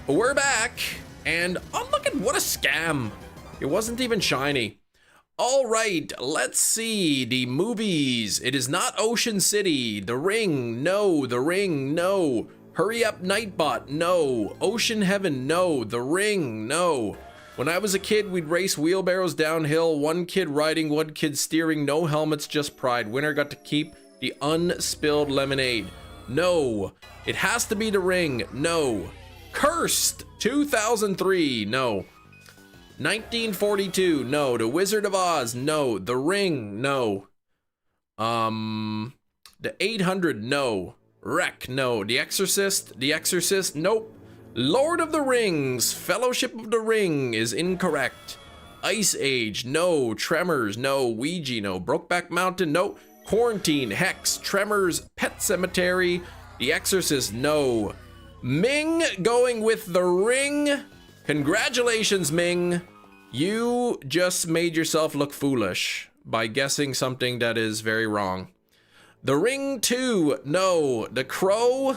we're back, and oh, look at what a scam. It wasn't even shiny. All right, let's see the movies. It is not Ocean City. The Ring, no. The Ring, no. Hurry Up Nightbot, no. Ocean Heaven, no. The Ring, no. When I was a kid, we'd race wheelbarrows downhill. One kid riding, one kid steering. No helmets, just pride. Winner got to keep the unspilled lemonade. No. It has to be The Ring, no. Cursed, 2003, no. 1942, no. The Wizard of Oz, no. The Ring, no. The 800, no. Wreck, no. The Exorcist, nope. Lord of the Rings, Fellowship of the Ring is incorrect. Ice Age, no. Tremors, no. Ouija, no. Brokeback Mountain, no. Quarantine, Hex, Tremors, Pet Cemetery, The Exorcist, no. Ming going with The Ring. Congratulations, Ming. You just made yourself look foolish by guessing something that is very wrong. The Ring 2, no. The Crow,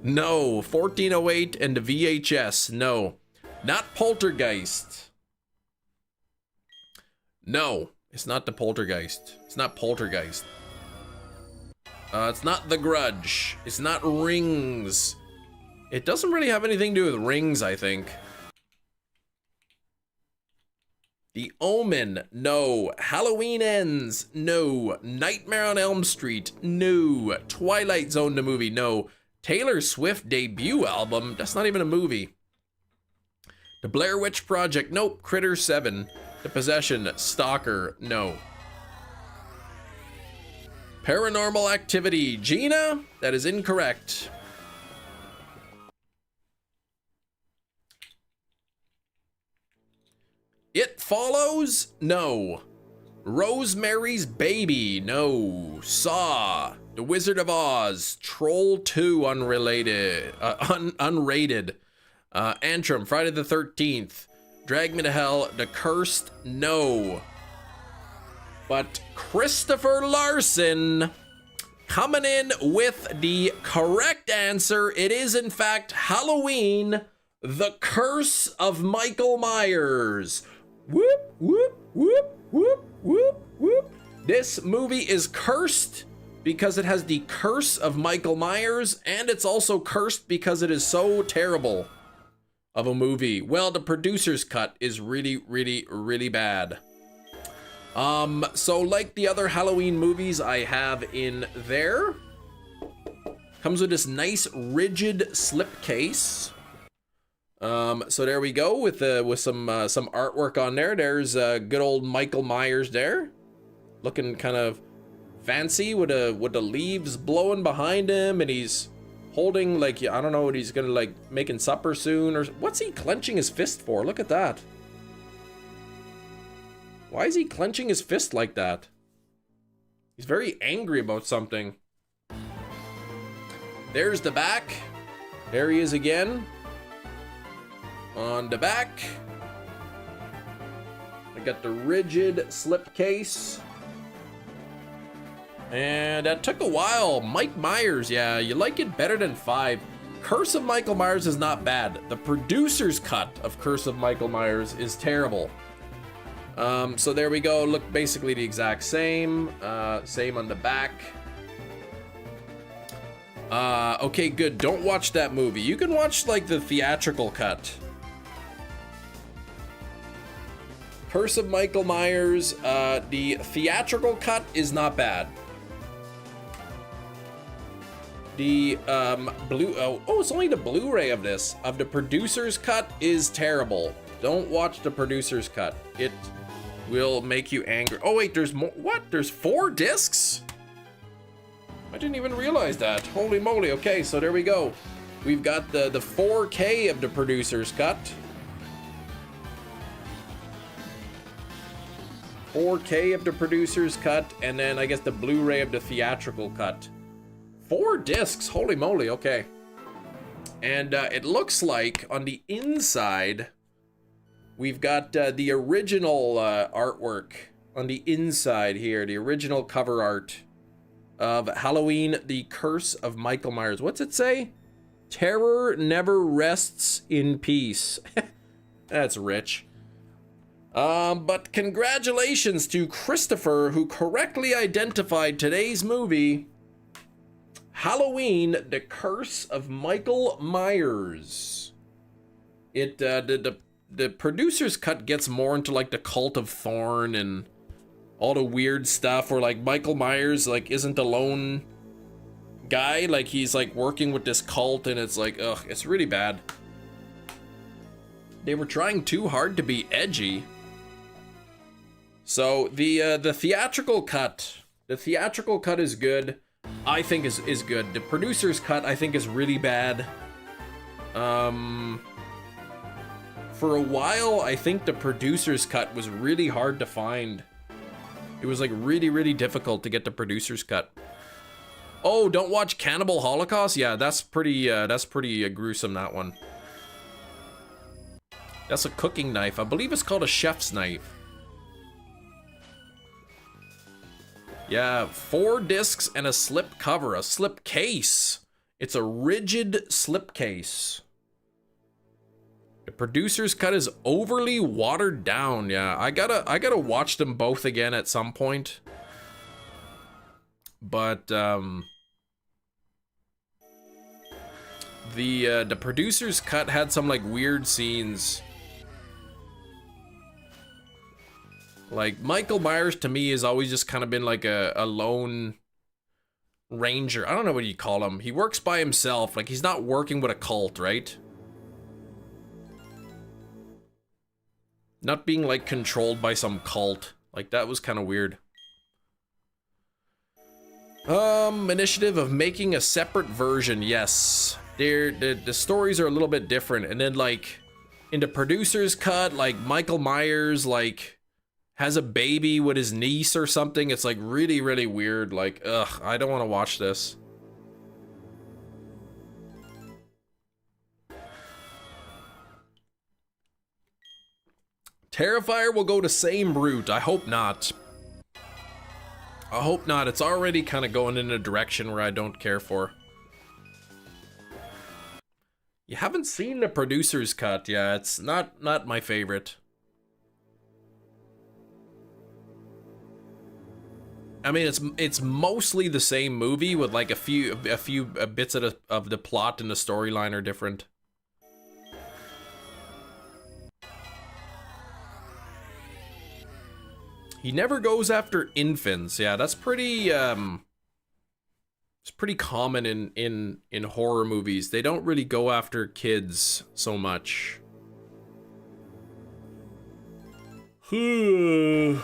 no. 1408 and the VHS, no. Not Poltergeist. No, it's not the Poltergeist. It's not Poltergeist. It's not The Grudge. It's not Rings. It doesn't really have anything to do with Rings, I think. The Omen, no. Halloween Ends, no. Nightmare on Elm Street, no. Twilight Zone the movie, no. Taylor Swift debut album, that's not even a movie. The Blair Witch Project, nope. Critter 7. The Possession, Stalker, no. Paranormal Activity, Gina, that is incorrect. It Follows, no. Rosemary's Baby, no. Saw, The Wizard of Oz, Troll 2 unrated. Antrim, Friday the 13th, Drag Me to Hell, The Cursed, no. But Christopher Larson coming in with the correct answer. It is in fact Halloween, The Curse of Michael Myers. Whoop, whoop, whoop, whoop, whoop, whoop. This movie is cursed because it has the curse of Michael Myers, and it's also cursed because it is so terrible of a movie. Well, the producer's cut is really, really, really bad. So like the other Halloween movies I have in there, comes with this nice rigid slipcase. So there we go with some artwork on there. There's good old Michael Myers there, looking kind of fancy with the leaves blowing behind him, and he's holding, like, I don't know what he's gonna, like, making supper soon, or what's he clenching his fist for? Look at that. Why is he clenching his fist like that? He's very angry about something. There's the back. There he is again. On the back, I got the rigid slipcase. And that took a while. Mike Myers, yeah, you like it better than 5. Curse of Michael Myers is not bad. The producer's cut of Curse of Michael Myers is terrible. So there we go. Look basically the exact same. Same on the back. Okay, good. Don't watch that movie. You can watch, like, the theatrical cut. Curse of Michael Myers, the theatrical cut is not bad. The it's only the Blu-ray of this. Of the producer's cut is terrible. Don't watch the producer's cut. It will make you angry. Oh wait, there's more. What? There's 4 discs? I didn't even realize that. Holy moly. Okay, so there we go. We've got the 4K of the producer's cut. 4K of the producer's cut, and then I guess the Blu-ray of the theatrical cut. 4 discs, holy moly, okay. And it looks like on the inside, we've got the original artwork on the inside here, the original cover art of Halloween, The Curse of Michael Myers. What's it say? Terror never rests in peace. That's rich. But congratulations to Christopher, who correctly identified today's movie, Halloween: The Curse of Michael Myers. It, the producer's cut gets more into, like, the Cult of Thorn and all the weird stuff where, like, Michael Myers, like, isn't a lone guy. Like, he's, like, working with this cult, and it's like, ugh, it's really bad. They were trying too hard to be edgy. So, the theatrical cut is good. I think is good. The producer's cut, I think, is really bad. For a while, I think the producer's cut was really hard to find. It was, like, really, really difficult to get the producer's cut. Oh, don't watch Cannibal Holocaust? Yeah, that's pretty gruesome, that one. That's a cooking knife. I believe it's called a chef's knife. Yeah, 4 discs and a slip cover, a slip case. It's a rigid slip case. The producer's cut is overly watered down. Yeah, I gotta watch them both again at some point. But the producer's cut had some, like, weird scenes. Like, Michael Myers to me has always just kind of been like a lone ranger. I don't know what you call him. He works by himself. Like, he's not working with a cult, right? Not being, like, controlled by some cult. Like, that was kind of weird. Initiative of making a separate version. Yes. The stories are a little bit different. And then, like, in the producer's cut, like, Michael Myers, like, has a baby with his niece or something. It's, like, really, really weird. Like, ugh, I don't want to watch this. Terrifier will go the same route. I hope not. I hope not. It's already kind of going in a direction where I don't care for. You haven't seen the producer's cut. Yeah, it's not my favorite. I mean, it's mostly the same movie with, like, a few bits of the plot and the storyline are different. He never goes after infants. Yeah, that's pretty it's pretty common in horror movies. They don't really go after kids so much. When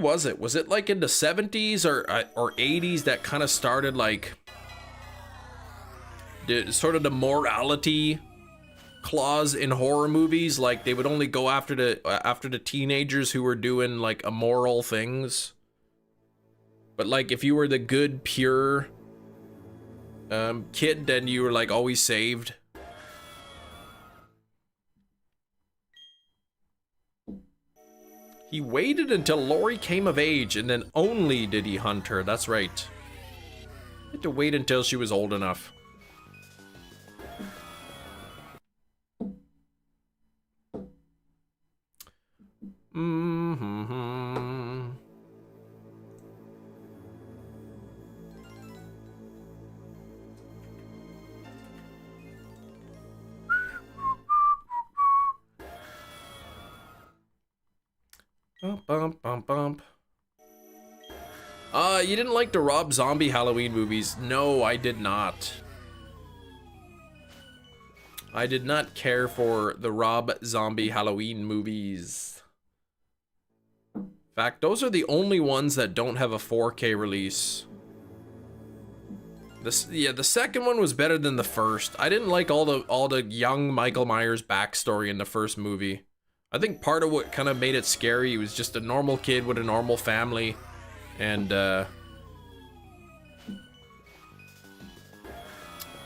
was it? Was it, like, in the 70s or 80s that kind of started, like, sort of the morality clause in horror movies? Like, they would only go after the teenagers who were doing, like, immoral things. But, like, if you were the good, pure kid, then you were, like, always saved. He waited until Lori came of age, and then only did he hunt her. That's right. He had to wait until she was old enough. Mm-hmm. Bump, bump, bump, bump. You didn't like the Rob Zombie Halloween movies? No, I did not. I did not care for the Rob Zombie Halloween movies. In fact, those are the only ones that don't have a 4K release. The second one was better than the first. I didn't like all the young Michael Myers backstory in the first movie. I think part of what kind of made it scary, he was just a normal kid with a normal family, and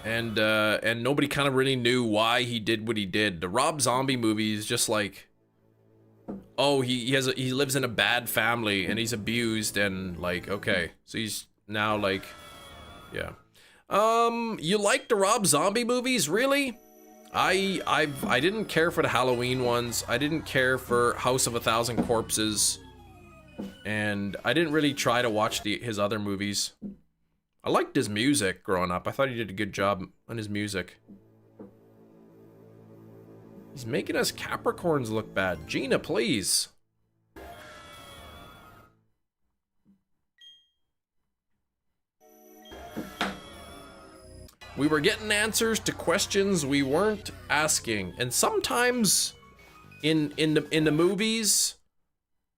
nobody kind of really knew why he did what he did. The Rob Zombie movie is just like, oh, he lives in a bad family and he's abused, and, like, okay, so he's now, like, yeah. You like the Rob Zombie movies, really? I didn't care for the Halloween ones. I didn't care for House of a Thousand Corpses. And I didn't really try to watch his other movies. I liked his music growing up. I thought he did a good job on his music. He's making us Capricorns look bad. Gina, please. We were getting answers to questions we weren't asking. And sometimes in the movies,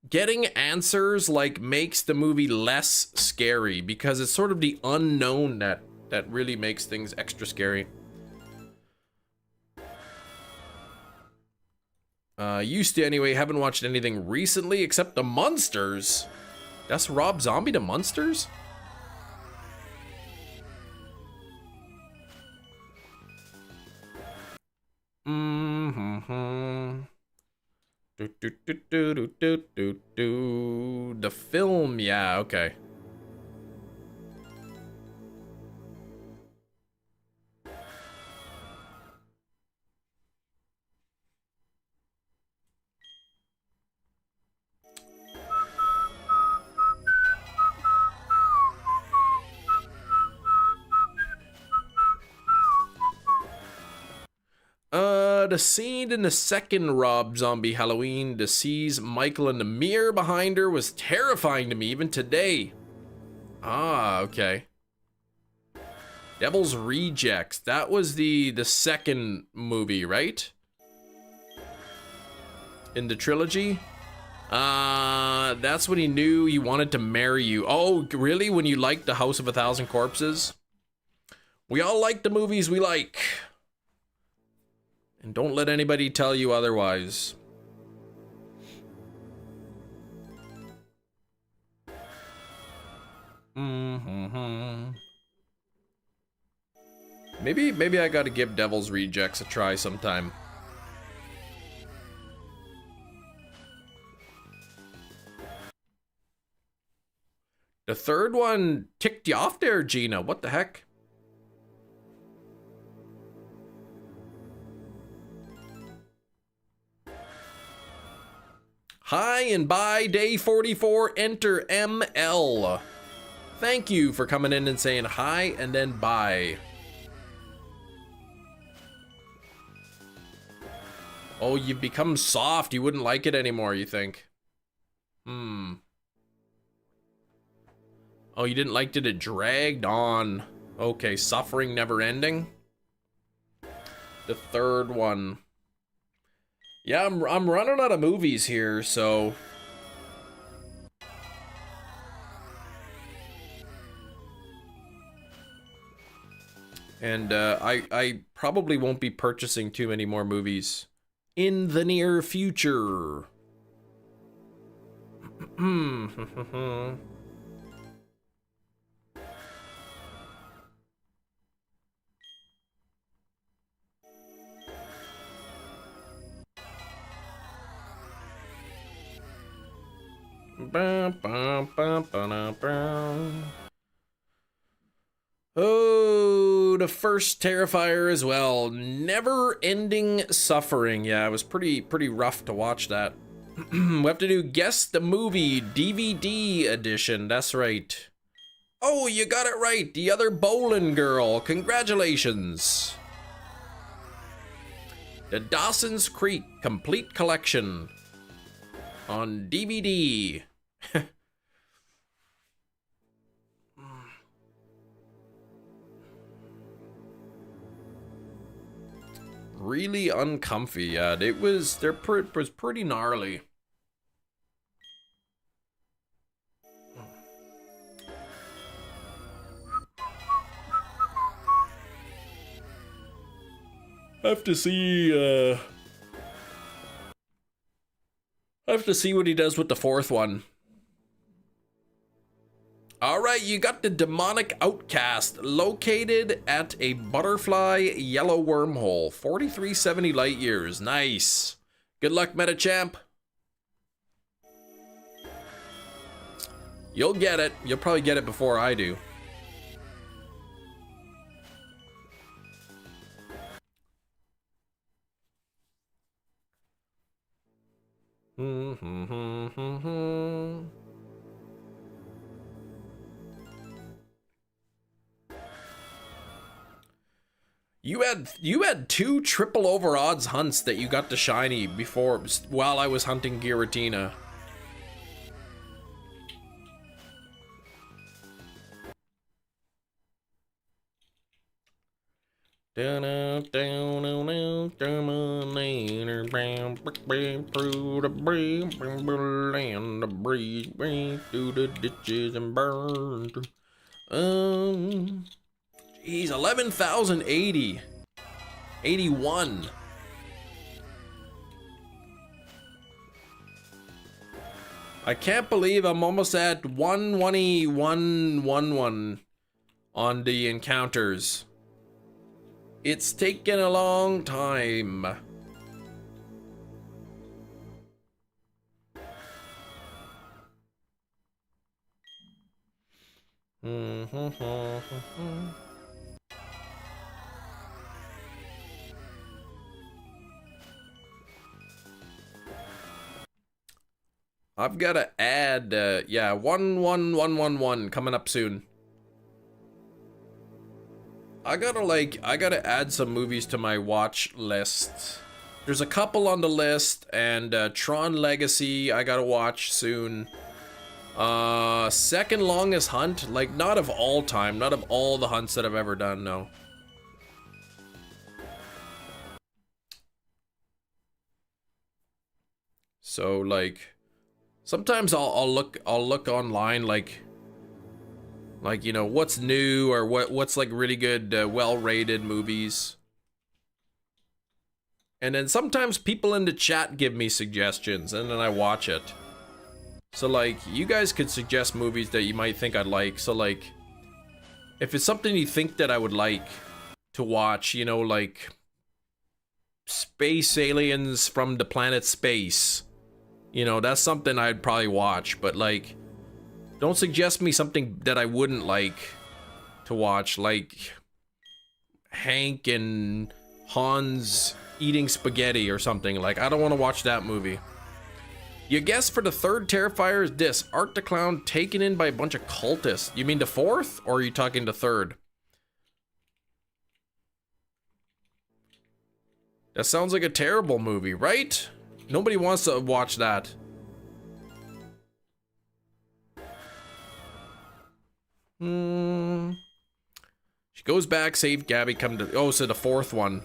getting answers like makes the movie less scary because it's sort of the unknown that really makes things extra scary. Used to anyway, haven't watched anything recently except The Munsters. That's Rob Zombie, The Munsters? The film, yeah, okay. The scene in the second Rob Zombie Halloween to sees Michael in the mirror behind her was terrifying to me even today. Ah, okay. Devil's Rejects. That was the second movie, right? In the trilogy? That's when he knew he wanted to marry you. Oh, really? When you liked The House of a Thousand Corpses? We all like the movies we like. And don't let anybody tell you otherwise. Maybe I gotta give Devil's Rejects a try sometime. The third one ticked you off there, Gina. What the heck? Hi and bye, day 44, enter ML. Thank you for coming in and saying hi and then bye. Oh, you've become soft. You wouldn't like it anymore, you think? Oh, you didn't like that it dragged on. Okay, suffering never ending. The third one. Yeah, I'm running out of movies here, so... And I probably won't be purchasing too many more movies in the near future. Oh, the first Terrifier as well. Never-ending suffering. Yeah, it was pretty rough to watch that. We have to do Guess the Movie DVD edition. That's right. Oh, you got it right. The Other Bowling Girl. Congratulations. The Dawson's Creek Complete Collection on DVD. Really uncomfy. Yeah, it was pretty gnarly. Have to see what he does with the fourth one. All right, you got the Demonic Outcast located at a butterfly yellow wormhole, 4370 light years. Nice. Good luck, Metachamp. You'll get it. You'll probably get it before I do. You had 2 triple over odds hunts that you got to shiny before while I was hunting Giratina. Through the and the breeze through the ditches and burned. He's 11,080. 81. I can't believe I'm almost at 111 on the encounters. It's taken a long time. I've got to add, yeah, 11111 coming up soon. I gotta add some movies to my watch list. There's a couple on the list, and Tron Legacy I gotta watch soon. Second longest hunt, like not of all time, not of all the hunts that I've ever done, no. So like, sometimes I'll look online, like you know, what's new or what's like really good, well-rated movies. And then sometimes people in the chat give me suggestions, and then I watch it. So like, you guys could suggest movies that you might think I'd like. So like, if it's something you think that I would like to watch, you know, like space aliens from the planet space, you know, that's something I'd probably watch. But like, don't suggest me something that I wouldn't like to watch, like Hank and Hans eating spaghetti or something. Like, I don't want to watch that movie. Your guess for the third Terrifier is this: Art the Clown taken in by a bunch of cultists. You mean the fourth, or are you talking the third? That sounds like a terrible movie, right? Nobody wants to watch that. She goes back, save Gabby, come to, oh, so the fourth one.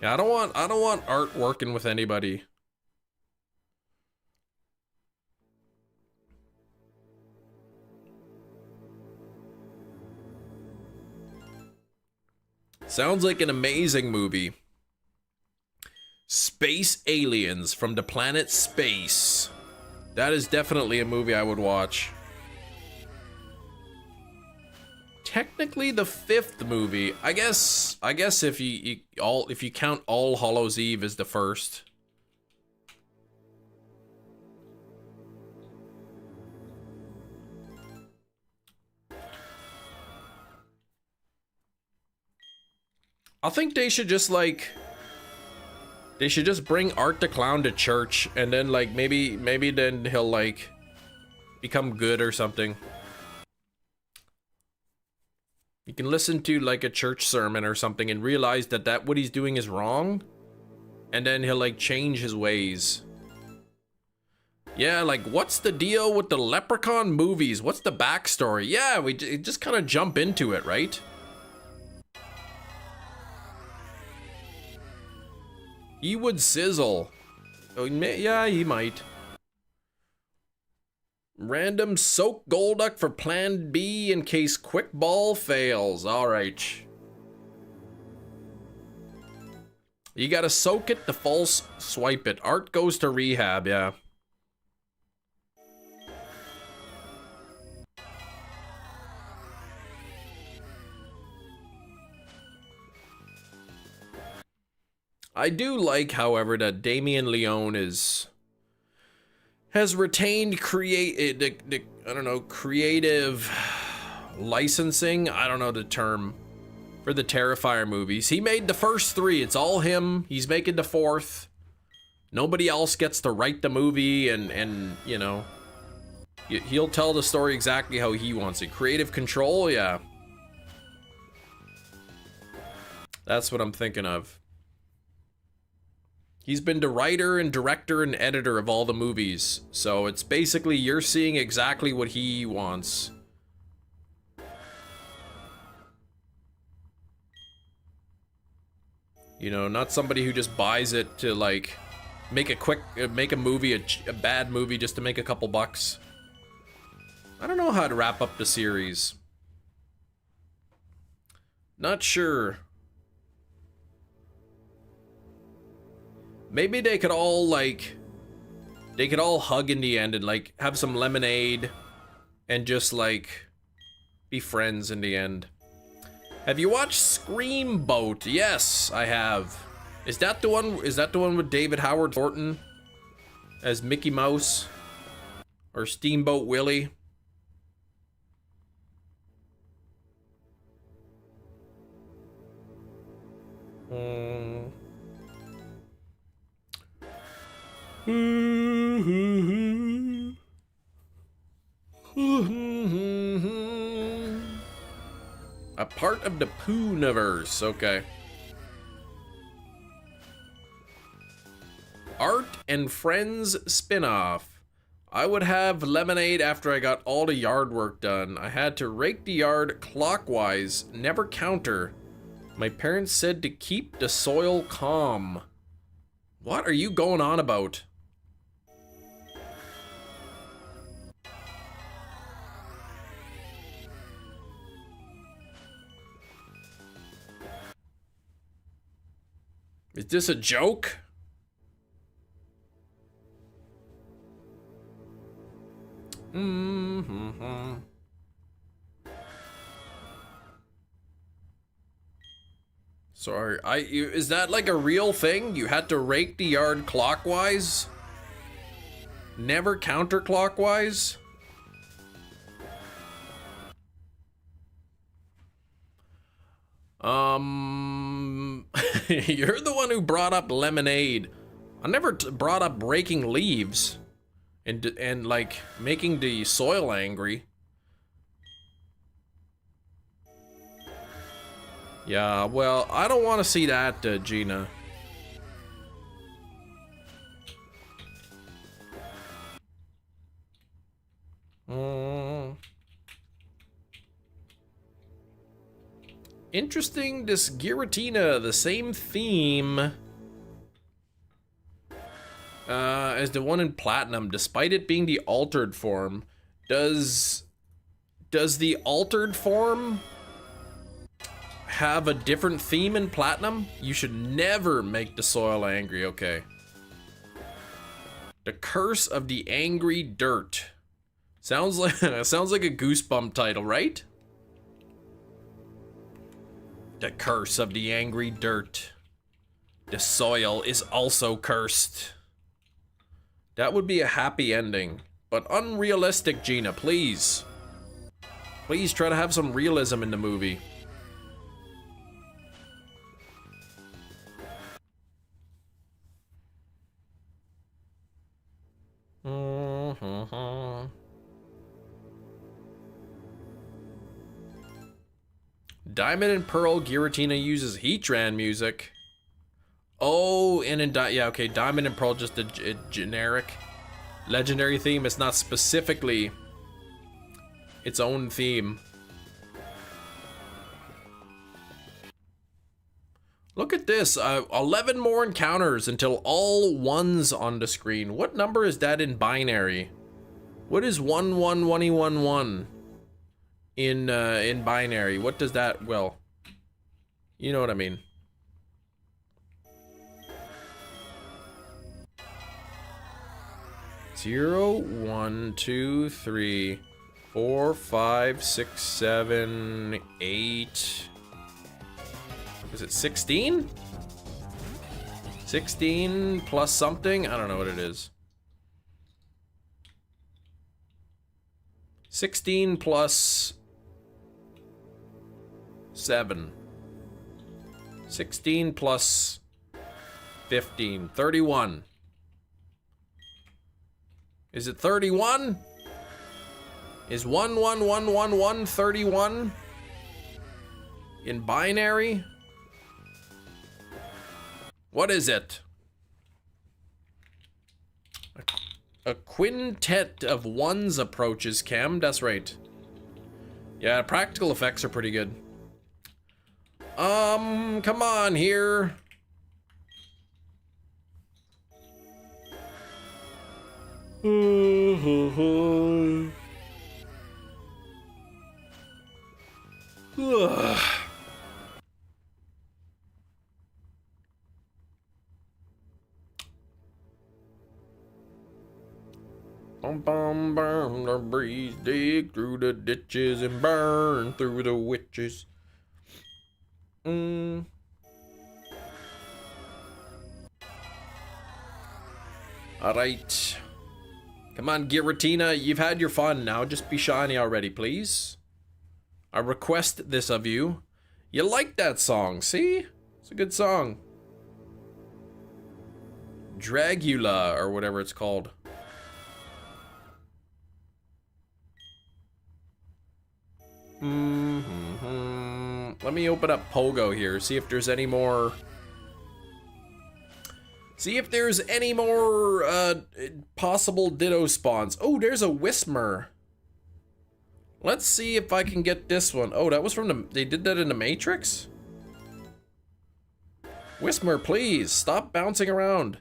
Yeah, I don't want Art working with anybody. Sounds like an amazing movie. Space aliens from the planet space. That is definitely a movie I would watch. Technically the fifth movie. I guess if you count All Hallows Eve as the first. I think they should just like, they should just bring Art the Clown to church, and then like maybe then he'll like become good or something. You can listen to like a church sermon or something and realize that what he's doing is wrong, and then he'll like change his ways. Yeah, like what's the deal with the Leprechaun movies? What's the backstory? Yeah, we just kind of jump into it, right? He would sizzle. Oh, yeah, he might. Random soak Golduck for plan B in case quick ball fails. Alright. You gotta soak it to false swipe it. Art goes to rehab, yeah. I do like, however, that Damien Leone has retained creative licensing. I don't know the term. for the Terrifier movies. He made the first 3. It's all him. He's making the 4th. Nobody else gets to write the movie, and you know, he'll tell the story exactly how he wants it. Creative control, yeah. That's what I'm thinking of. He's been the writer and director and editor of all the movies. So it's basically you're seeing exactly what he wants. You know, not somebody who just buys it to like make a movie, a bad movie just to make a couple bucks. I don't know how to wrap up the series. Not sure. Maybe they could all like, they could all hug in the end and like have some lemonade and just like be friends in the end. Have you watched Screamboat? Yes, I have. Is that the one? Is that the one with David Howard Thornton as Mickey Mouse or Steamboat Willie? A part of the Pooniverse, okay. Art and Friends spin-off. I would have lemonade after I got all the yard work done. I had to rake the yard clockwise, never counter. My parents said to keep the soil calm. What are you going on about? Is this a joke? Sorry, is that like a real thing? You had to rake the yard clockwise? Never counterclockwise? You're the one who brought up lemonade. I never brought up breaking leaves and like making the soil angry. Yeah, well, I don't want to see that, Gina. Interesting, this Giratina, the same theme as the one in Platinum, despite it being the altered form. Does the altered form have a different theme in Platinum? You should never make the soil angry, okay. The Curse of the Angry Dirt. Sounds like a Goosebump title, right? The Curse of the Angry Dirt. The soil is also cursed. That would be a happy ending, but unrealistic, Gina, please. Please try to have some realism in the movie. Diamond and Pearl Giratina uses Heatran music. Oh, and in yeah, okay, Diamond and Pearl just a generic legendary theme. It's not specifically its own theme. Look at this, 11 more encounters until all ones on the screen. What number is that in binary? What is 111111 in binary? What does that, well, you know what I mean. Zero, 1, 2, 3, 4, 5, 6, 7, 8. Is it 16? 16 plus something? I don't know what it is. 16 plus 7. 16 plus 15. 31. Is it 31? Is 11111 31? In binary? What is it? A quintet of ones approaches, Cam. That's right. Yeah, practical effects are pretty good. Come on here. Bum bum bum, the breeze dig through the ditches and burn through the witches. Alright. Come on, Giratina, you've had your fun now. Just be shiny already, please. I request this of you. You like that song, see? It's a good song. Dragula, or whatever it's called. Let me open up Pogo here, see if there's any more... See if there's any more possible Ditto spawns. Oh, there's a Whismer. Let's see if I can get this one. Oh, that was from the... They did that in the Matrix? Whismer, please, stop bouncing around.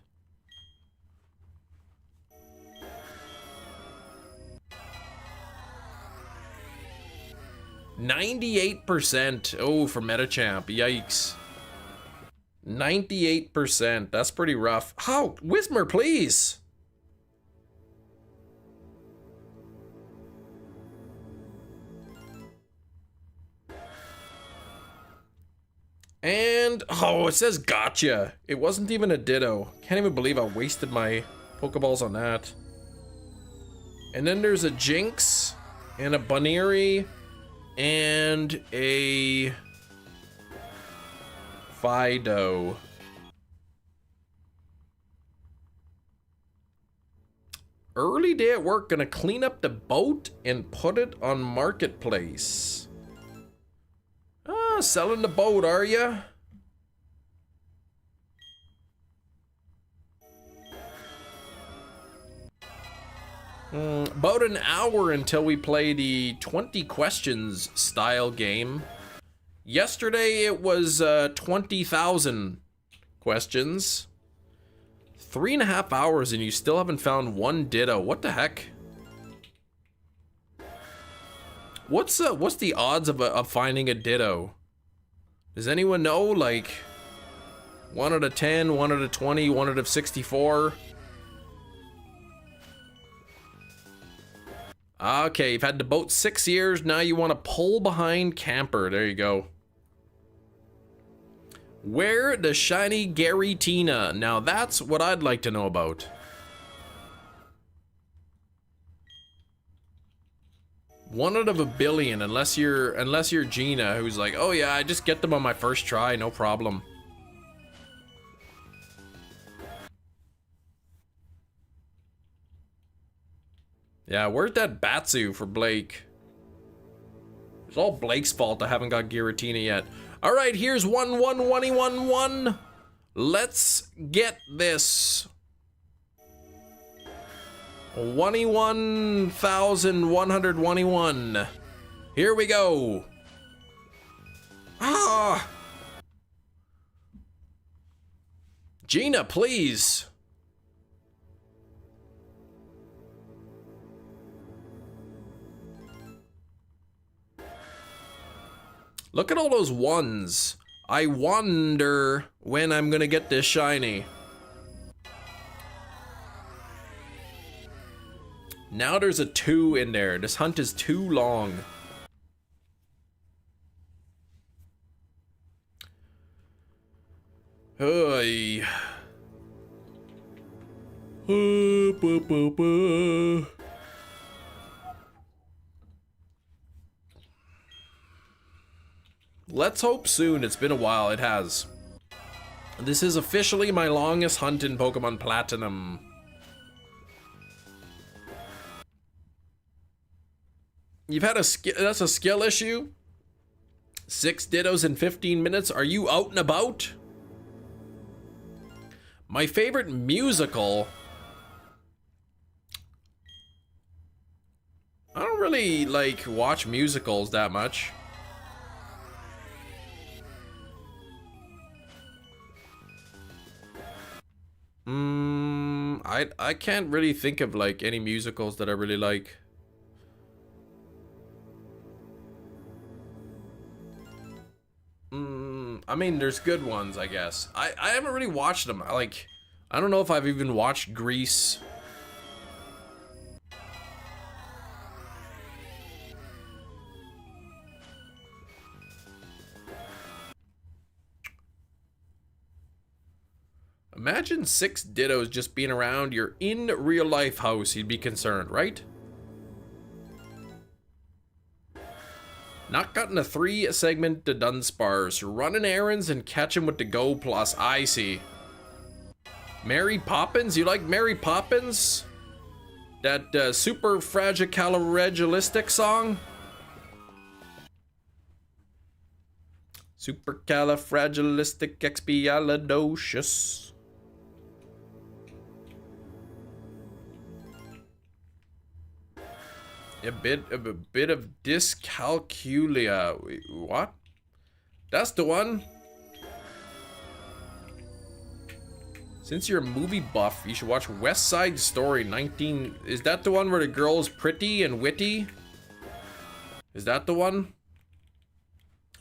%. Oh, for Metachamp. Yikes. 98%. That's pretty rough. How? Whismer, please. And, oh, it says gotcha. It wasn't even a Ditto. Can't even believe I wasted my Pokeballs on that. And then there's a Jinx and a Bunnery and a Fido. Early day at work, gonna clean up the boat and put it on marketplace. Ah, selling the boat, are ya? About an hour until we play the 20 questions style game. Yesterday it was 20,000 questions. 3.5 hours and you still haven't found one Ditto. What the heck? What's the odds of finding a Ditto? Does anyone know? Like 1 out of 10, 1 out of 20, 1 out of 64. Okay, you've had the boat 6 years, now you want to pull behind camper. There you go. Where the shiny Giratina? Now that's what I'd like to know about. One out of a billion, unless you're Gina, who's like, oh yeah, I just get them on my first try, no problem. Yeah, where's that Batsu for Blake? It's all Blake's fault I haven't got Giratina yet. All right, here's 11111. Let's get this. 21,121. Here we go. Ah! Gina, please. Look at all those ones. I wonder when I'm gonna get this shiny. Now there's a 2 in there. This hunt is too long. Hey. Let's hope soon. It's been a while. It has. This is officially my longest hunt in Pokemon Platinum. You've had that's a skill issue? 6 Dittos in 15 minutes? Are you out and about? My favorite musical? I don't really, like, watch musicals that much. I can't really think of, like, any musicals that I really like. I mean, there's good ones, I guess. I haven't really watched them. Like, I don't know if I've even watched Grease. Imagine 6 Dittos just being around your in real life house. You'd be concerned, right? Not gotten a 3-segment to Dunsparce. Running errands and catching with the Go Plus. I see. Mary Poppins? You like Mary Poppins? That super fragicalifragilistic song? Supercalifragilisticexpialidocious. A bit of dyscalculia. What? That's the one. Since you're a movie buff, you should watch West Side Story 19. Is that the one where the girl's pretty and witty? Is that the one?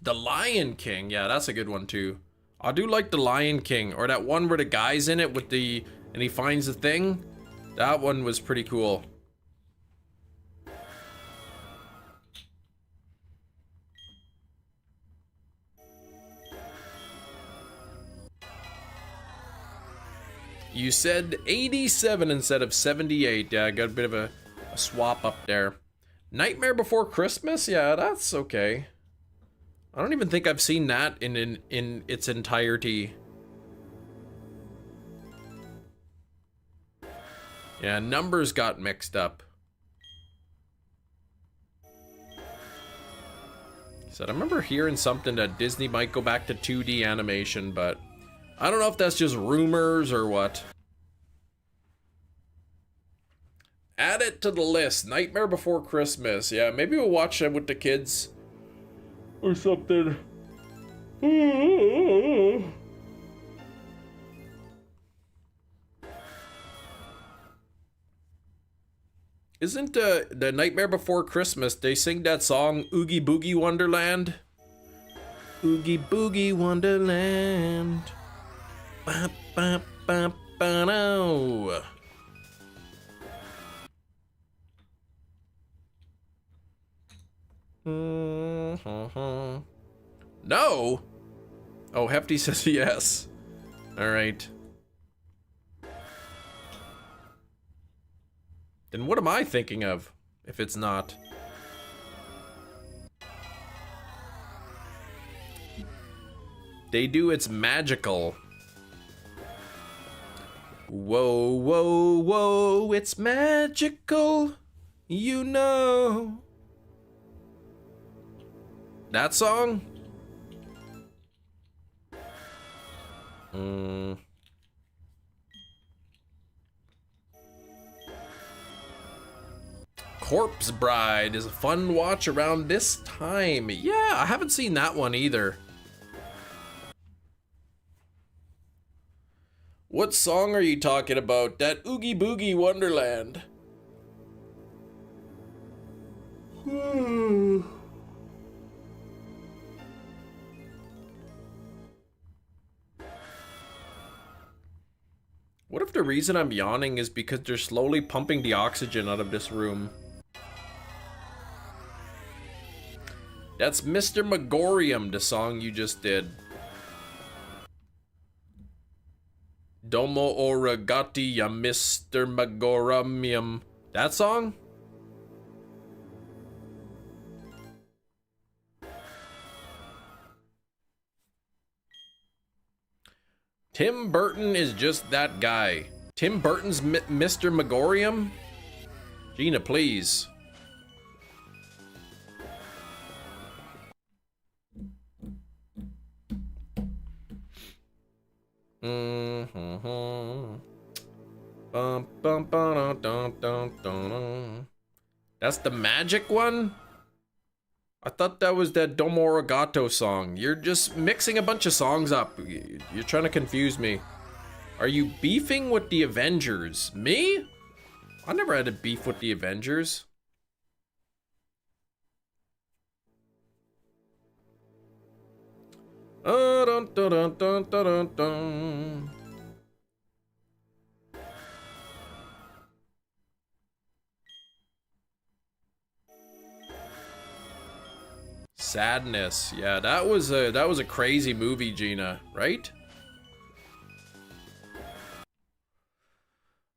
The Lion King. Yeah, that's a good one too. I do like The Lion King, or that one where the guy's in it with the and he finds the thing. That one was pretty cool. You said 87 instead of 78. Yeah, I got a bit of a swap up there. Nightmare Before Christmas? Yeah, that's okay. I don't even think I've seen that in its entirety. Yeah, numbers got mixed up. Said I remember hearing something that Disney might go back to 2D animation, but I don't know if that's just rumors or what. Add it to the list. Nightmare Before Christmas. Yeah, maybe we'll watch that with the kids. Or something. Isn't the Nightmare Before Christmas, they sing that song Oogie Boogie Wonderland? Oogie Boogie Wonderland. Ba, ba, ba, ba, no. No. Oh, Hefty says yes. All right. Then what am I thinking of if it's not? They do It's Magical. Whoa, whoa, whoa, it's magical, you know. That song? Corpse Bride is a fun watch around this time. Yeah, I haven't seen that one either. What song are you talking about? That Oogie Boogie Wonderland. What if the reason I'm yawning is because they're slowly pumping the oxygen out of this room? That's Mr. Megorium, the song you just did. Domo origati ya Mr. Megorium. That song? Tim Burton is just that guy. Tim Burton's Mr. Megorium? Gina, please. That's the magic one? I thought that was that Domo Arigato song. You're just mixing a bunch of songs up. You're trying to confuse me. Are you beefing with the Avengers? Me? I never had a beef with the Avengers. Dun, dun, dun, dun, dun, dun. Sadness. Yeah, that was a crazy movie, Gina, right?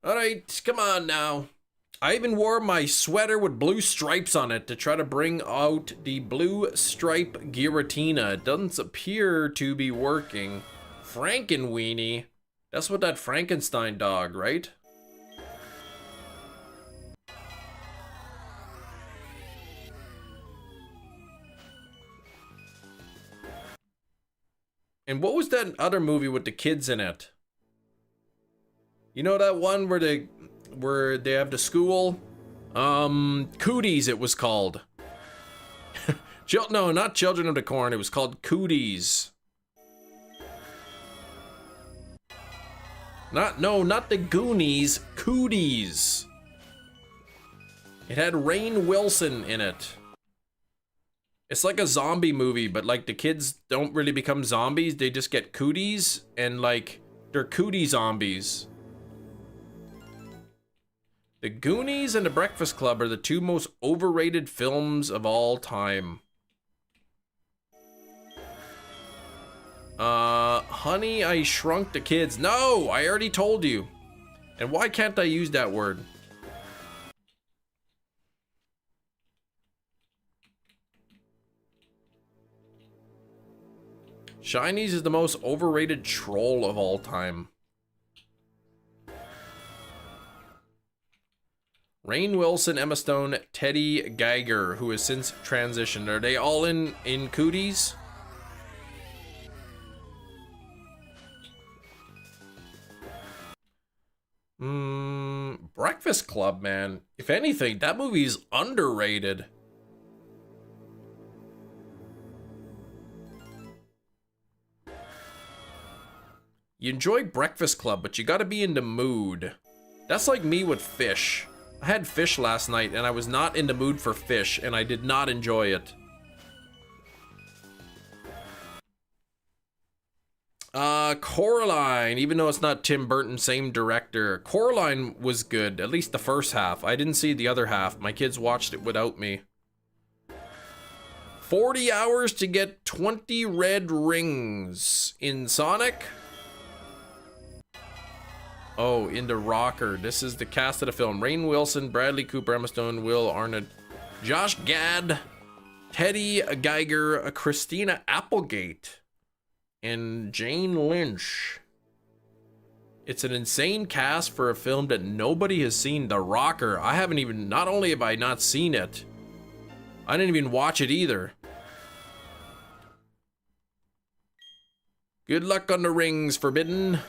All right, come on now. I even wore my sweater with blue stripes on it to try to bring out the blue stripe Giratina. It doesn't appear to be working. Frankenweenie. That's what that Frankenstein dog, right? And what was that other movie with the kids in it? You know that one where they have the school? Cooties it was called. No, not Children of the Corn, it was called Cooties. Not the Goonies, Cooties. It had Rainn Wilson in it. It's like a zombie movie, but like the kids don't really become zombies. They just get cooties and like they're cootie zombies. The Goonies and The Breakfast Club are the two most overrated films of all time. Honey, I Shrunk the Kids. No, I already told you. And why can't I use that word? Shinies is the most overrated troll of all time. Rainn Wilson, Emma Stone, Teddy Geiger, who has since transitioned. Are they all in Cooties? Breakfast Club, man. If anything, that movie is underrated. You enjoy Breakfast Club, but you gotta be in the mood. That's like me with fish. I had fish last night and I was not in the mood for fish and I did not enjoy it. Coraline, even though it's not Tim Burton, same director. Coraline was good, at least the first half. I didn't see the other half. My kids watched it without me. 40 hours to get 20 red rings in Sonic. Oh, in the rocker. This is the cast of the film. Rainn Wilson, Bradley Cooper, Emma Stone, Will Arnett, Josh Gad, Teddy Geiger, Christina Applegate, and Jane Lynch. It's an insane cast for a film that nobody has seen. The Rocker. I haven't even, not only have I not seen it, I didn't even watch it either. Good luck on the rings, Forbidden.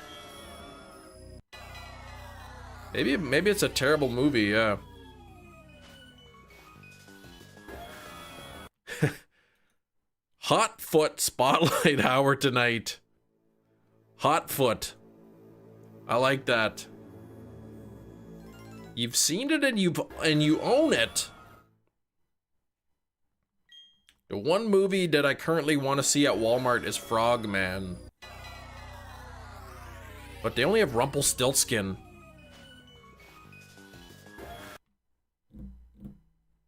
Maybe it's a terrible movie, yeah. Hot Foot Spotlight Hour tonight. Hot Foot. I like that. You've seen it and you own it. The one movie that I currently want to see at Walmart is Frogman. But they only have Rumpelstiltskin.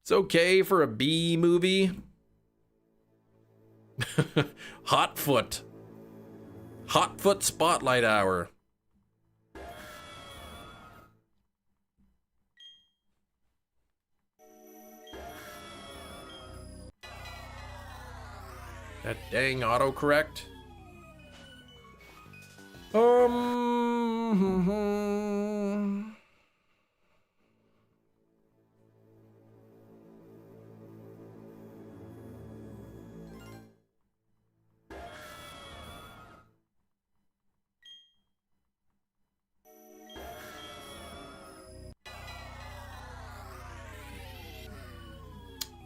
It's okay for a B movie. Hot Foot. Hot Foot Spotlight Hour. That dang autocorrect. Um.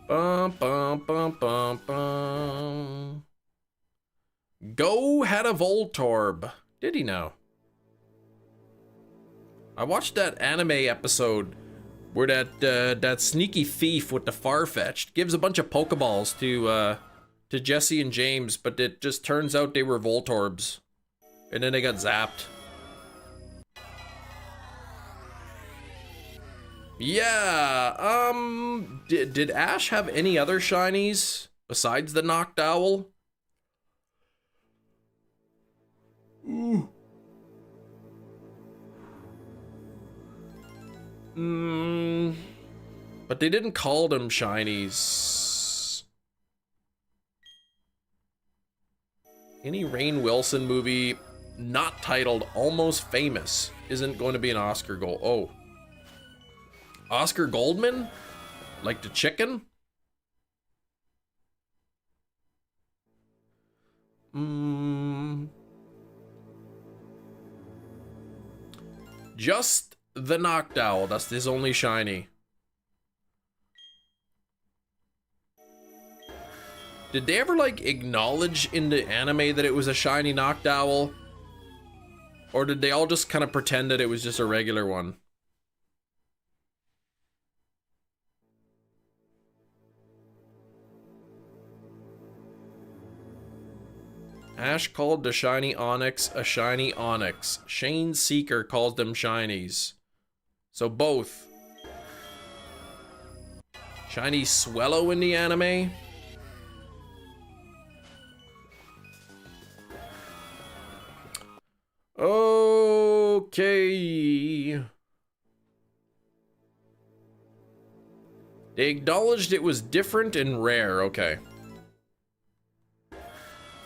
Bum, bum, bum, bum, bum. Go had a Voltorb. Did he know? I watched that anime episode where that sneaky thief with the Farfetch'd gives a bunch of Pokeballs to Jesse and James, but it just turns out they were Voltorbs, and then they got zapped. Yeah. Did Ash have any other shinies besides the Noctowl? Ooh. But they didn't call them shinies. Any Rainn Wilson movie not titled Almost Famous isn't going to be an Oscar goal. Oh. Oscar Goldman? Like the chicken? Just the Noctowl. That's his only shiny. Did they ever, like, acknowledge in the anime that it was a shiny Noctowl? Or did they all just kind of pretend that it was just a regular one? Ash called the shiny Onyx a shiny Onyx. Shane Seeker calls them shinies. So both. Shiny Swellow in the anime? Okay. They acknowledged it was different and rare. Okay.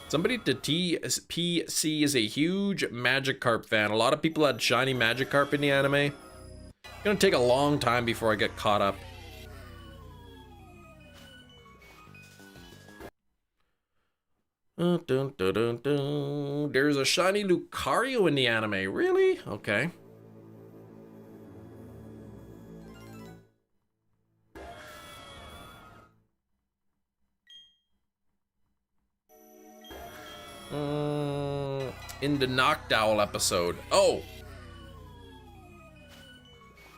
Somebody at the TPC is a huge Magikarp fan. A lot of people had shiny Magikarp in the anime. It's gonna take a long time before I get caught up. Dun, dun, dun, dun. There's a shiny Lucario in the anime. Really? Okay. In the Noctowl episode. Oh!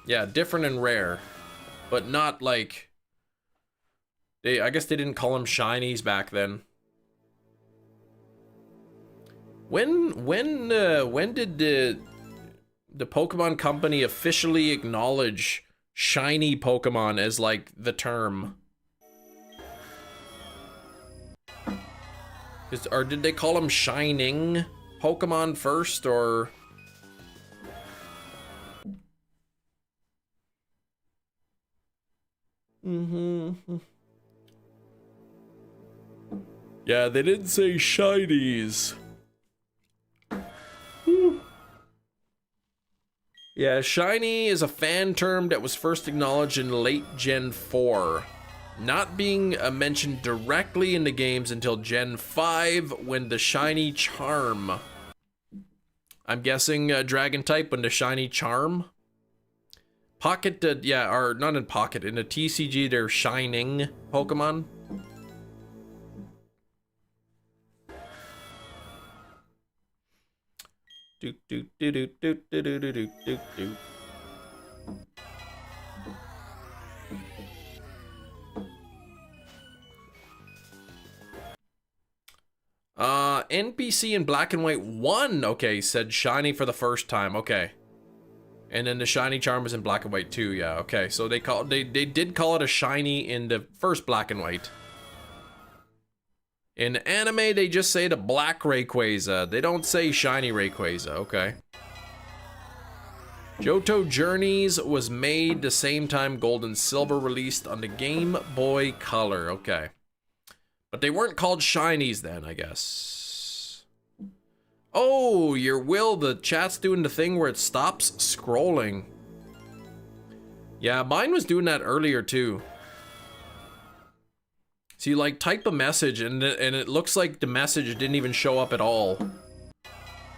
Yeah, different and rare. But not like... I guess they didn't call them shinies back then. When did the Pokemon Company officially acknowledge shiny Pokemon as, like, the term? Or did they call them shining Pokemon first, or... Yeah, they didn't say shinies. Yeah, shiny is a fan term that was first acknowledged in late Gen 4. Not being mentioned directly in the games until Gen 5 when the shiny charm. I'm guessing Dragon type when the shiny charm. Pocket, yeah, or not in Pocket. In the TCG, they're shining Pokemon. Do do do do do do do do do do do. NPC in Black and White 1, okay, said shiny for the first time, okay. And then the shiny charm was in Black and White 2, yeah, okay. So they did call it a shiny in the first Black and White. In anime, they just say the black Rayquaza. They don't say shiny Rayquaza, okay. Johto Journeys was made the same time Gold and Silver released on the Game Boy Color, okay. But they weren't called shinies then, I guess. Oh, your will, the chat's doing the thing where it stops scrolling. Yeah, mine was doing that earlier too. So you like type a message and it looks like the message didn't even show up at all.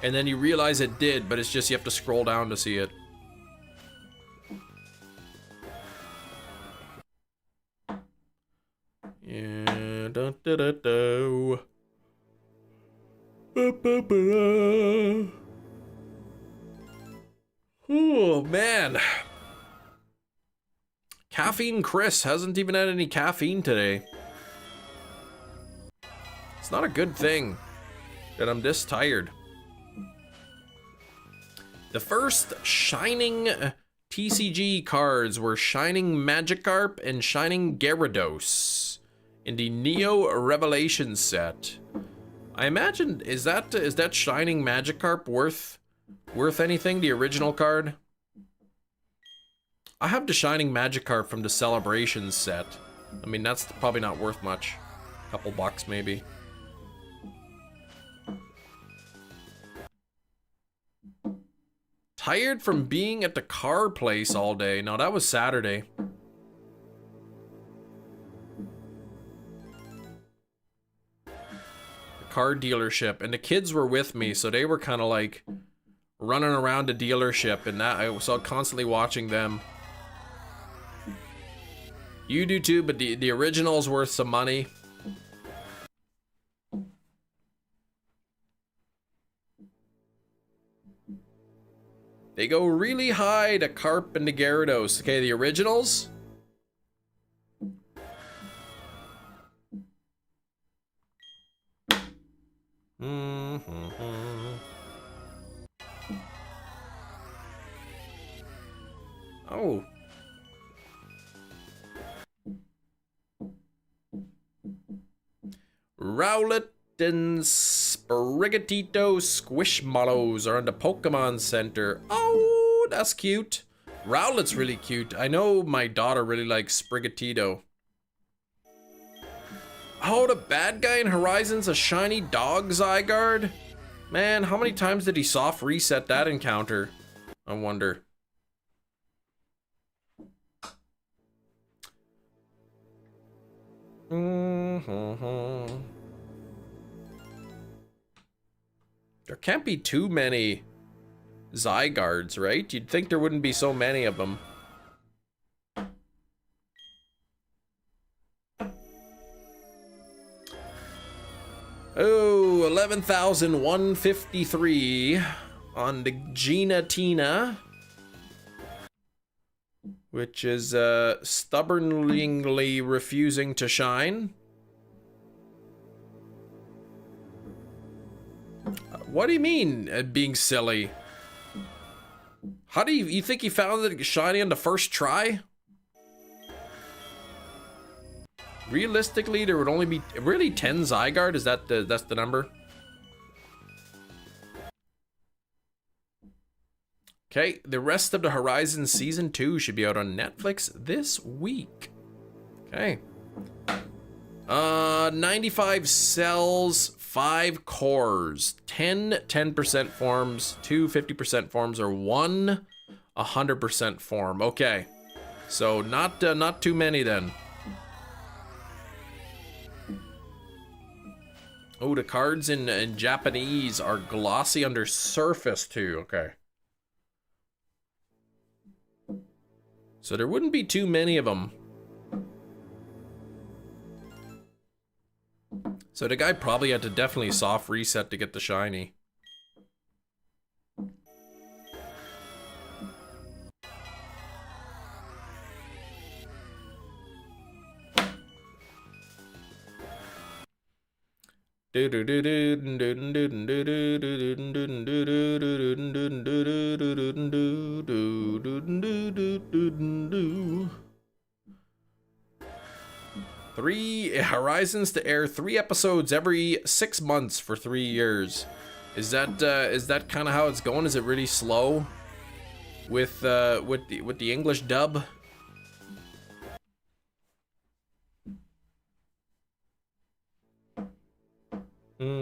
And then you realize it did, but it's just you have to scroll down to see it. Yeah, da da da da. Oh man. Caffeine Chris hasn't even had any caffeine today. It's not a good thing that I'm this tired. The first Shining TCG cards were Shining Magikarp and Shining Gyarados in the Neo Revelation set. I imagine, is that Shining Magikarp worth anything, the original card? I have the Shining Magikarp from the Celebrations set. I mean, that's probably not worth much. Couple bucks maybe. Tired from being at the car place all day. No, that was Saturday. The car dealership. And the kids were with me, so they were kind of like running around the dealership, and that I was constantly watching them. You do too, but the original's worth some money. They go really high, the Carp and the Gyarados. Okay, the originals. Oh. Rowlet and Sprigatito Squishmallows are in the Pokemon Center. Oh, that's cute. Rowlet's really cute. I know my daughter really likes Sprigatito. Oh, the bad guy in Horizon's a shiny dog Zygarde? Man, how many times did he soft reset that encounter? I wonder. There can't be too many Zygardes, right? You'd think there wouldn't be so many of them. Oh, 11,153 on the Giratina, which is stubbornly refusing to shine. What do you mean, being silly? How do you think he found it shiny on the first try? Realistically, there would only be really 10 Zygarde. Is that that's the number? Okay, the rest of the Horizon Season 2 should be out on Netflix this week. Okay. 95 cells, 5 cores, 10% forms, 2 50% forms, or 1 100% form. Okay. So not too many then. Oh, the cards in Japanese are glossy under surface too. Okay. So there wouldn't be too many of them. So the guy probably had to definitely soft reset to get the shiny. Three Horizons to air 3 episodes every 6 months for 3 years. Is that kind of how it's going? Is it really slow with the English dub? Worse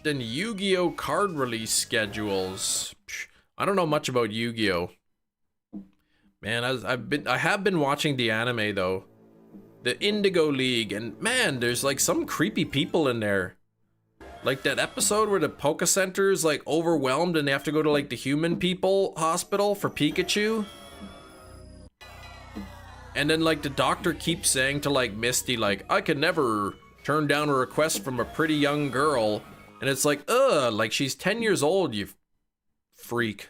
than Yu-Gi-Oh card release schedules. I don't know much about Yu-Gi-Oh. Man, I have been watching the anime though. The Indigo League, and man, there's like some creepy people in there. Like that episode where the Poke Center is like overwhelmed and they have to go to like the human people hospital for Pikachu. And then like the doctor keeps saying to like Misty, like, I could never turn down a request from a pretty young girl. And it's like, ugh, like she's 10 years old, you freak.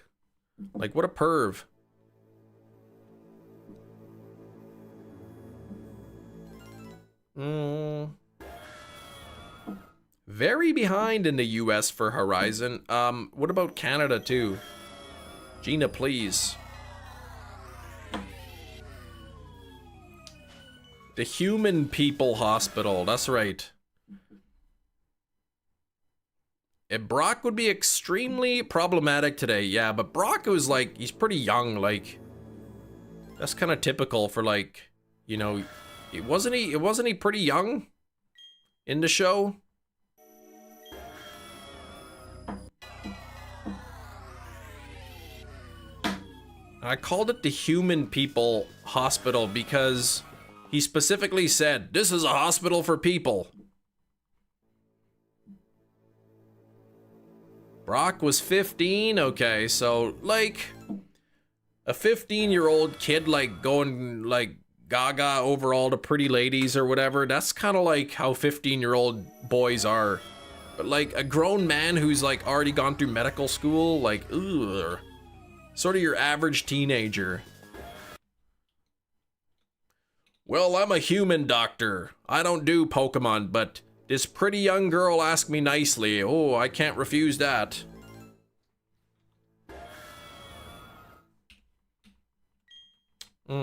Like, what a perv. Very behind in the US for Horizon. What about Canada too? Gina, please. The Human People Hospital, that's right. Brock would be extremely problematic today, yeah, but Brock was like, he's pretty young, like, that's kind of typical for like, you know, wasn't he pretty young in the show? I called it the Human People Hospital because he specifically said, this is a hospital for people. Brock was 15, okay, so like a 15-year-old kid like going like gaga over all the pretty ladies or whatever, that's kind of like how 15-year-old boys are. But like a grown man who's like already gone through medical school, like, ugh. Sort of your average teenager. Well, I'm a human doctor. I don't do Pokemon, but this pretty young girl asked me nicely. Oh, I can't refuse that. I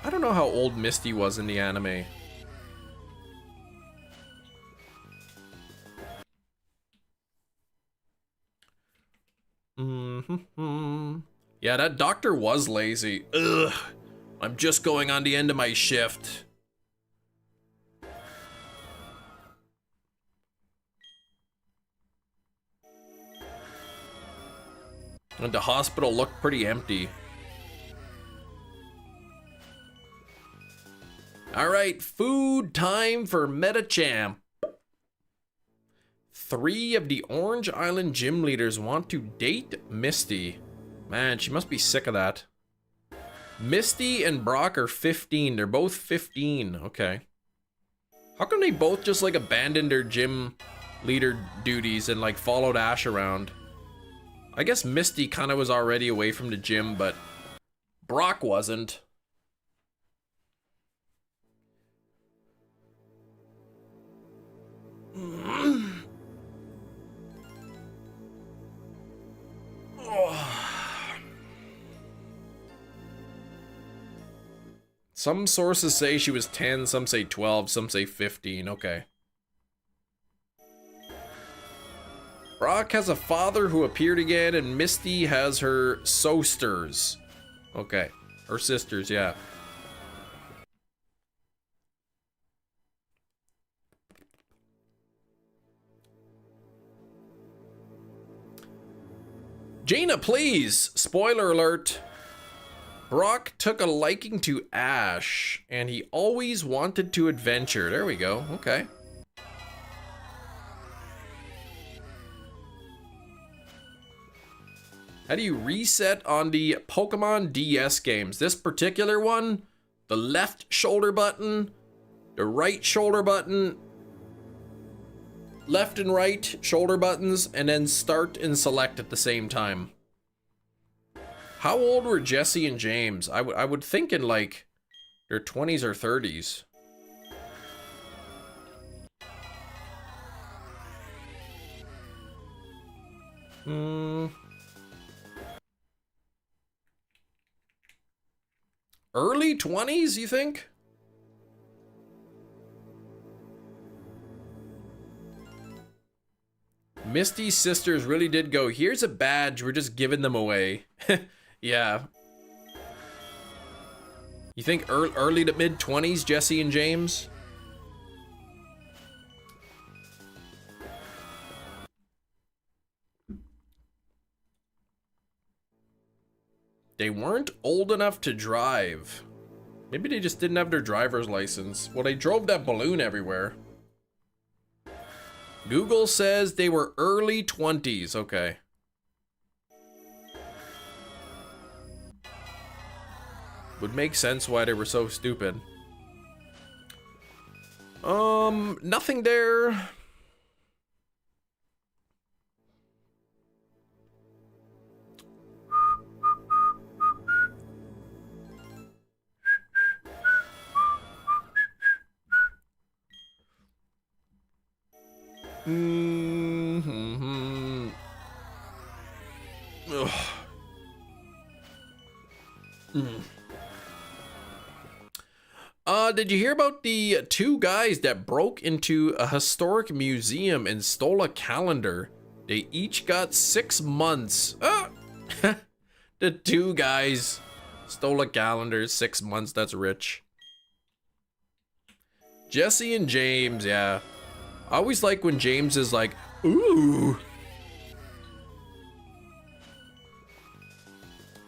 don't know how old Misty was in the anime. Yeah, that doctor was lazy. Ugh. I'm just going on the end of my shift. And the hospital looked pretty empty. Alright, food time for Metachamp. 3 of the Orange Island gym leaders want to date Misty. Man, she must be sick of that. Misty and Brock are 15. They're both 15. Okay. How come they both just like abandoned their gym leader duties and like followed Ash around? I guess Misty kind of was already away from the gym, but Brock wasn't. Some sources say she was 10, some say 12, some say 15. Okay. Brock has a father who appeared again, and Misty has her sisters. Okay. Her sisters, yeah. Jaina, please! Spoiler alert. Brock took a liking to Ash, and he always wanted to adventure. There we go. Okay. How do you reset on the Pokemon DS games? This particular one, the left shoulder button, the right shoulder button, left and right shoulder buttons, and then start and select at the same time. How old were Jesse and James? I would think in like their 20s or 30s. Early 20s, you think? Misty's sisters really did go, here's a badge, we're just giving them away. Yeah. You think early to mid 20s, Jesse and James? They weren't old enough to drive. Maybe they just didn't have their driver's license. Well, they drove that balloon everywhere. Google says they were early 20s. Okay. Would make sense why they were so stupid. Nothing there. Mm-hmm. Ugh. Did you hear about the two guys that broke into a historic museum and stole a calendar? They each got 6 months. The two guys stole a calendar, 6 months, that's rich. Jesse and James, yeah. I always like when James is like, ooh.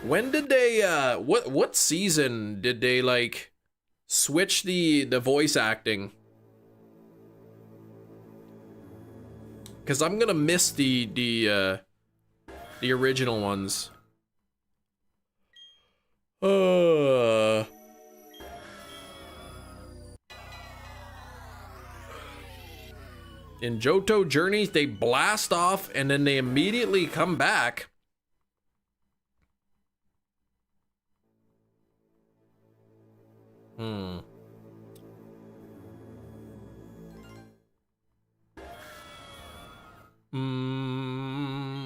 When did they, what season did they, like, switch the voice acting? Because I'm gonna miss the original ones. In Johto Journeys, they blast off and then they immediately come back.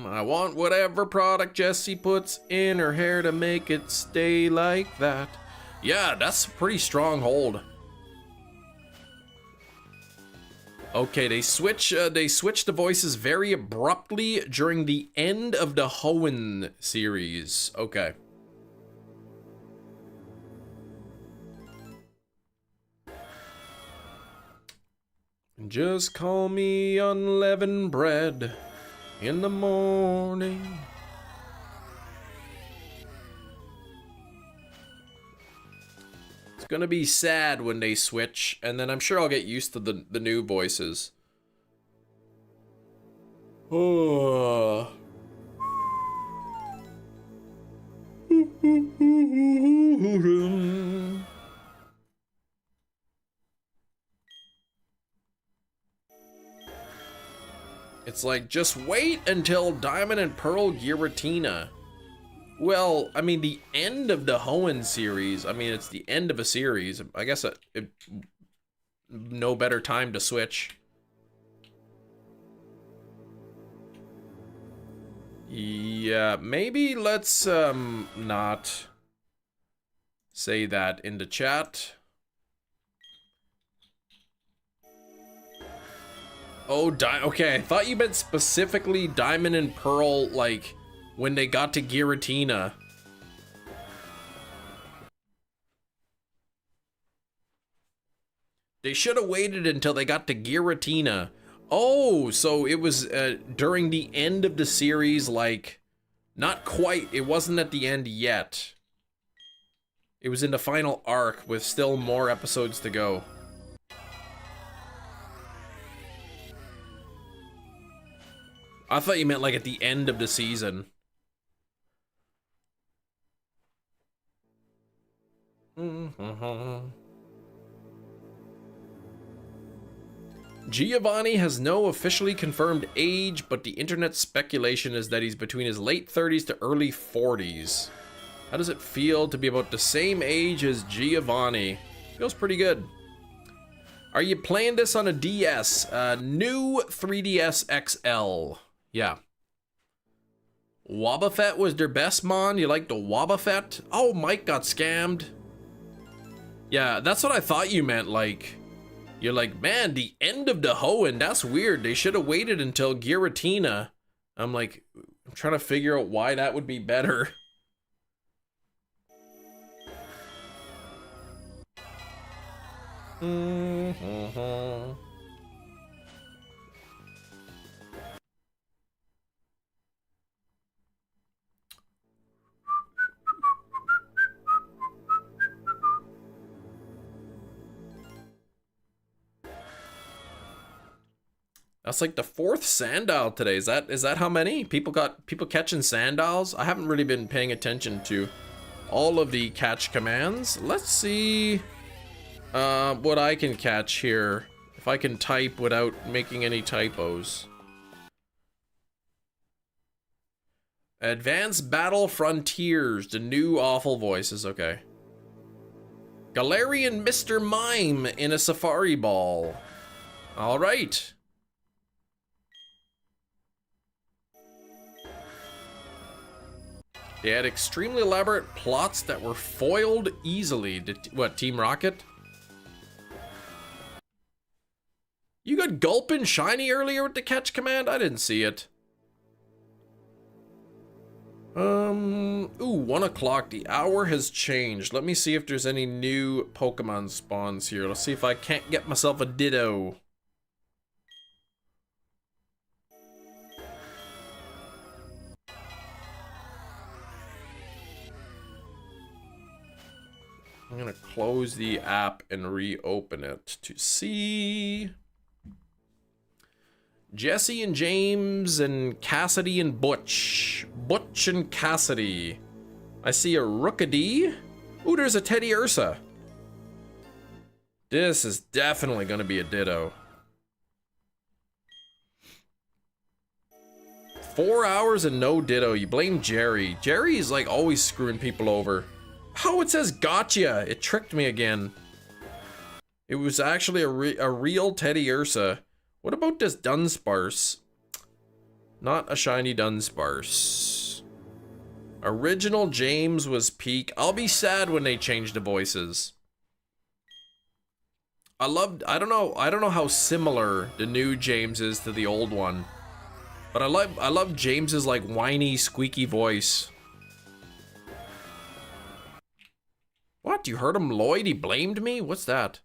I want whatever product Jessie puts in her hair to make it stay like that. Yeah, that's a pretty strong hold. Okay, they switch the voices very abruptly during the end of the Hoenn series. Okay. Just call me unleavened bread in the morning. It's gonna be sad when they switch, and then I'm sure I'll get used to the new voices. Oh. It's like, just wait until Diamond and Pearl Giratina. Well, I mean, the end of the Hoenn series, I mean, it's the end of a series. I guess no better time to switch. Yeah, maybe let's not say that in the chat. Oh, okay, I thought you meant specifically Diamond and Pearl, like, when they got to Giratina. They should have waited until they got to Giratina. Oh, so it was during the end of the series, like, not quite, it wasn't at the end yet. It was in the final arc with still more episodes to go. I thought you meant like at the end of the season. Giovanni has no officially confirmed age, but the internet speculation is that he's between his late 30s to early 40s. How does it feel to be about the same age as Giovanni? Feels pretty good. Are you playing this on a DS? New 3DS XL. Yeah. Wobbuffet was their best mon? You like the Wobbuffet? Oh, Mike got scammed. Yeah, that's what I thought you meant, like, You're like, man, the end of the Hoenn, that's weird. They should have waited until Giratina. I'm like, I'm trying to figure out why that would be better. That's like the 4th Sandile today. Is that how many? People catching Sandiles? I haven't really been paying attention to all of the catch commands. Let's see what I can catch here. If I can type without making any typos. Advanced Battle Frontiers, the new awful voices, okay. Galarian Mr. Mime in a Safari Ball. All right. They had extremely elaborate plots that were foiled easily. What, Team Rocket? You got Gulpin Shiny earlier with the catch command? I didn't see it. Ooh, 1 o'clock. The hour has changed. Let me see if there's any new Pokemon spawns here. Let's see if I can't get myself a Ditto. I'm gonna close the app and reopen it to see. Jesse and James and Cassidy and Butch. Butch and Cassidy. I see a Rookidee. Ooh, there's a Teddy Ursa. This is definitely gonna be a Ditto. 4 hours and no Ditto. You blame Jerry. Jerry's like always screwing people over. Oh, it says gotcha. It tricked me again. It was actually a real Teddy Ursa. What about this Dunsparce? Not a shiny Dunsparce. Original James was peak. I'll be sad when they change the voices. I don't know how similar the new James is to the old one. But I love James's like whiny, squeaky voice. What? You heard him, Lloyd? He blamed me? What's that?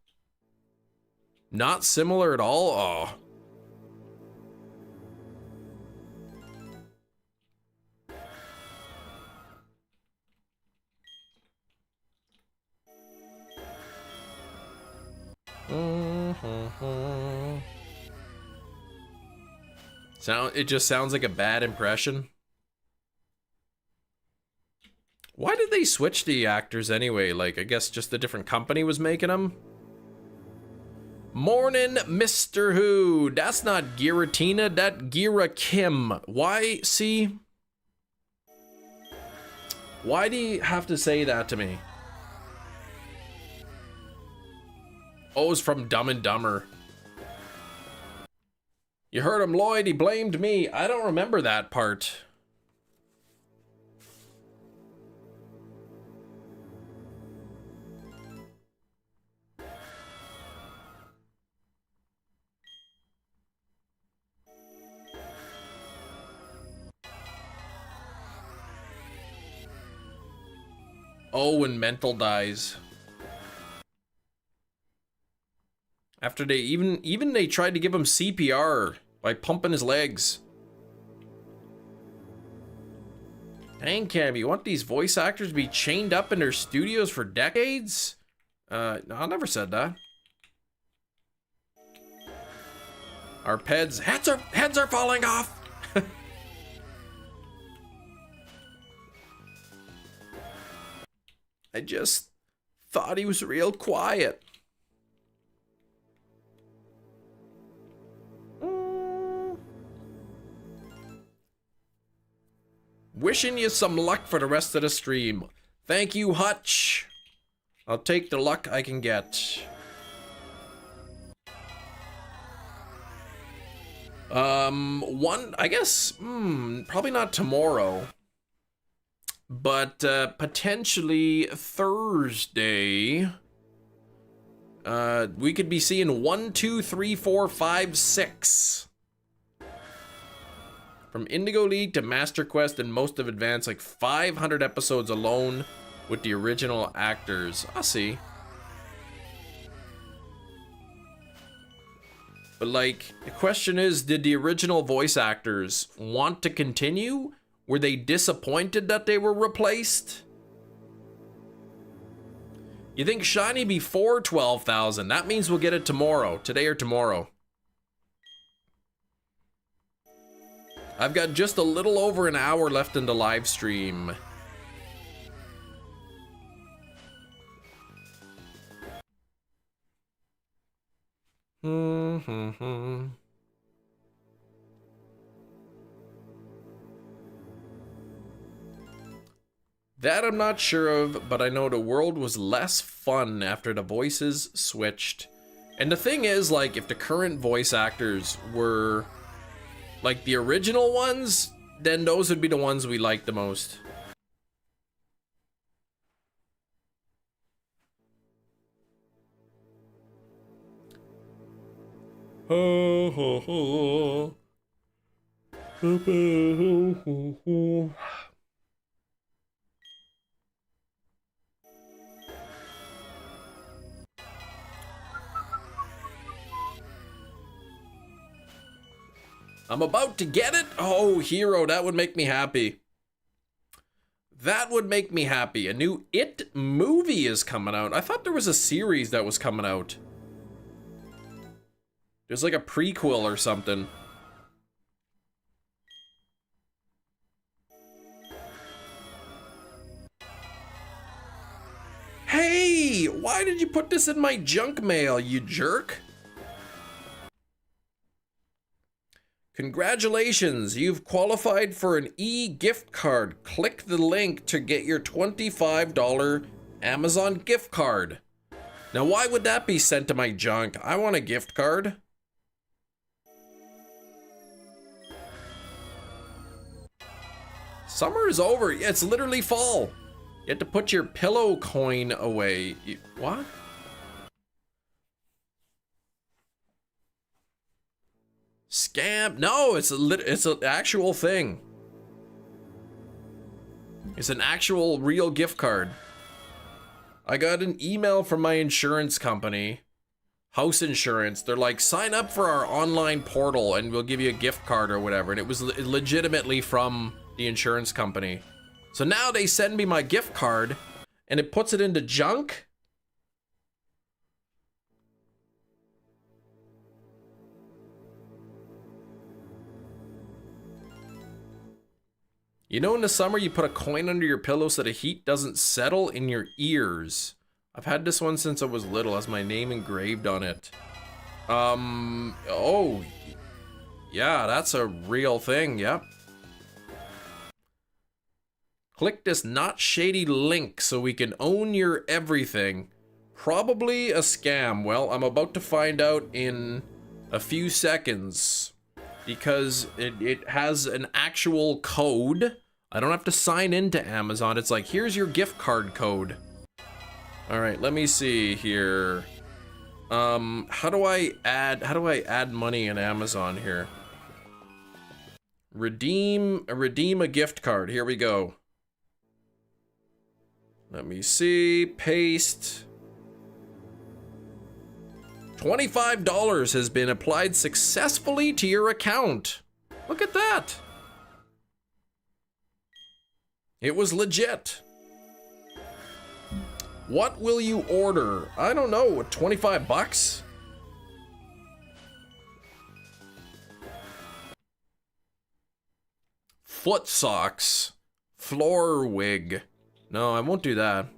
Not similar at all? Oh. It just sounds like a bad impression. Why did they switch the actors anyway? Like, I guess just a different company was making them? Morning, Mr. Who. That's not Giratina, that Gira Kim. Why, see? Why do you have to say that to me? Oh, it's from Dumb and Dumber. You heard him, Lloyd, he blamed me. I don't remember that part. Oh, when Mental dies. After they even they tried to give him CPR by pumping his legs. Dang, Cam, you want these voice actors to be chained up in their studios for decades? No, I never said that. Our heads are falling off. I just thought he was real quiet. Wishing you some luck for the rest of the stream. Thank you, Hutch. I'll take the luck I can get. I guess, probably not tomorrow. But potentially Thursday. We could be seeing 1, 2, 3, 4, 5, 6. From Indigo League to Master Quest and most of Advance, like 500 episodes alone with the original actors. I see. But like, the question is, did the original voice actors want to continue? Were they disappointed that they were replaced? You think shiny before 12,000? That means we'll get it tomorrow, today or tomorrow. I've got just a little over an hour left in the live stream. That I'm not sure of, but I know the world was less fun after the voices switched. And the thing is, like, if the current voice actors were like the original ones, then those would be the ones we like the most. Ho ho ho. Ho ho ho ho. I'm about to get it. Oh, hero, that would make me happy. That would make me happy. A new It movie is coming out. I thought there was a series that was coming out. There's like a prequel or something. Hey, why did you put this in my junk mail, you jerk? Congratulations, you've qualified for an e-gift card. Click the link to get your $25 Amazon gift card. Now, why would that be sent to my junk? I want a gift card. Summer is over. Yeah, it's literally fall. You have to put your pillow coin away. What? Scam? No, it's an actual thing. It's an actual real gift card. I got an email from my insurance company, house insurance. They're like, sign up for our online portal and we'll give you a gift card or whatever. And it was legitimately from the insurance company. So now they send me my gift card and it puts it into junk. You know, in the summer, you put a coin under your pillow so the heat doesn't settle in your ears. I've had this one since I was little, has my name engraved on it. Oh, yeah, that's a real thing, yep. Click this not shady link so we can own your everything. Probably a scam. Well, I'm about to find out in a few seconds. Because it has an actual code. I don't have to sign into Amazon. It's like, here's your gift card code. All right, let me see here. How do I add money in Amazon here? Redeem a gift card. Here we go. Let me see. Paste. $25 has been applied successfully to your account. Look at that. It was legit. What will you order? I don't know, 25 bucks? Foot socks. Floor wig. No, I won't do that.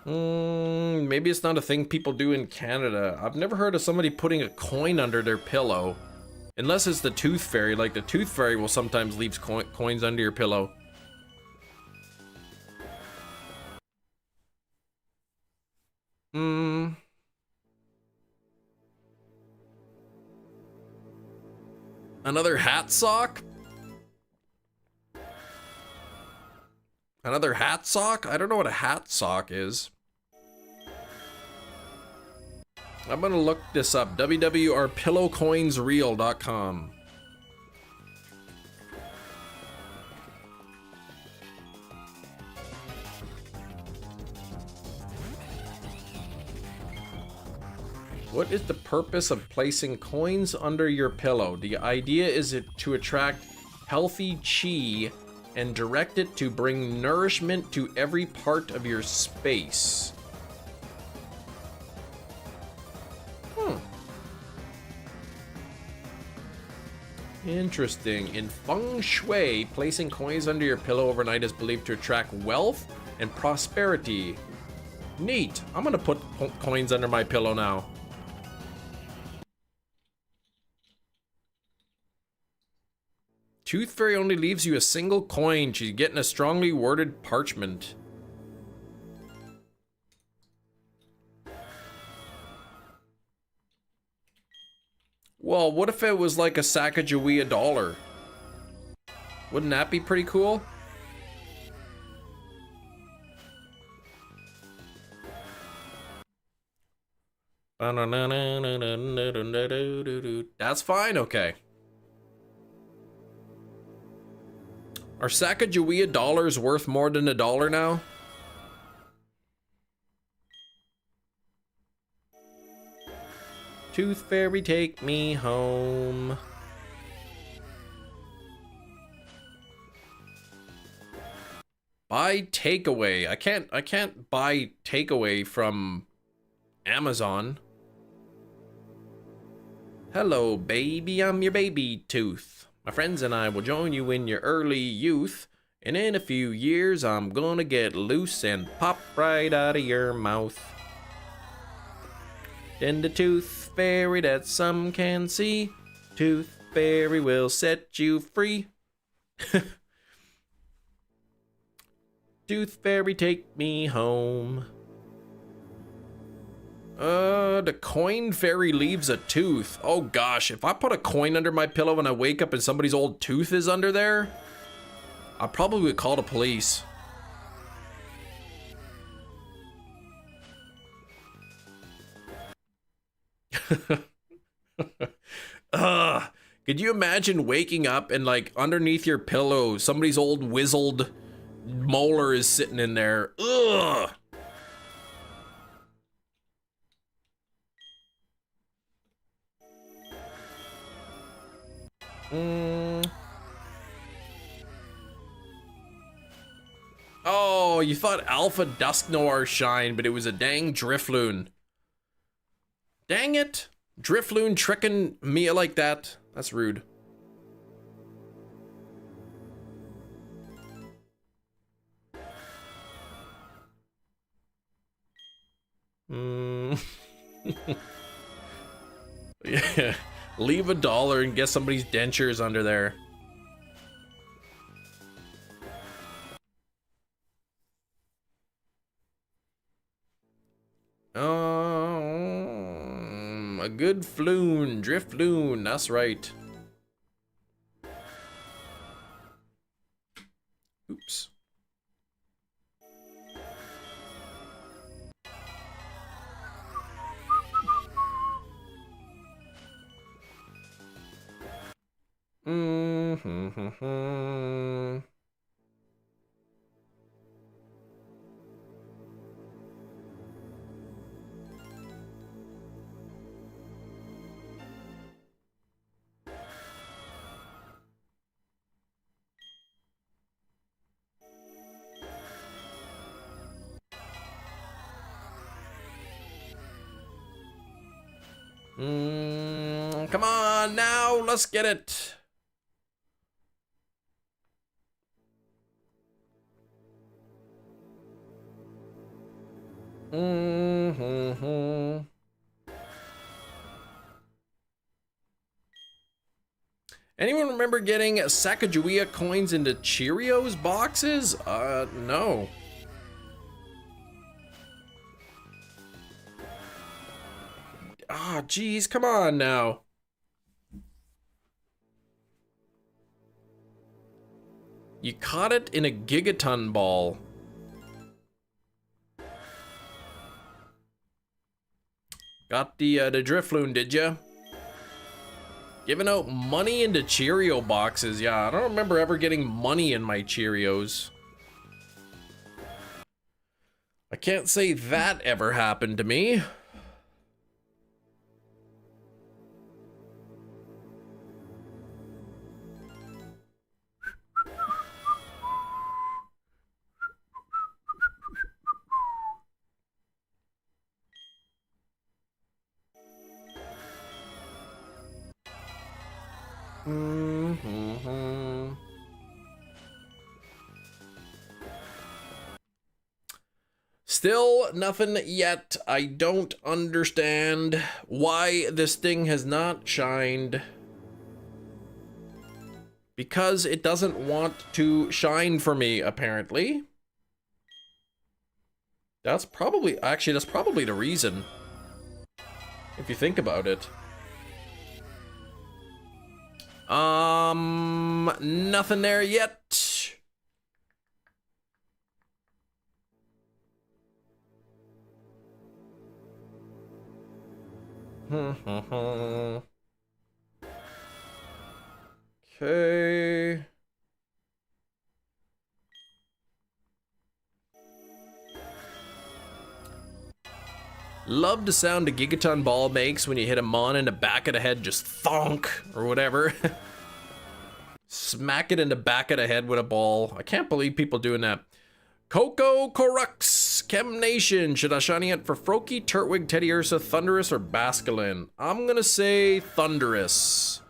Maybe it's not a thing people do in Canada. I've never heard of somebody putting a coin under their pillow. Unless it's the tooth fairy. Like, the tooth fairy will sometimes leave coins under your pillow. Another hat sock? Another hat sock? I don't know what a hat sock is. I'm gonna look this up. www.pillowcoinsreal.com. What is the purpose of placing coins under your pillow? The idea is to attract healthy chi and direct it to bring nourishment to every part of your space. Interesting. In feng shui, placing coins under your pillow overnight is believed to attract wealth and prosperity. Neat. I'm gonna put coins under my pillow now. Tooth Fairy only leaves you a single coin. She's getting a strongly worded parchment. Well, what if it was like a Sacagawea dollar? Wouldn't that be pretty cool? That's fine, okay. Are Sacagawea dollars worth more than $1 now? Tooth Fairy, take me home. Buy takeaway. I can't buy takeaway from Amazon. Hello, baby, I'm your baby tooth. My friends and I will join you in your early youth, and in a few years I'm gonna get loose and pop right out of your mouth. Then the Tooth Fairy that some can see, Tooth Fairy will set you free. Tooth Fairy, take me home. The coin fairy leaves a tooth. Oh gosh, if I put a coin under my pillow and I wake up and somebody's old tooth is under there, I probably would call the police. Could you imagine waking up and like underneath your pillow, somebody's old wizzled molar is sitting in there? Ugh. Oh, you thought Alpha Dusk Noir shined, but it was a dang Drifloon. Dang it. Drifloon tricking me like that. That's rude. Yeah. Leave $1 and get somebody's dentures under there. A good floon, Drifloon, that's right. Oops. Come on now, let's get it. Anyone remember getting Sacagawea coins into Cheerios boxes? No. Ah, geez, come on now. You caught it in a gigaton ball. Got the Drifloon, did ya? Giving out money into Cheerio boxes. Yeah, I don't remember ever getting money in my Cheerios. I can't say that ever happened to me. Still nothing yet. I don't understand why this thing has not shined. Because it doesn't want to shine for me, apparently. That's probably the reason. If you think about it. Nothing there yet. Okay. Love the sound a gigaton ball makes when you hit a mon in the back of the head, just thonk or whatever. Smack it in the back of the head with a ball. I can't believe people doing that. Coco Corux, Chem Nation. Should I shiny it for Froakie, Turtwig, Teddy Ursa, Thundurus, or Basculin? I'm gonna say Thundurus.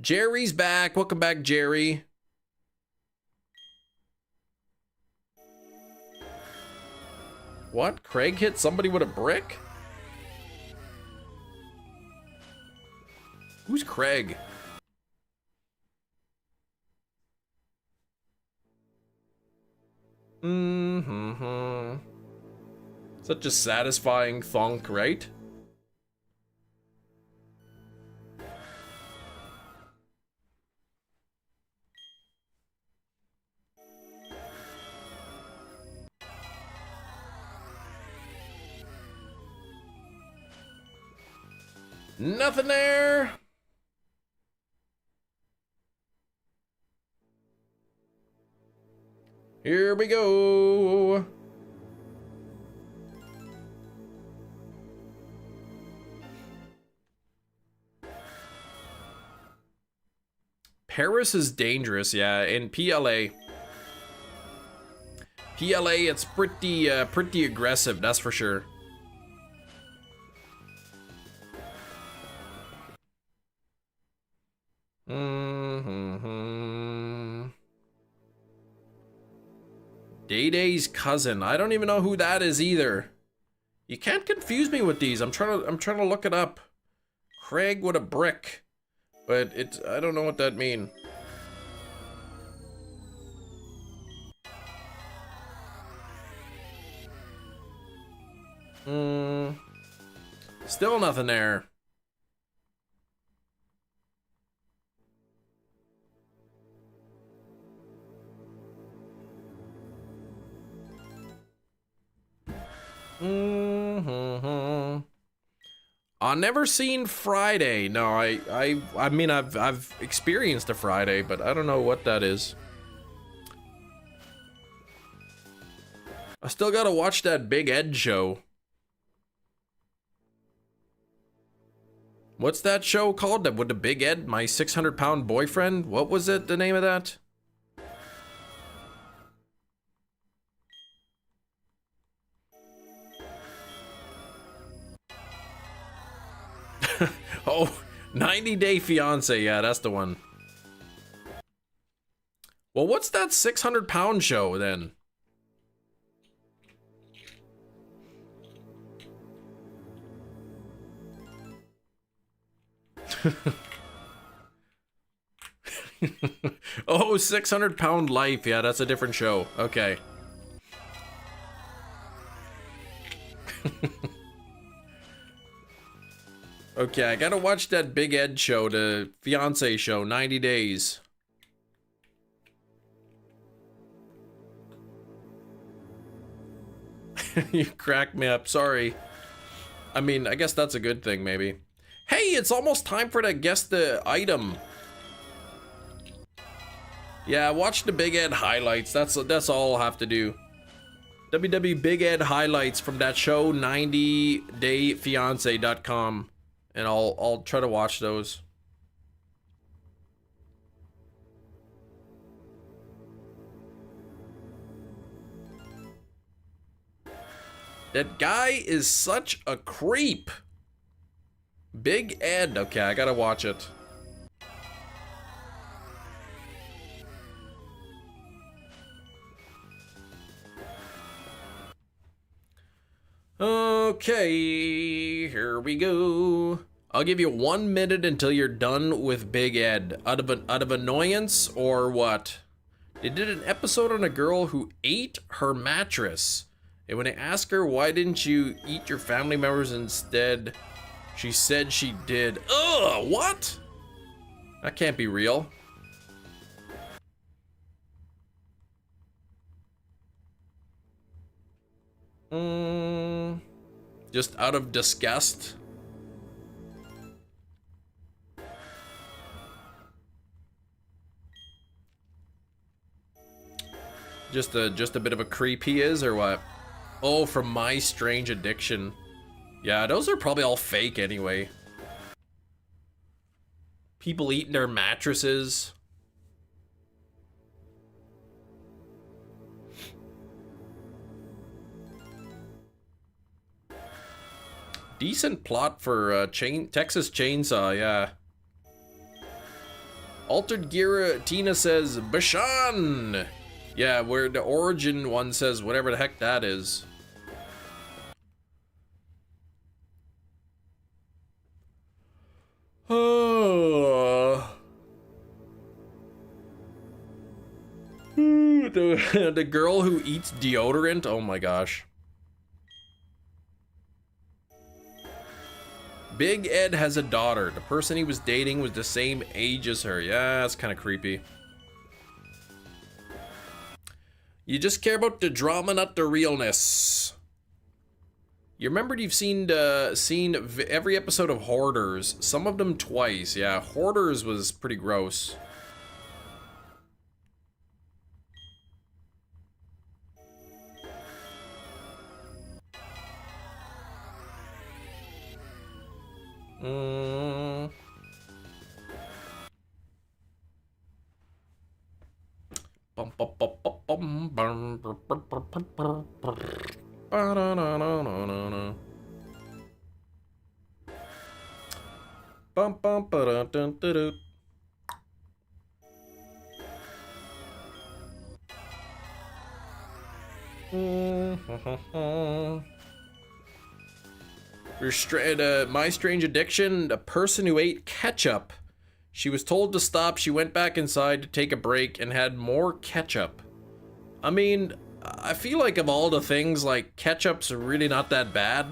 Jerry's back. Welcome back, Jerry. What? Craig hit somebody with a brick? Who's Craig? Such a satisfying thunk, right? Nothing there. Here we go. Paris is dangerous, yeah, in PLA. PLA, it's pretty aggressive, that's for sure. Day-Day's cousin. I don't even know who that is either. You can't confuse me with these. I'm trying to look it up. Craig with a brick. But it's, I don't know what that mean. Still nothing there. I've never seen Friday. No, I mean I've experienced a Friday, but I don't know what that is. I still gotta watch that Big Ed show. What's that show called? That with the Big Ed, my 600-pound boyfriend? What was it? The name of that? Oh, 90 Day Fiance. Yeah, that's the one. Well, what's that 600-pound show then? Oh, 600-pound life. Yeah, that's a different show. Okay. Okay, I gotta watch that Big Ed show, the fiance show, 90 Days. You cracked me up, sorry. I mean, I guess that's a good thing, maybe. Hey, it's almost time for to guess the item. Yeah, watch the Big Ed highlights. That's all I'll have to do. WW Big Ed highlights from that show, 90dayfiance.com, and I'll try to watch those. That guy is such a creep. Big Ed. Okay, I gotta watch it. Okay, here we go. I'll give you 1 minute until you're done with Big Ed. Out of annoyance or what? They did an episode on a girl who ate her mattress. And when I asked her, why didn't you eat your family members instead? She said she did. Ugh, what? That can't be real. Just out of disgust. Just a bit of a creep he is, or what? Oh, from My Strange Addiction. Yeah, those are probably all fake anyway. People eating their mattresses. Decent plot for Texas Chainsaw, yeah. Altered Giratina says Bashan. Yeah, where the origin one says whatever the heck that is. Oh. The girl who eats deodorant. Oh my gosh. Big Ed has a daughter. The person he was dating was the same age as her. Yeah, that's kind of creepy. You just care about the drama, not the realness. You remembered you've seen every episode of Hoarders. Some of them twice. Yeah, Hoarders was pretty gross. My Strange Addiction, a person who ate ketchup. She was told to stop. She went back inside to take a break and had more ketchup. I mean, I feel like of all the things, like, ketchup's really not that bad.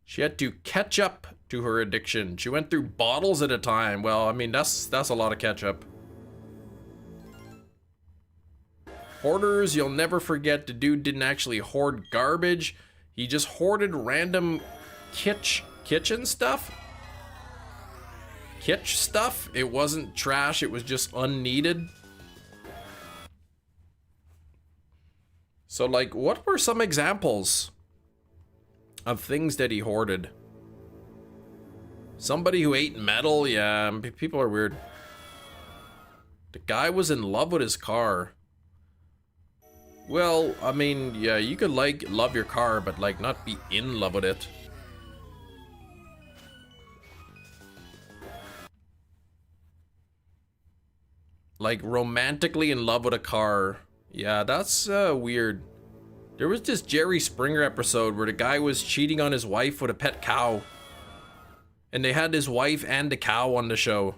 She had to catch up to her addiction. She went through bottles at a time. Well, I mean, that's a lot of ketchup. Hoarders, you'll never forget the dude didn't actually hoard garbage. He just hoarded random kitchen stuff. Kitsch stuff. It wasn't trash, it was just unneeded. So, like, what were some examples of things that he hoarded? Somebody who ate metal? Yeah, people are weird. The guy was in love with his car. Well, I mean, yeah, you could, like, love your car, but, like, not be in love with it. Like, romantically in love with a car. Yeah, that's weird. There was this Jerry Springer episode where the guy was cheating on his wife with a pet cow. And they had his wife and the cow on the show.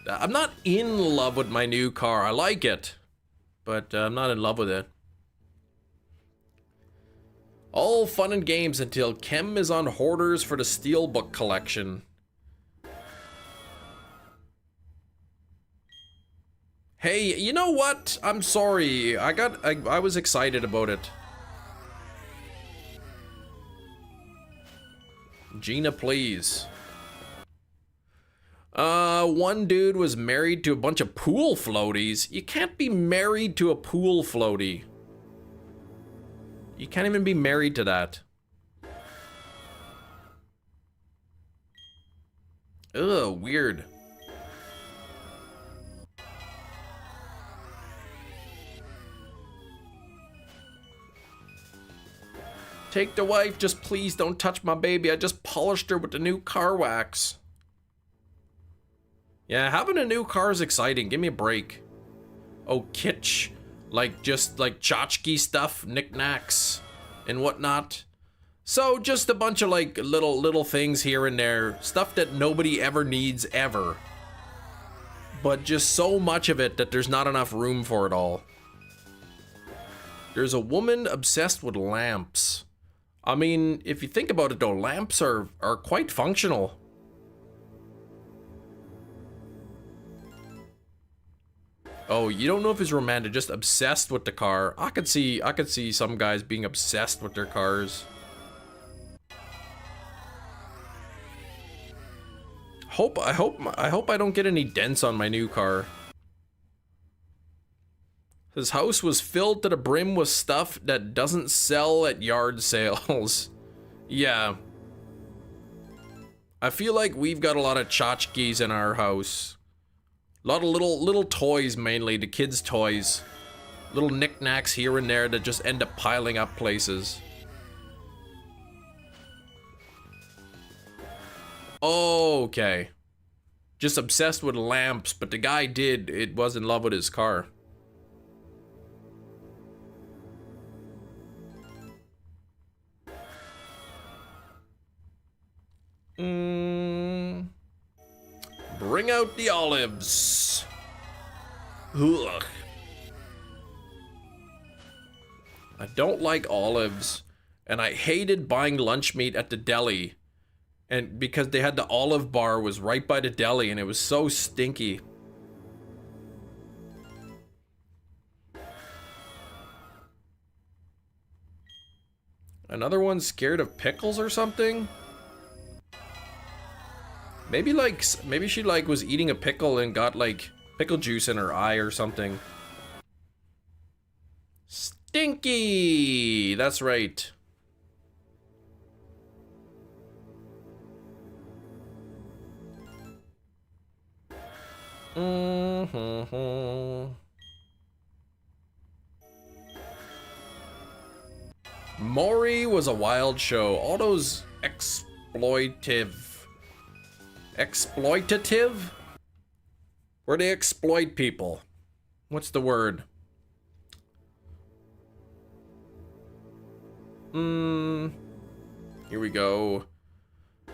I'm not in love with my new car. I like it, but I'm not in love with it. All fun and games until Chem is on Hoarders for the Steelbook collection. Hey, you know what? I'm sorry. I was excited about it. Gina, please. One dude was married to a bunch of pool floaties. You can't be married to a pool floaty. You can't even be married to that. Ugh, weird. Take the wife, just please don't touch my baby. I just polished her with the new car wax. Yeah, having a new car is exciting. Give me a break. Oh, kitsch. Like, just like tchotchke stuff, knickknacks, and whatnot. So, just a bunch of like little things here and there. Stuff that nobody ever needs, ever. But just so much of it that there's not enough room for it all. There's a woman obsessed with lamps. I mean, if you think about it though, lamps are quite functional. Oh, you don't know if he's romantic, just obsessed with the car. I could see some guys being obsessed with their cars. I hope I don't get any dents on my new car. His house was filled to the brim with stuff that doesn't sell at yard sales. Yeah. I feel like we've got a lot of tchotchkes in our house. A lot of little toys, mainly, the kids' toys. Little knickknacks here and there that just end up piling up places. Okay. Just obsessed with lamps, but the guy was in love with his car. Bring out the olives. Ugh. I don't like olives, and I hated buying lunch meat at the deli, and because they had the olive bar was right by the deli, and it was so stinky. Another one scared of pickles or something? Maybe she like was eating a pickle and got like pickle juice in her eye or something. Stinky! That's right. Maury was a wild show. All those exploitative? Where they exploit people. What's the word? Here we go.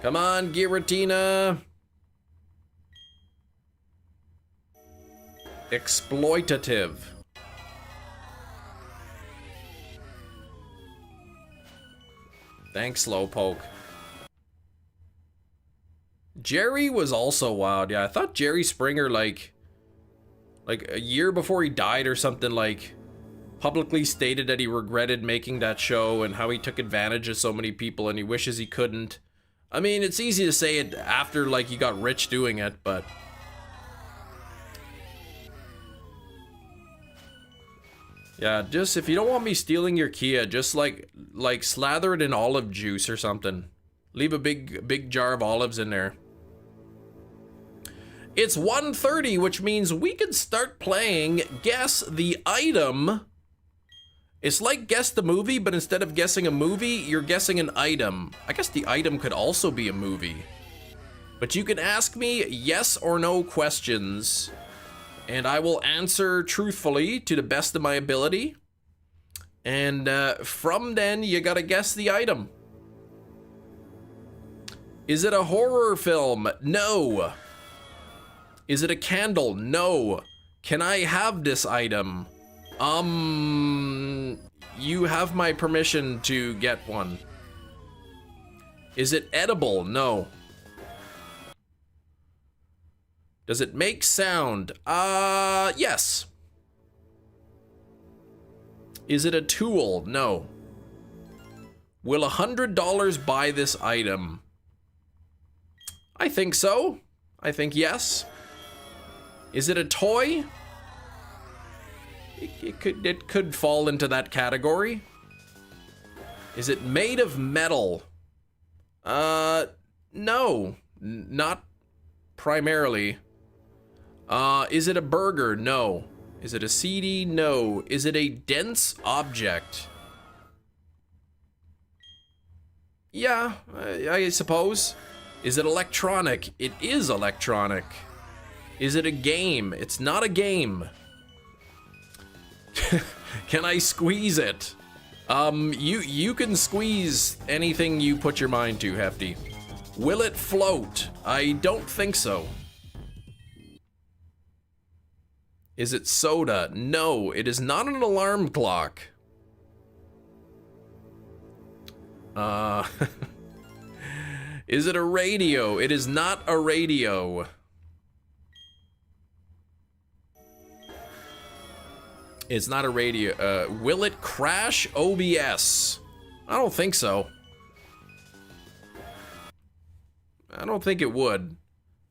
Come on, Giratina. Exploitative. Thanks, Slowpoke. Jerry was also wild. Yeah, I thought Jerry Springer, like a year before he died or something, like, publicly stated that he regretted making that show and how he took advantage of so many people and he wishes he couldn't. I mean, it's easy to say it after, like, he got rich doing it, but... yeah, just, if you don't want me stealing your Kia, just, like slather it in olive juice or something. Leave a big jar of olives in there. It's 1:30, which means we can start playing Guess the Item. It's like Guess the Movie, but instead of guessing a movie, you're guessing an item. I guess the item could also be a movie. But you can ask me yes or no questions, and I will answer truthfully to the best of my ability. And from then, you gotta guess the item. Is it a horror film? No. Is it a candle? No. Can I have this item? You have my permission to get one. Is it edible? No. Does it make sound? Yes. Is it a tool? No. Will $100 buy this item? I think so. I think yes. Is it a toy? It could fall into that category. Is it made of metal? No, not primarily. Is it a burger? No. Is it a CD? No. Is it a dense object? Yeah, I suppose. Is it electronic? It is electronic. Is it a game? It's not a game. Can I squeeze it? You can squeeze anything you put your mind to, Hefty. Will it float? I don't think so. Is it soda? No, it is not an alarm clock. Is it a radio? It is not a radio. It's not a radio. Will it crash OBS? I don't think so. I don't think it would.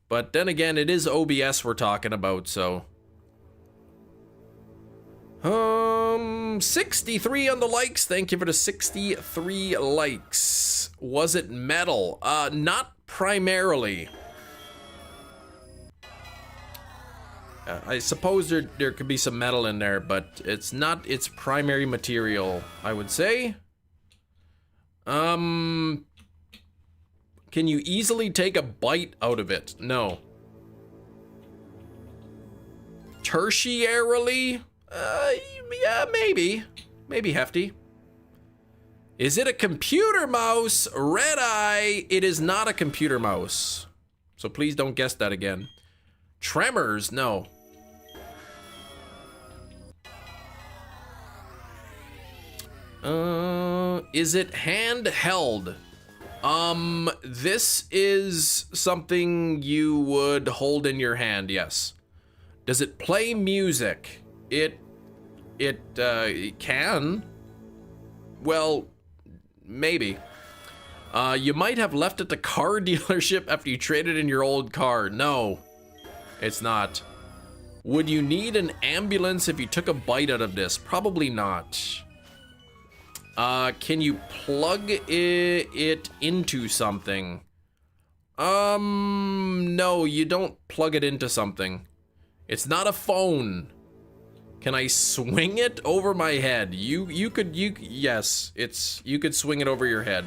But then again, it is OBS we're talking about, so. 63 on the likes. Thank you for the 63 likes. Was it metal? Not primarily. I suppose there could be some metal in there, but it's not its primary material, I would say. Can you easily take a bite out of it? No. Tertiarily? Yeah, maybe. Maybe, Hefty. Is it a computer mouse? Red eye. It is not a computer mouse. So please don't guess that again. Tremors? No. Is it handheld? This is something you would hold in your hand, yes. Does it play music? It can. Well, maybe. You might have left at the car dealership after you traded in your old car. No, it's not. Would you need an ambulance if you took a bite out of this? Probably not. Can you plug it into something? No, you don't plug it into something. It's not a phone. Can I swing it over my head? You could swing it over your head.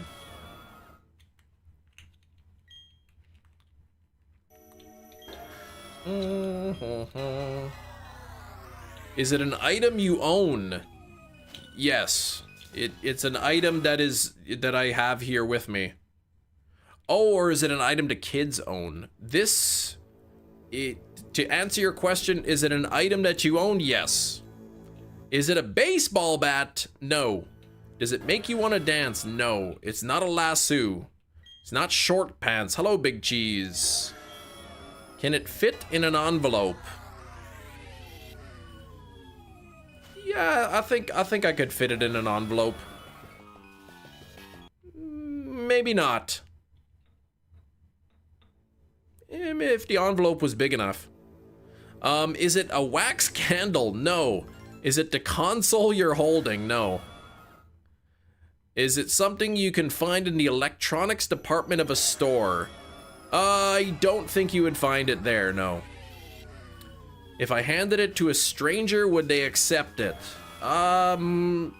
Is it an item you own? Yes. It's an item that I have here with me. Oh, or is it an item the kids own? To answer your question, is it an item that you own? Yes. Is it a baseball bat? No. Does it make you want to dance? No. It's not a lasso. It's not short pants. Hello, Big Cheese. Can it fit in an envelope? Yeah, I think I could fit it in an envelope. Maybe not. If the envelope was big enough. Is it a wax candle? No. Is it the console you're holding? No. Is it something you can find in the electronics department of a store? I don't think you would find it there, no. If I handed it to a stranger, would they accept it? Probably,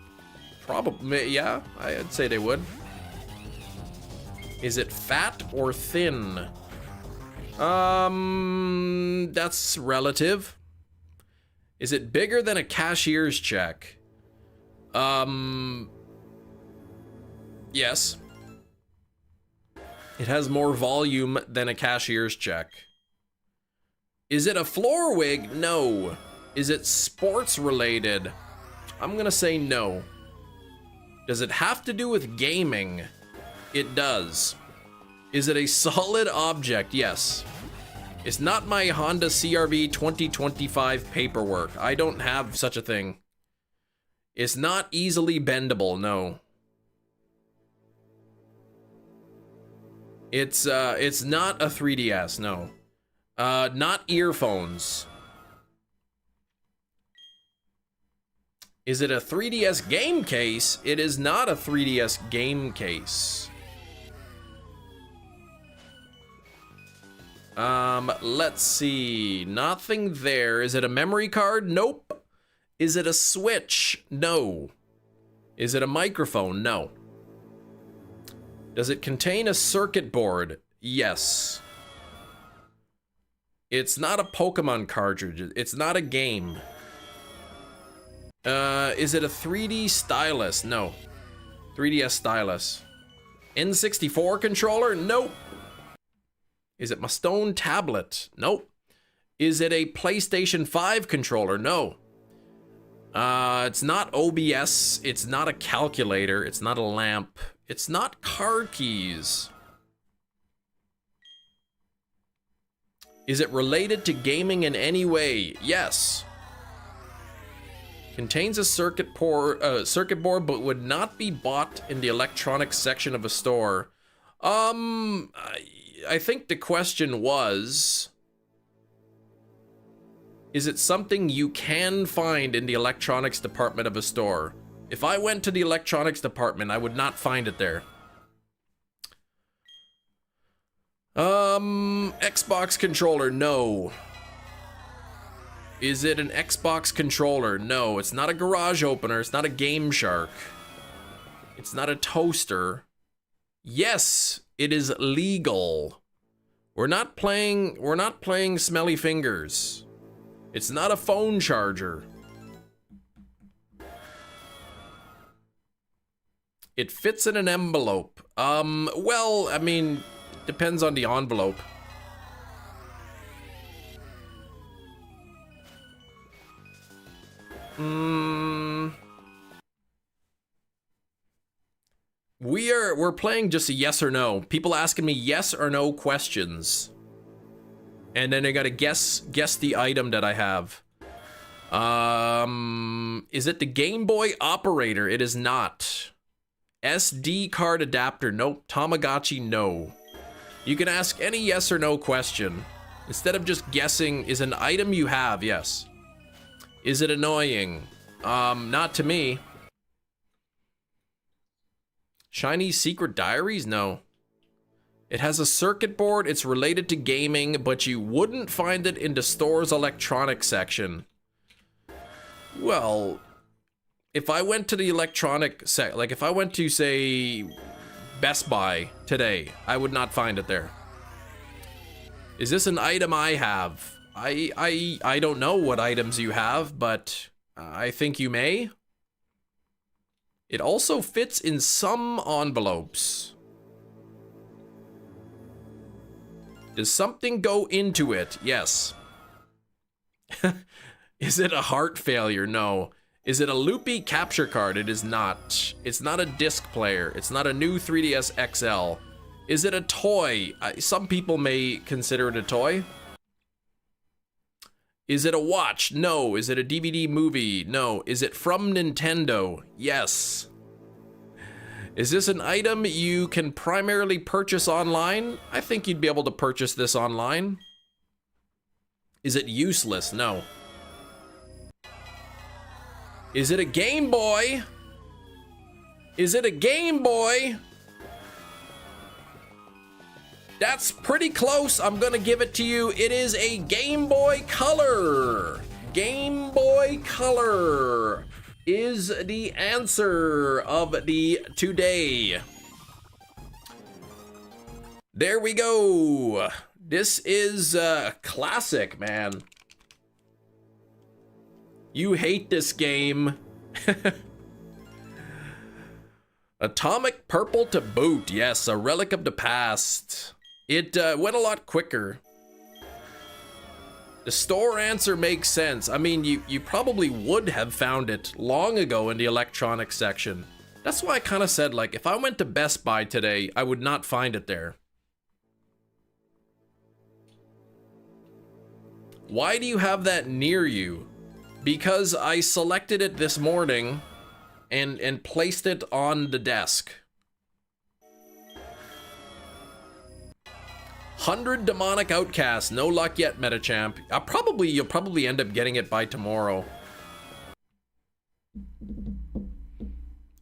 yeah, I'd say they would. Is it fat or thin? That's relative. Is it bigger than a cashier's check? Yes. It has more volume than a cashier's check. Is it a floor wig? No. Is it sports related? I'm gonna say no. Does it have to do with gaming? It does. Is it a solid object? Yes. It's not my Honda CRV 2025 paperwork. I don't have such a thing. It's not easily bendable, no. It's not a 3DS, no. Not earphones. Is it a 3DS game case? It is not a 3DS game case. Let's see. Nothing there. Is it a memory card? Nope. Is it a Switch? No. Is it a microphone? No. Does it contain a circuit board? Yes. It's not a Pokémon cartridge. It's not a game. Is it a 3D stylus? No. 3DS stylus. N64 controller? Nope. Is it my stone tablet? Nope. Is it a PlayStation 5 controller? No. It's not OBS. It's not a calculator. It's not a lamp. It's not car keys. Is it related to gaming in any way? Yes. Contains a circuit board but would not be bought in the electronics section of a store. I think the question was, is it something you can find in the electronics department of a store? If I went to the electronics department, I would not find it there. Xbox controller, no. Is it an Xbox controller? No, it's not a garage opener. It's not a Game Shark. It's not a toaster. Yes, it is legal. We're not playing smelly fingers. It's not a phone charger. It fits in an envelope. Well, I mean, depends on the envelope. We're playing just a yes or no. People asking me yes or no questions. And then I gotta guess the item that I have. Is it the Game Boy operator? It is not. SD card adapter? Nope. Tamagotchi? No. You can ask any yes or no question. Instead of just guessing, is an item you have? Yes. Is it annoying? Not to me. Chinese Secret Diaries? No. It has a circuit board, it's related to gaming, but you wouldn't find it in the store's electronics section. Well, if I went to the electronic like if I went to, say, Best Buy today, I would not find it there. Is this an item I have? I don't know what items you have, but I think you may. It also fits in some envelopes. Does something go into it? Yes. Is it a heart failure? No. Is it a loopy capture card? It is not. It's not a disc player. It's not a new 3DS XL. Is it a toy? Some people may consider it a toy. Is it a watch? No. Is it a DVD movie? No. Is it from Nintendo? Yes. Is this an item you can primarily purchase online? I think you'd be able to purchase this online. Is it useless? No. Is it a Game Boy? Is it a Game Boy? That's pretty close. I'm gonna give it to you. It is a Game Boy Color. Game Boy Color is the answer of the today. There we go. This is a classic, man. You hate this game. Atomic Purple to boot. Yes, a relic of the past. It went a lot quicker. The store answer makes sense. I mean, you probably would have found it long ago in the electronics section. That's why I kind of said, like, if I went to Best Buy today, I would not find it there. Why do you have that near you? Because I selected it this morning and placed it on the desk. 100 demonic outcasts. No luck yet, Metachamp. You'll probably end up getting it by tomorrow.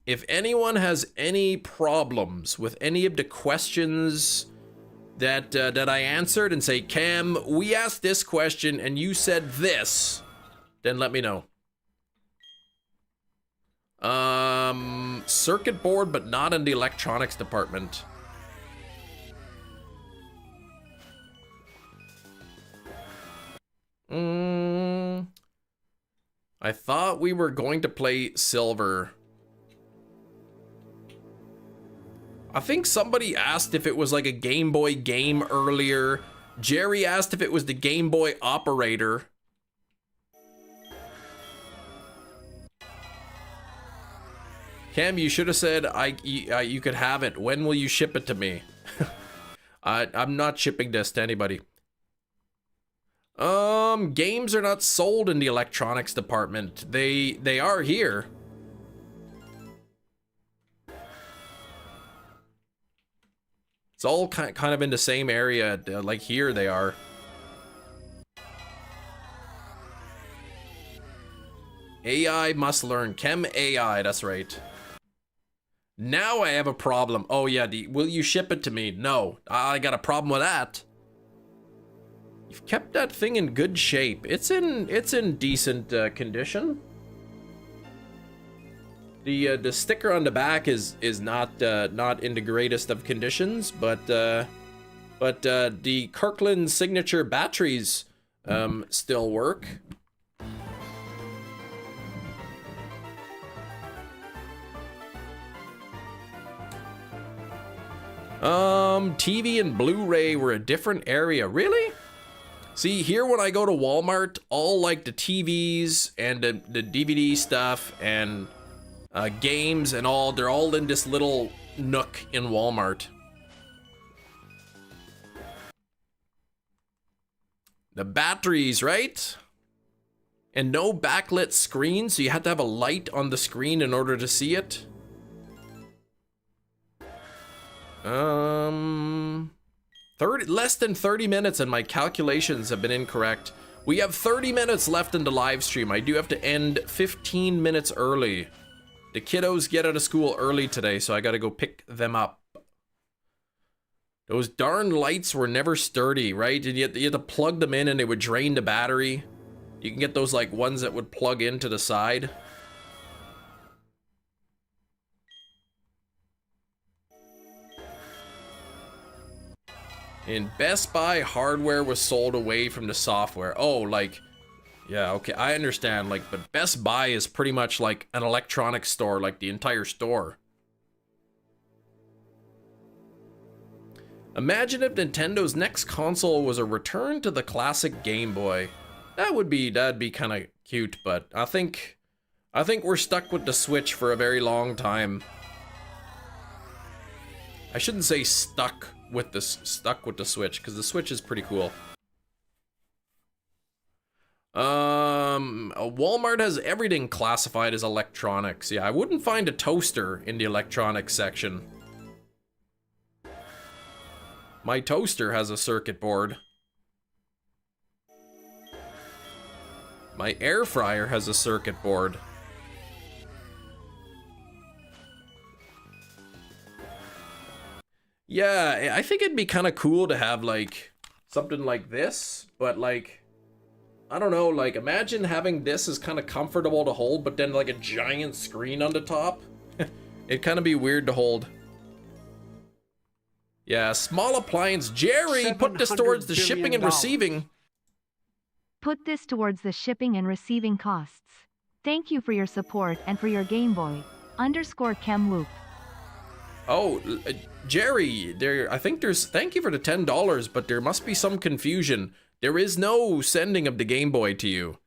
If anyone has any problems with any of the questions that I answered and say, Cam, we asked this question and you said this, then let me know. Circuit board, but not in the electronics department. I thought we were going to play silver. I think somebody asked if it was like a Game Boy game earlier. Jerry asked if it was the Game Boy operator. Cam, you should have said you could have it. When will you ship it to me? I'm not shipping this to anybody. Games are not sold in the electronics department. They are here. It's all kind of in the same area, like here they are. AI must learn. Chem AI, that's right. Now I have a problem. Oh yeah, will you ship it to me? No, I got a problem with that. You've kept that thing in good shape. It's in decent condition. The sticker on the back is not in the greatest of conditions, but the Kirkland signature batteries still work. TV and Blu-ray were a different area. Really? See, here when I go to Walmart, all like the TVs and the DVD stuff and games and all, they're all in this little nook in Walmart. The batteries, right? And no backlit screen, so you had to have a light on the screen in order to see it. Less than 30 minutes and my calculations have been incorrect. We have 30 minutes left in the live stream. I do have to end 15 minutes early. The kiddos get out of school early today, so I gotta go pick them up. Those darn lights were never sturdy, right? You had to plug them in and they would drain the battery. You can get those like ones that would plug into the side. In Best Buy, hardware was sold away from the software. Oh, like, yeah, okay, I understand. Like, but Best Buy is pretty much like an electronics store, like the entire store. Imagine if Nintendo's next console was a return to the classic Game Boy. That'd be kind of cute, but I think we're stuck with the Switch for a very long time. I shouldn't say stuck with the Switch, because the Switch is pretty cool. Walmart has everything classified as electronics. Yeah, I wouldn't find a toaster in the electronics section. My toaster has a circuit board. My air fryer has a circuit board. Yeah, I think it'd be kind of cool to have like something like this, but like, I don't know, like imagine having this as kind of comfortable to hold, but then like a giant screen on the top. It'd kind of be weird to hold. Yeah, small appliance. Jerry, put this towards the shipping and receiving. Put this towards the shipping and receiving costs. Thank you for your support and for your Game Boy. _ChemLoop. Oh, Jerry, I think thank you for the $10, but there must be some confusion. There is no sending of the Game Boy to you.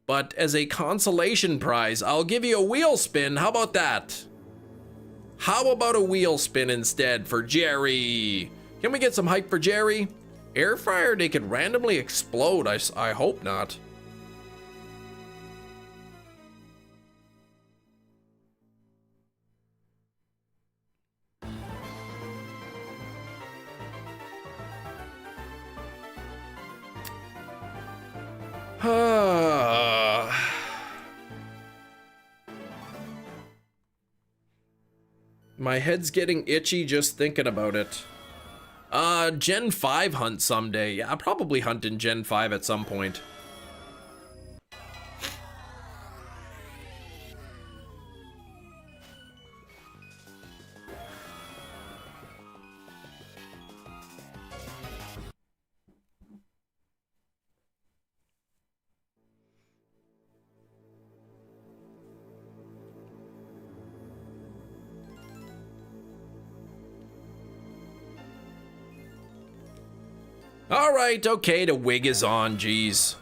But as a consolation prize, I'll give you a wheel spin. How about that? How about a wheel spin instead for Jerry? Can we get some hype for Jerry? Air fryer, they could randomly explode. I hope not. My head's getting itchy just thinking about it. Gen 5 hunt someday. Yeah, I'll probably hunt in Gen 5 at some point. Alright, okay, the wig is on, jeez.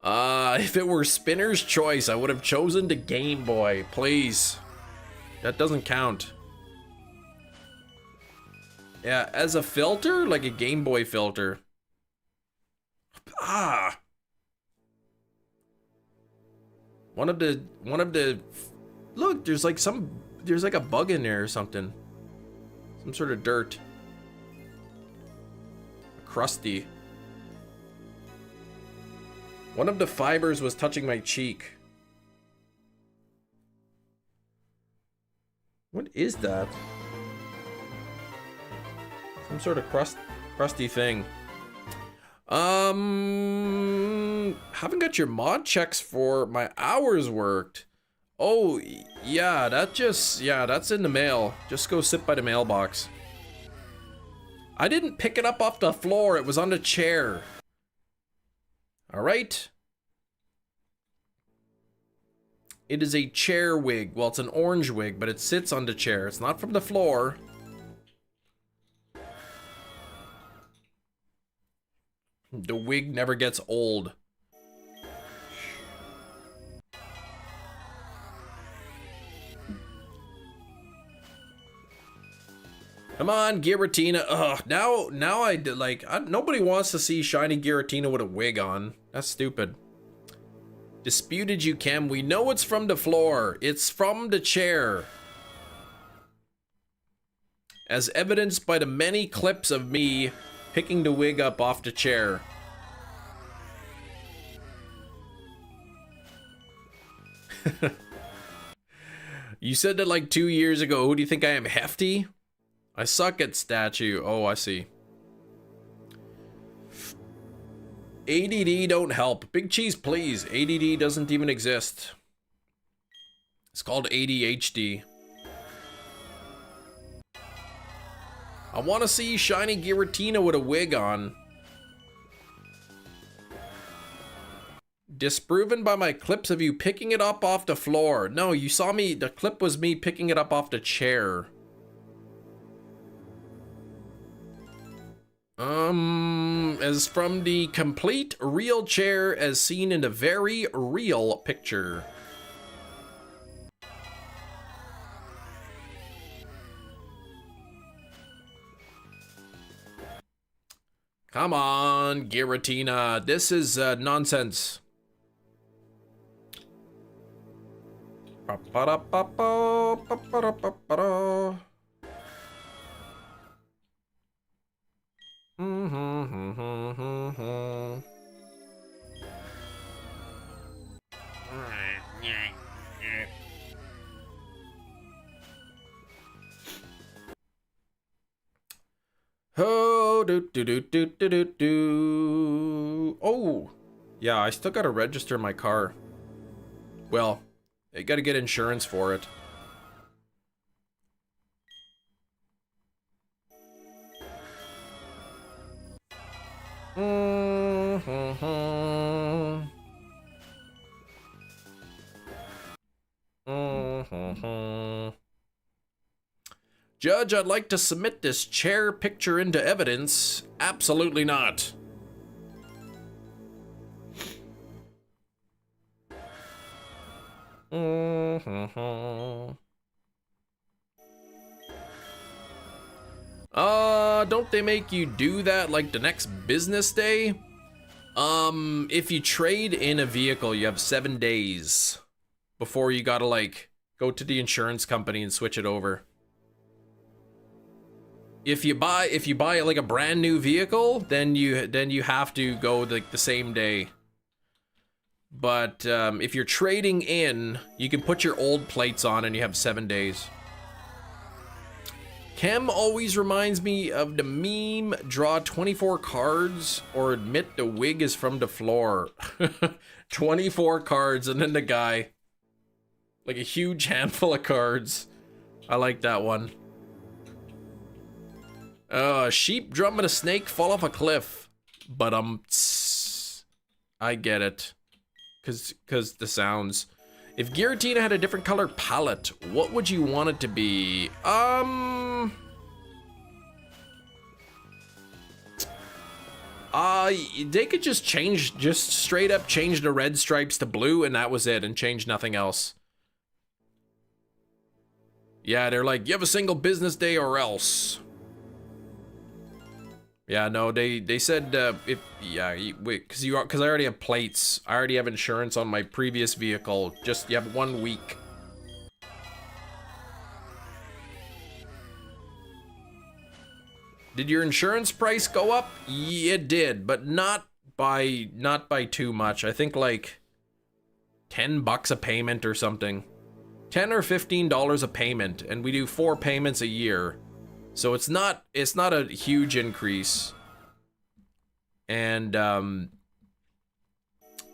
If it were Spinner's choice, I would have chosen the Game Boy, please. That doesn't count. Yeah, as a filter, like a Game Boy filter. One of the, look, there's like a bug in there or something. Some sort of dirt. Crusty. One of the fibers was touching my cheek. What is that? Some sort of crusty thing. Haven't got your mod checks for my hours worked. Oh, yeah, that's in the mail. Just go sit by the mailbox. I didn't pick it up off the floor. It was on the chair. All right. It is a chair wig. Well, it's an orange wig, but it sits on the chair. It's not from the floor. The wig never gets old. Come on, Giratina. Ugh, now nobody wants to see shiny Giratina with a wig on. That's stupid. Disputed you, Chem. We know it's from the floor. It's from the chair. As evidenced by the many clips of me picking the wig up off the chair. You said that like 2 years ago. Who do you think I am, Hefty? I suck at statue. Oh, I see. ADD don't help. Big Cheese, please. ADD doesn't even exist. It's called ADHD. I want to see shiny Giratina with a wig on. Disproven by my clips of you picking it up off the floor. No, you saw me. The clip was me picking it up off the chair. As from the complete real chair as seen in the very real picture. Come on, Giratina. This is nonsense. Oh, Oh, yeah, I still gotta register my car. Well, I gotta get insurance for it. Judge, I'd like to submit this chair picture into evidence. Absolutely not. Don't they make you do that like the next business day? If you trade in a vehicle, you have 7 days before you gotta like go to the insurance company and switch it over. If you buy like a brand new vehicle, then you have to go like the same day. But if you're trading in, you can put your old plates on and you have 7 days. Chem always reminds me of the meme, draw 24 cards or admit the wig is from the floor. 24 cards and then the guy. Like a huge handful of cards. I like that one. A sheep drum and a snake fall off a cliff. But I get it. Cause the sounds. If Giratina had a different color palette, what would you want it to be? They could just straight up change the red stripes to blue and that was it, and change nothing else. Yeah, they're like, you have a single business day or else. Yeah, no, they said because I already have plates. I already have insurance on my previous vehicle. Just you have 1 week. Did your insurance price go up? Yeah, it did, but not by too much. I think like $10 a payment or something. $10 or $15 a payment, and we do 4 payments a year. So it's not a huge increase. And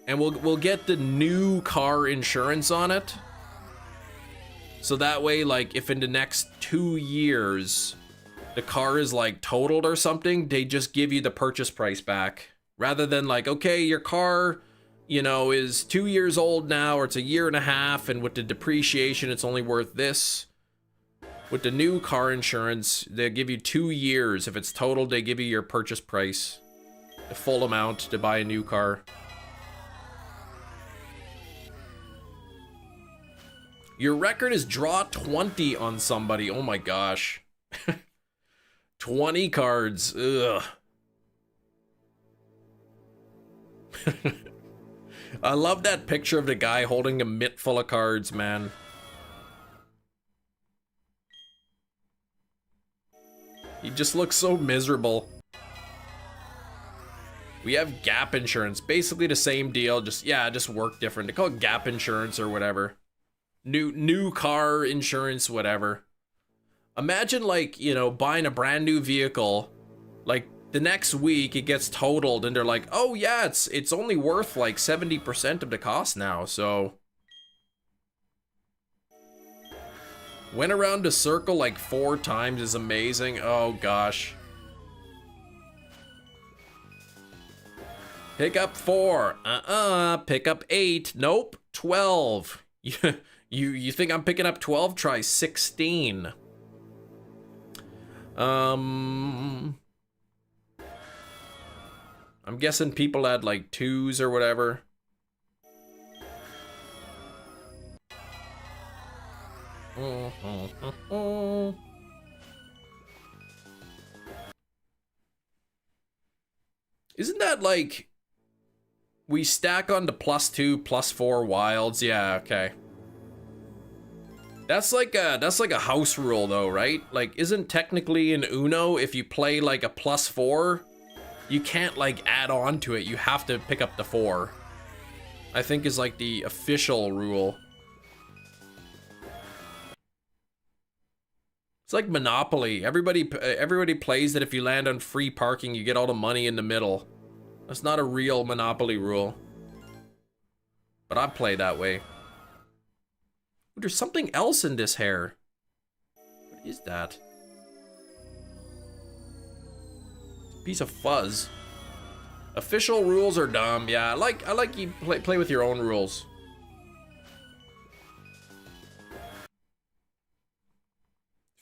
we'll get the new car insurance on it. So that way, like if in the next 2 years the car is like totaled or something, they just give you the purchase price back. Rather than like, okay, your car, you know, is 2 years old now, or it's 1.5 years, and with the depreciation it's only worth this. With the new car insurance, they give you 2 years. If it's totaled, they give you your purchase price, the full amount to buy a new car. Your record is draw 20 on somebody. Oh my gosh. 20 cards. Ugh. I love that picture of the guy holding a mitt full of cards, man. He just looks so miserable. We have gap insurance, basically the same deal, just work different. They call it gap insurance or whatever. New car insurance, whatever. Imagine like, you know, buying a brand new vehicle, like the next week it gets totaled and they're like, oh yeah, it's only worth like 70% of the cost now, so. Went around the circle like 4 times is amazing. Oh gosh. Pick up 4. Pick up 8. Nope. 12. You think I'm picking up 12? Try 16. I'm guessing people had like 2s or whatever. Isn't that like we stack on the +2, +4 wilds? Yeah, okay. That's like a house rule though, right? Like, isn't technically in Uno, if you play like a +4, you can't like add on to it. You have to pick up the 4. I think is like the official rule. It's like Monopoly. Everybody plays that if you land on free parking, you get all the money in the middle. That's not a real Monopoly rule. But I play that way. Ooh, there's something else in this hair. What is that? Piece of fuzz. Official rules are dumb. Yeah, I like you play with your own rules.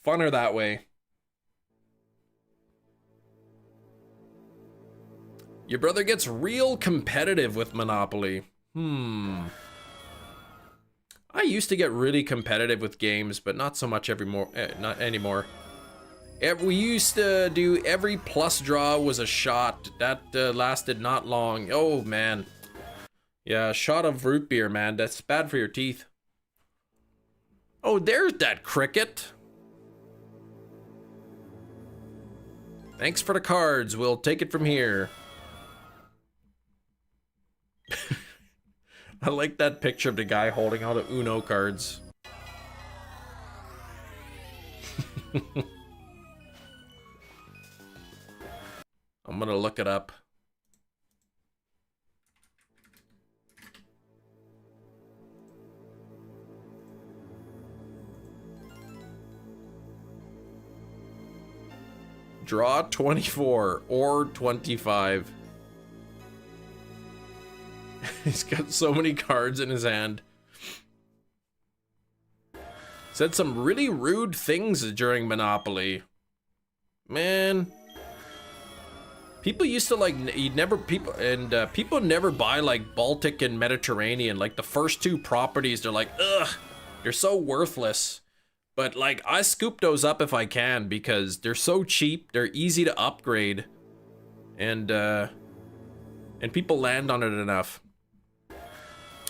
Funner that way. Your brother gets real competitive with Monopoly. I used to get really competitive with games, but not so much not anymore. We used to do every plus draw was a shot. That lasted not long. Oh, man. Yeah, a shot of root beer, man. That's bad for your teeth. Oh, there's that cricket. Thanks for the cards. We'll take it from here. I like that picture of the guy holding all the Uno cards. I'm gonna look it up. Draw 24 or 25. He's got so many cards in his hand. Said some really rude things during Monopoly. Man. People used to like, people never buy like Baltic and Mediterranean. Like the first two properties, they're like, ugh, they're so worthless. But like, I scoop those up if I can because they're so cheap, they're easy to upgrade. And people land on it enough.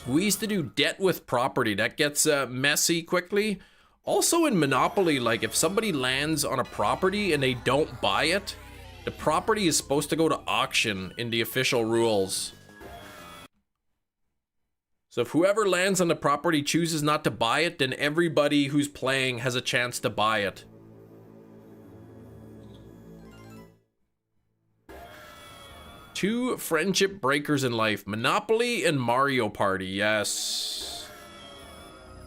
We used to do debt with property. That gets messy quickly. Also in Monopoly, like if somebody lands on a property and they don't buy it, the property is supposed to go to auction in the official rules. So if whoever lands on the property chooses not to buy it, then everybody who's playing has a chance to buy it. Two friendship breakers in life, Monopoly and Mario Party, yes.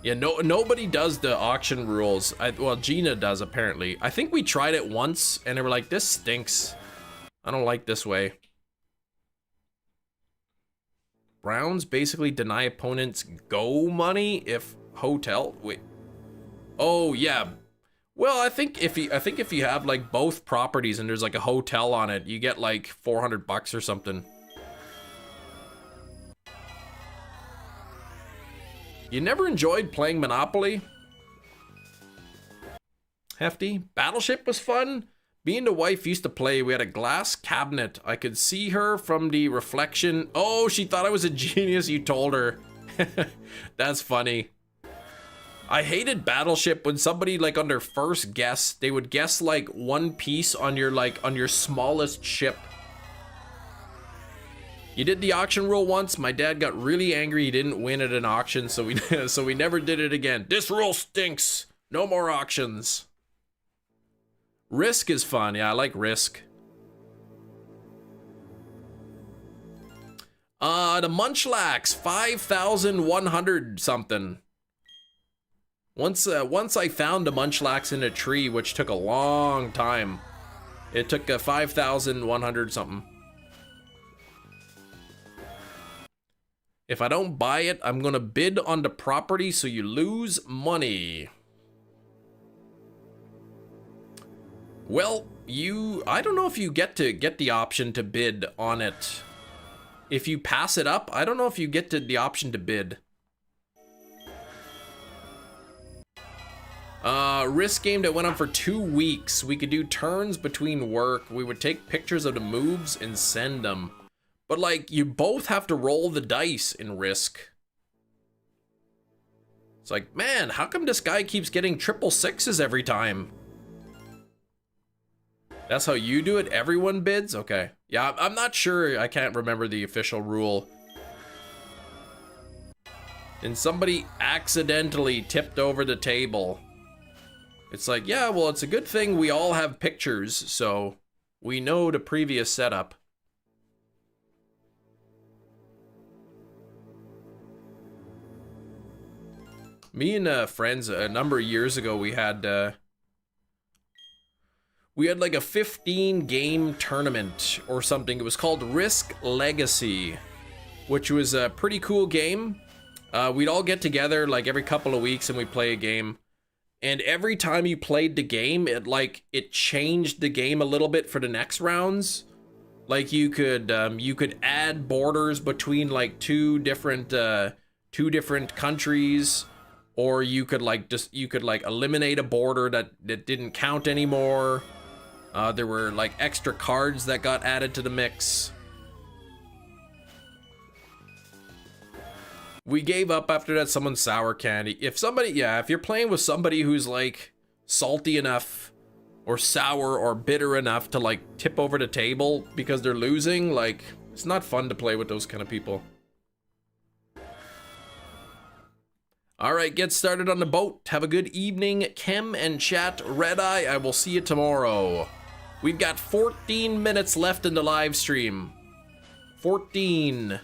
Yeah, nobody does the auction rules. Well, Gina does, apparently. I think we tried it once, and they were like, this stinks. I don't like this way. Browns basically deny opponents go money if hotel... Wait. Oh, yeah. Well, I think if you have like both properties and there's like a hotel on it, you get like 400 bucks or something. You never enjoyed playing Monopoly? Hefty. Battleship was fun. Me and the wife used to play. We had a glass cabinet. I could see her from the reflection. Oh, she thought I was a genius. You told her. That's funny. I hated Battleship when somebody like on their first guess, they would guess like one piece on your smallest ship. You did the auction rule once. My dad got really angry he didn't win at an auction, so we never did it again. This rule stinks. No more auctions. Risk is fun. Yeah, I like Risk. The MUNCHLAX 5,100 something. Once I found the MUNCHLAX in a tree, which took a long time. It took 5,100 something. If I don't buy it, I'm gonna bid on the property so you lose money. Well, I don't know if you get the option to bid on it. If you pass it up, I don't know if you get the option to bid. Risk game that went on for 2 weeks. We could do turns between work. We would take pictures of the moves and send them. But like, you both have to roll the dice in Risk. It's like, man, how come this guy keeps getting 666s every time? That's how you do it? Everyone bids? Okay. Yeah, I'm not sure. I can't remember the official rule. And somebody accidentally tipped over the table. It's like, yeah, well, it's a good thing we all have pictures, so we know the previous setup. Me and friends, a number of years ago, we had like a 15 game tournament or something. It was called Risk Legacy, which was a pretty cool game. We'd all get together like every couple of weeks and we'd play a game. and every time you played the game, it changed the game a little bit for the next rounds. Like you could add borders between like two different countries, or you could eliminate a border that didn't count anymore. There were like extra cards that got added to the mix. We gave up after that. Someone sour candy. If you're playing with somebody who's like salty enough or sour or bitter enough to like tip over the table because they're losing, like, it's not fun to play with those kind of people. All right, get started on the boat. Have a good evening, Chem and chat. Red Eye, I will see you tomorrow. We've got 14 minutes left in the live stream. 14.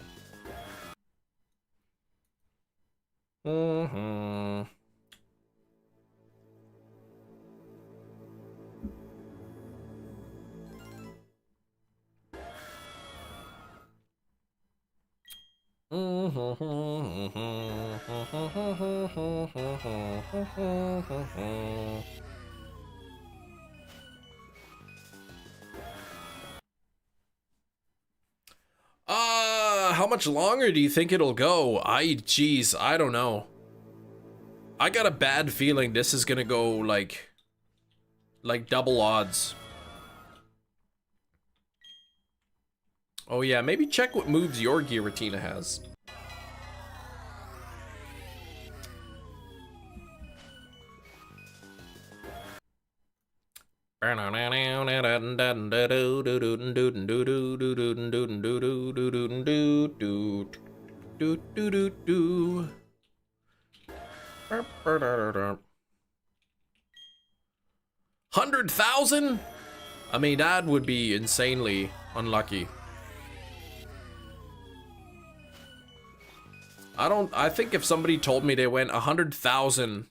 How much longer do you think it'll go? Geez, I don't know. I got a bad feeling this is gonna go like double odds. Oh yeah, maybe check what moves your Giratina has. $100,000? I mean, that would be insanely unlucky. I think if somebody told me they went 100,000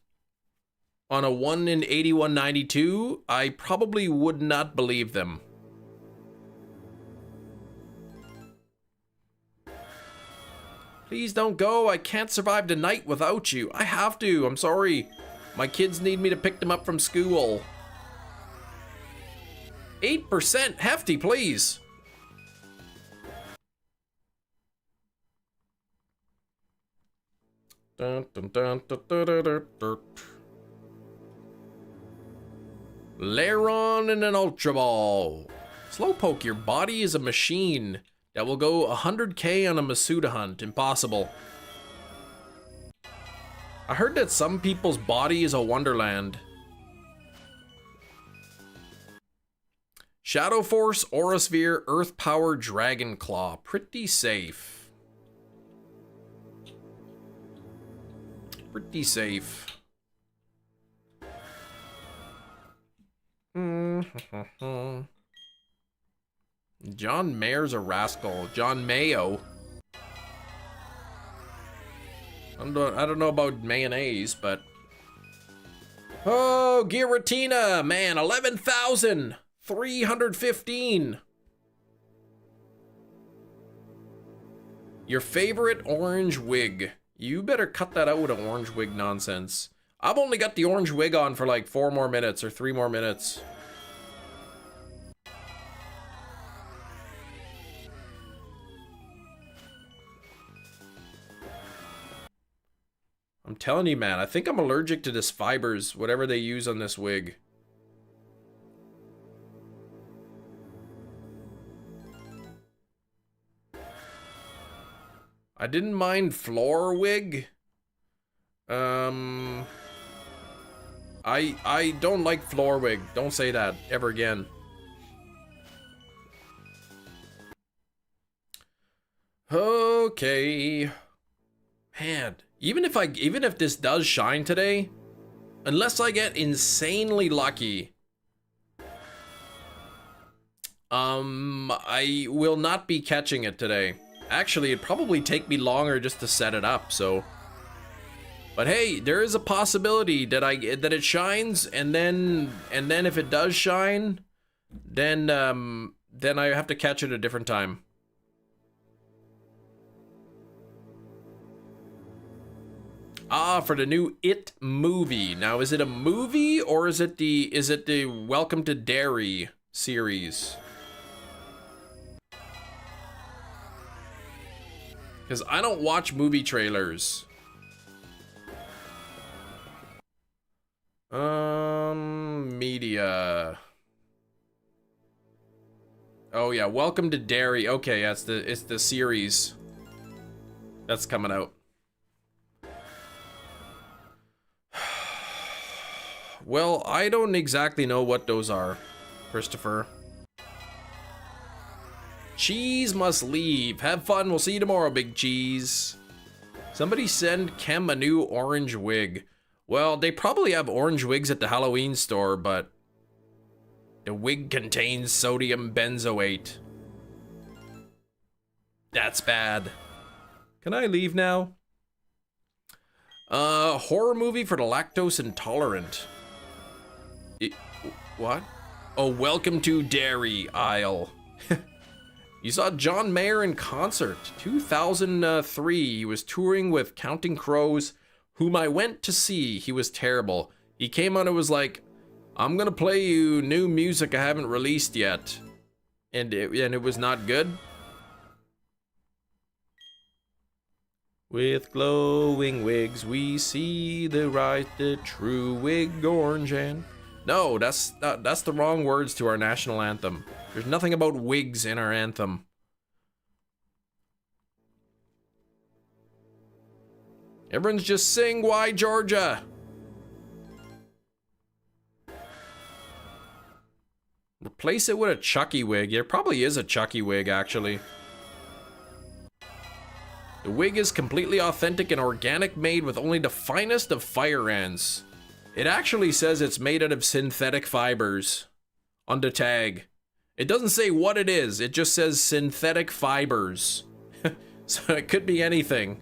on a 1 in 8192, I probably would not believe them. Please don't go. I can't survive the night without you. I have to. I'm sorry. My kids need me to pick them up from school. 8%? Hefty, please. Dun, dun, dun, dun, dun, dun, dun, dun. Lairon and an Ultra Ball. Slowpoke, your body is a machine that will go 100k on a Masuda hunt. Impossible. I heard that some people's body is a wonderland. Shadow Force, Aura Sphere, Earth Power, Dragon Claw. Pretty safe. Pretty safe. John Mayer's a rascal. John Mayo. I don't know about mayonnaise, but... Oh, Giratina, man, 11,315. Your favorite orange wig. You better cut that out with an orange wig nonsense. I've only got the orange wig on for like 4 more minutes or 3 more minutes. I'm telling you, man, I think I'm allergic to this fibers, whatever they use on this wig. I didn't mind floor wig. I don't like floor wig. Don't say that ever again. Okay. Man, even if this does shine today, unless I get insanely lucky, I will not be catching it today. Actually, it'd probably take me longer just to set it up, so. But hey, there is a possibility that it shines, and then if it does shine, then I have to catch it a different time. Ah, for the new It movie. Now, is it a movie or is it the Welcome to Derry series? Because I don't watch movie trailers. Media. Oh yeah, Welcome to Derry. Okay, it's the series that's coming out. Well, I don't exactly know what those are, Christopher. Cheese must leave. Have fun. We'll see you tomorrow, Big Cheese. Somebody send Kem a new orange wig. Well, they probably have orange wigs at the Halloween store, but the wig contains sodium benzoate. That's bad. Can I leave now? Horror movie for the lactose intolerant. What? Oh, Welcome to Derry aisle. You saw John Mayer in concert. 2003, he was touring with Counting Crows, whom I went to see. He was terrible. He came on and was like, I'm gonna play you new music I haven't released yet. And it was not good. With glowing wigs, we see the true wig orange and... No, that's the wrong words to our national anthem. There's nothing about wigs in our anthem. Everyone's just sing Why Georgia. Replace it with a Chucky wig. There probably is a Chucky wig, actually. The wig is completely authentic and organic, made with only the finest of fire ants. It actually says it's made out of synthetic fibers on the tag. It doesn't say what it is, it just says synthetic fibers. So it could be anything.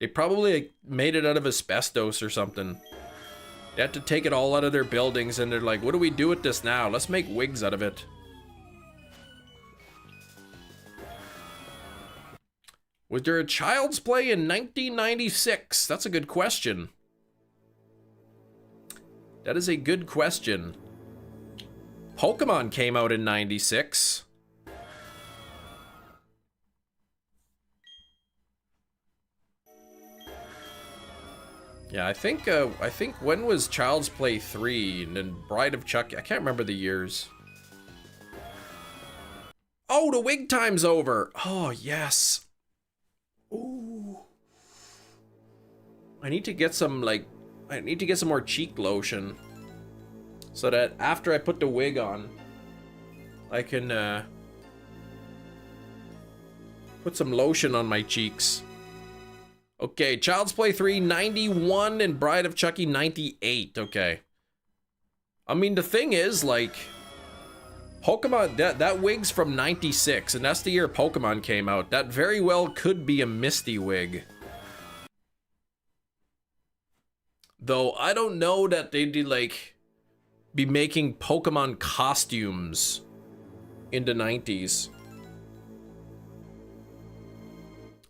They probably made it out of asbestos or something. They had to take it all out of their buildings and they're like, what do we do with this now? Let's make wigs out of it. Was there a Child's Play in 1996? That's a good question. That is a good question. Pokémon came out in 96. Yeah, I think when was Child's Play 3 and then Bride of Chucky? I can't remember the years. Oh, the wig time's over. Oh, yes. Ooh. I need to get some more cheek lotion so that after I put the wig on, I can put some lotion on my cheeks. Okay, Child's Play 3 91 and Bride of Chucky 98. Okay. I mean, the thing is, like, Pokemon, that wig's from 96, and that's the year Pokemon came out. That very well could be a Misty wig. Though, I don't know that they'd, like, be making Pokemon costumes in the 90s.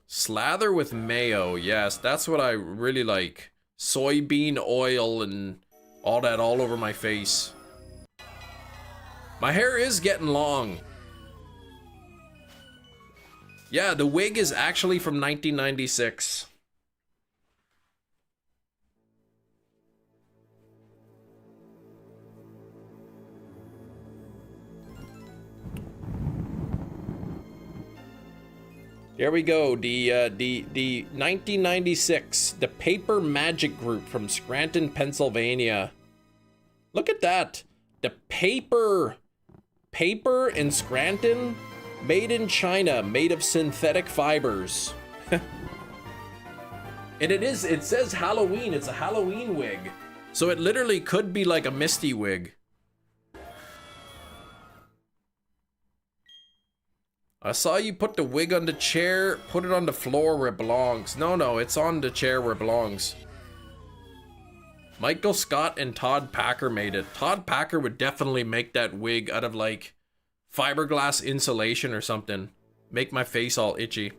Slather with mayo, yes, that's what I really like. Soybean oil and all that all over my face. My hair is getting long. Yeah, the wig is actually from 1996. There we go, the 1996, the Paper Magic Group from Scranton, Pennsylvania. Look at that. The paper in Scranton, made in China, made of synthetic fibers. And it says Halloween, it's a Halloween wig. So it literally could be like a Misty wig. I saw you put the wig on the chair, put it on the floor where it belongs. No, it's on the chair where it belongs. Michael Scott and Todd Packer made it. Todd Packer would definitely make that wig out of like fiberglass insulation or something. Make my face all itchy.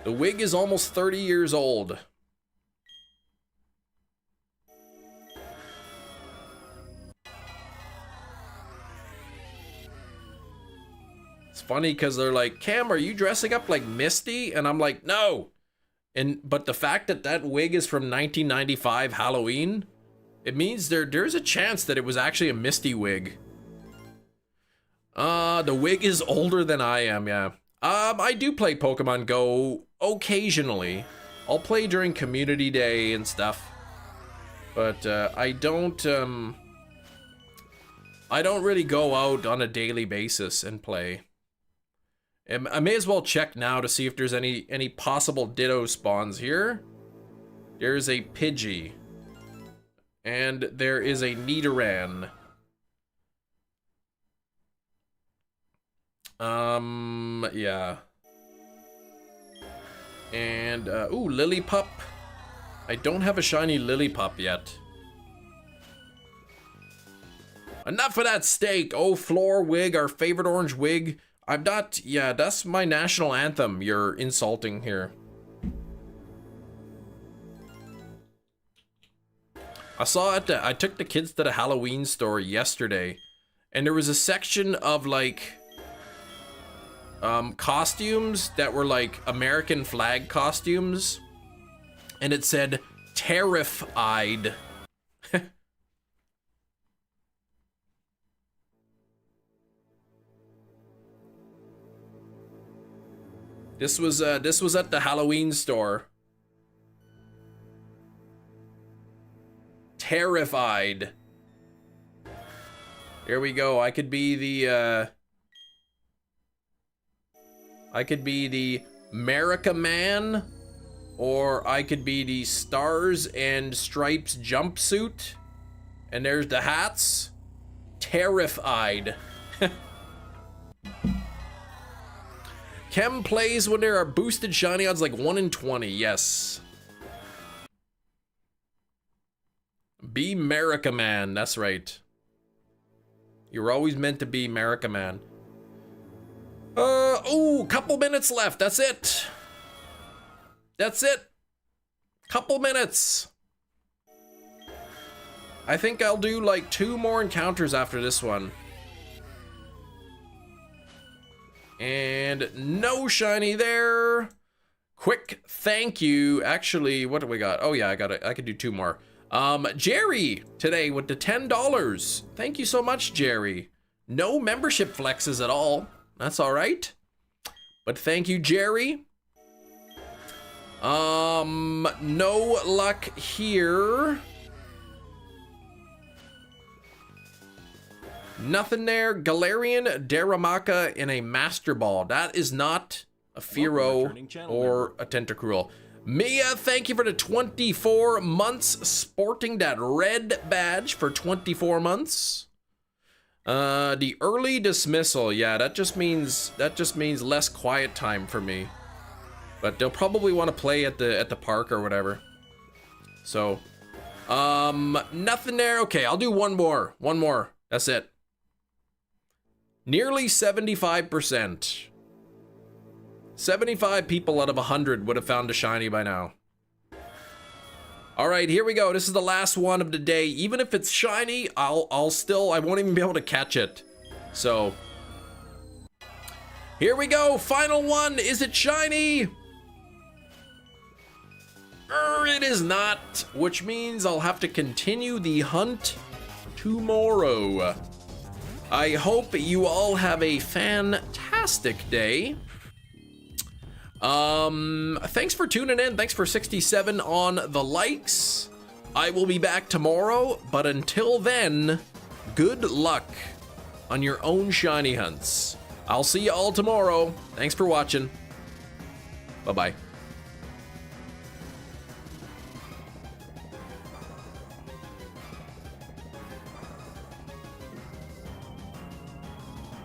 The wig is almost 30 years old. It's funny because they're like, Cam, are you dressing up like Misty? And I'm like, no. But the fact that that wig is from 1995 Halloween, it means there's a chance that it was actually a Misty wig. The wig is older than I am, yeah. I do play Pokemon Go occasionally. I'll play during community day and stuff. But I don't really go out on a daily basis and play. I may as well check now to see if there's any possible Ditto spawns here. There's a Pidgey. And there is a Nidoran. Yeah. And, ooh, Lillipup. I don't have a shiny Lillipup yet. Enough of that steak. Oh, Floor Wig, our favorite orange wig. I'm not, yeah, that's my national anthem you're insulting here. I saw it, I took the kids to the Halloween store yesterday, and there was a section of like, costumes that were like American flag costumes, and it said, Tariff-eyed. This was at the Halloween store. Terrified. Here we go. I could be the America Man, or I could be the Stars and Stripes jumpsuit. And there's the hats. Terrified. Chem plays when there are boosted shiny odds like 1 in 20, yes. Be America Man, that's right. You were always meant to be America Man. Oh, couple minutes left, that's it. That's it. Couple minutes. I think I'll do like 2 more encounters after this one. And no shiny there. Quick thank you. Actually, what do we got? Oh yeah, I could do 2 more. Jerry today with the $10. Thank you so much, Jerry. No membership flexes at all. That's all right. But thank you, Jerry. No luck here. Nothing there. Galarian, Daramaka, and a Master Ball. That is not a Fearow or a Tentacruel. Mia, thank you for the 24 months, sporting that red badge for 24 months. The early dismissal, yeah, that just means less quiet time for me. But they'll probably want to play at the park or whatever. So, nothing there. Okay, I'll do one more. One more. That's it. Nearly 75%. 75 people out of 100 would have found a shiny by now. All right, here we go. This is the last one of the day. Even if it's shiny, I won't even be able to catch it. So, here we go. Final one. Is it shiny? It is not, which means I'll have to continue the hunt tomorrow. I hope you all have a fantastic day. Thanks for tuning in. Thanks for 67 on the likes. I will be back tomorrow, but until then, good luck on your own shiny hunts. I'll see you all tomorrow. Thanks for watching. Bye-bye.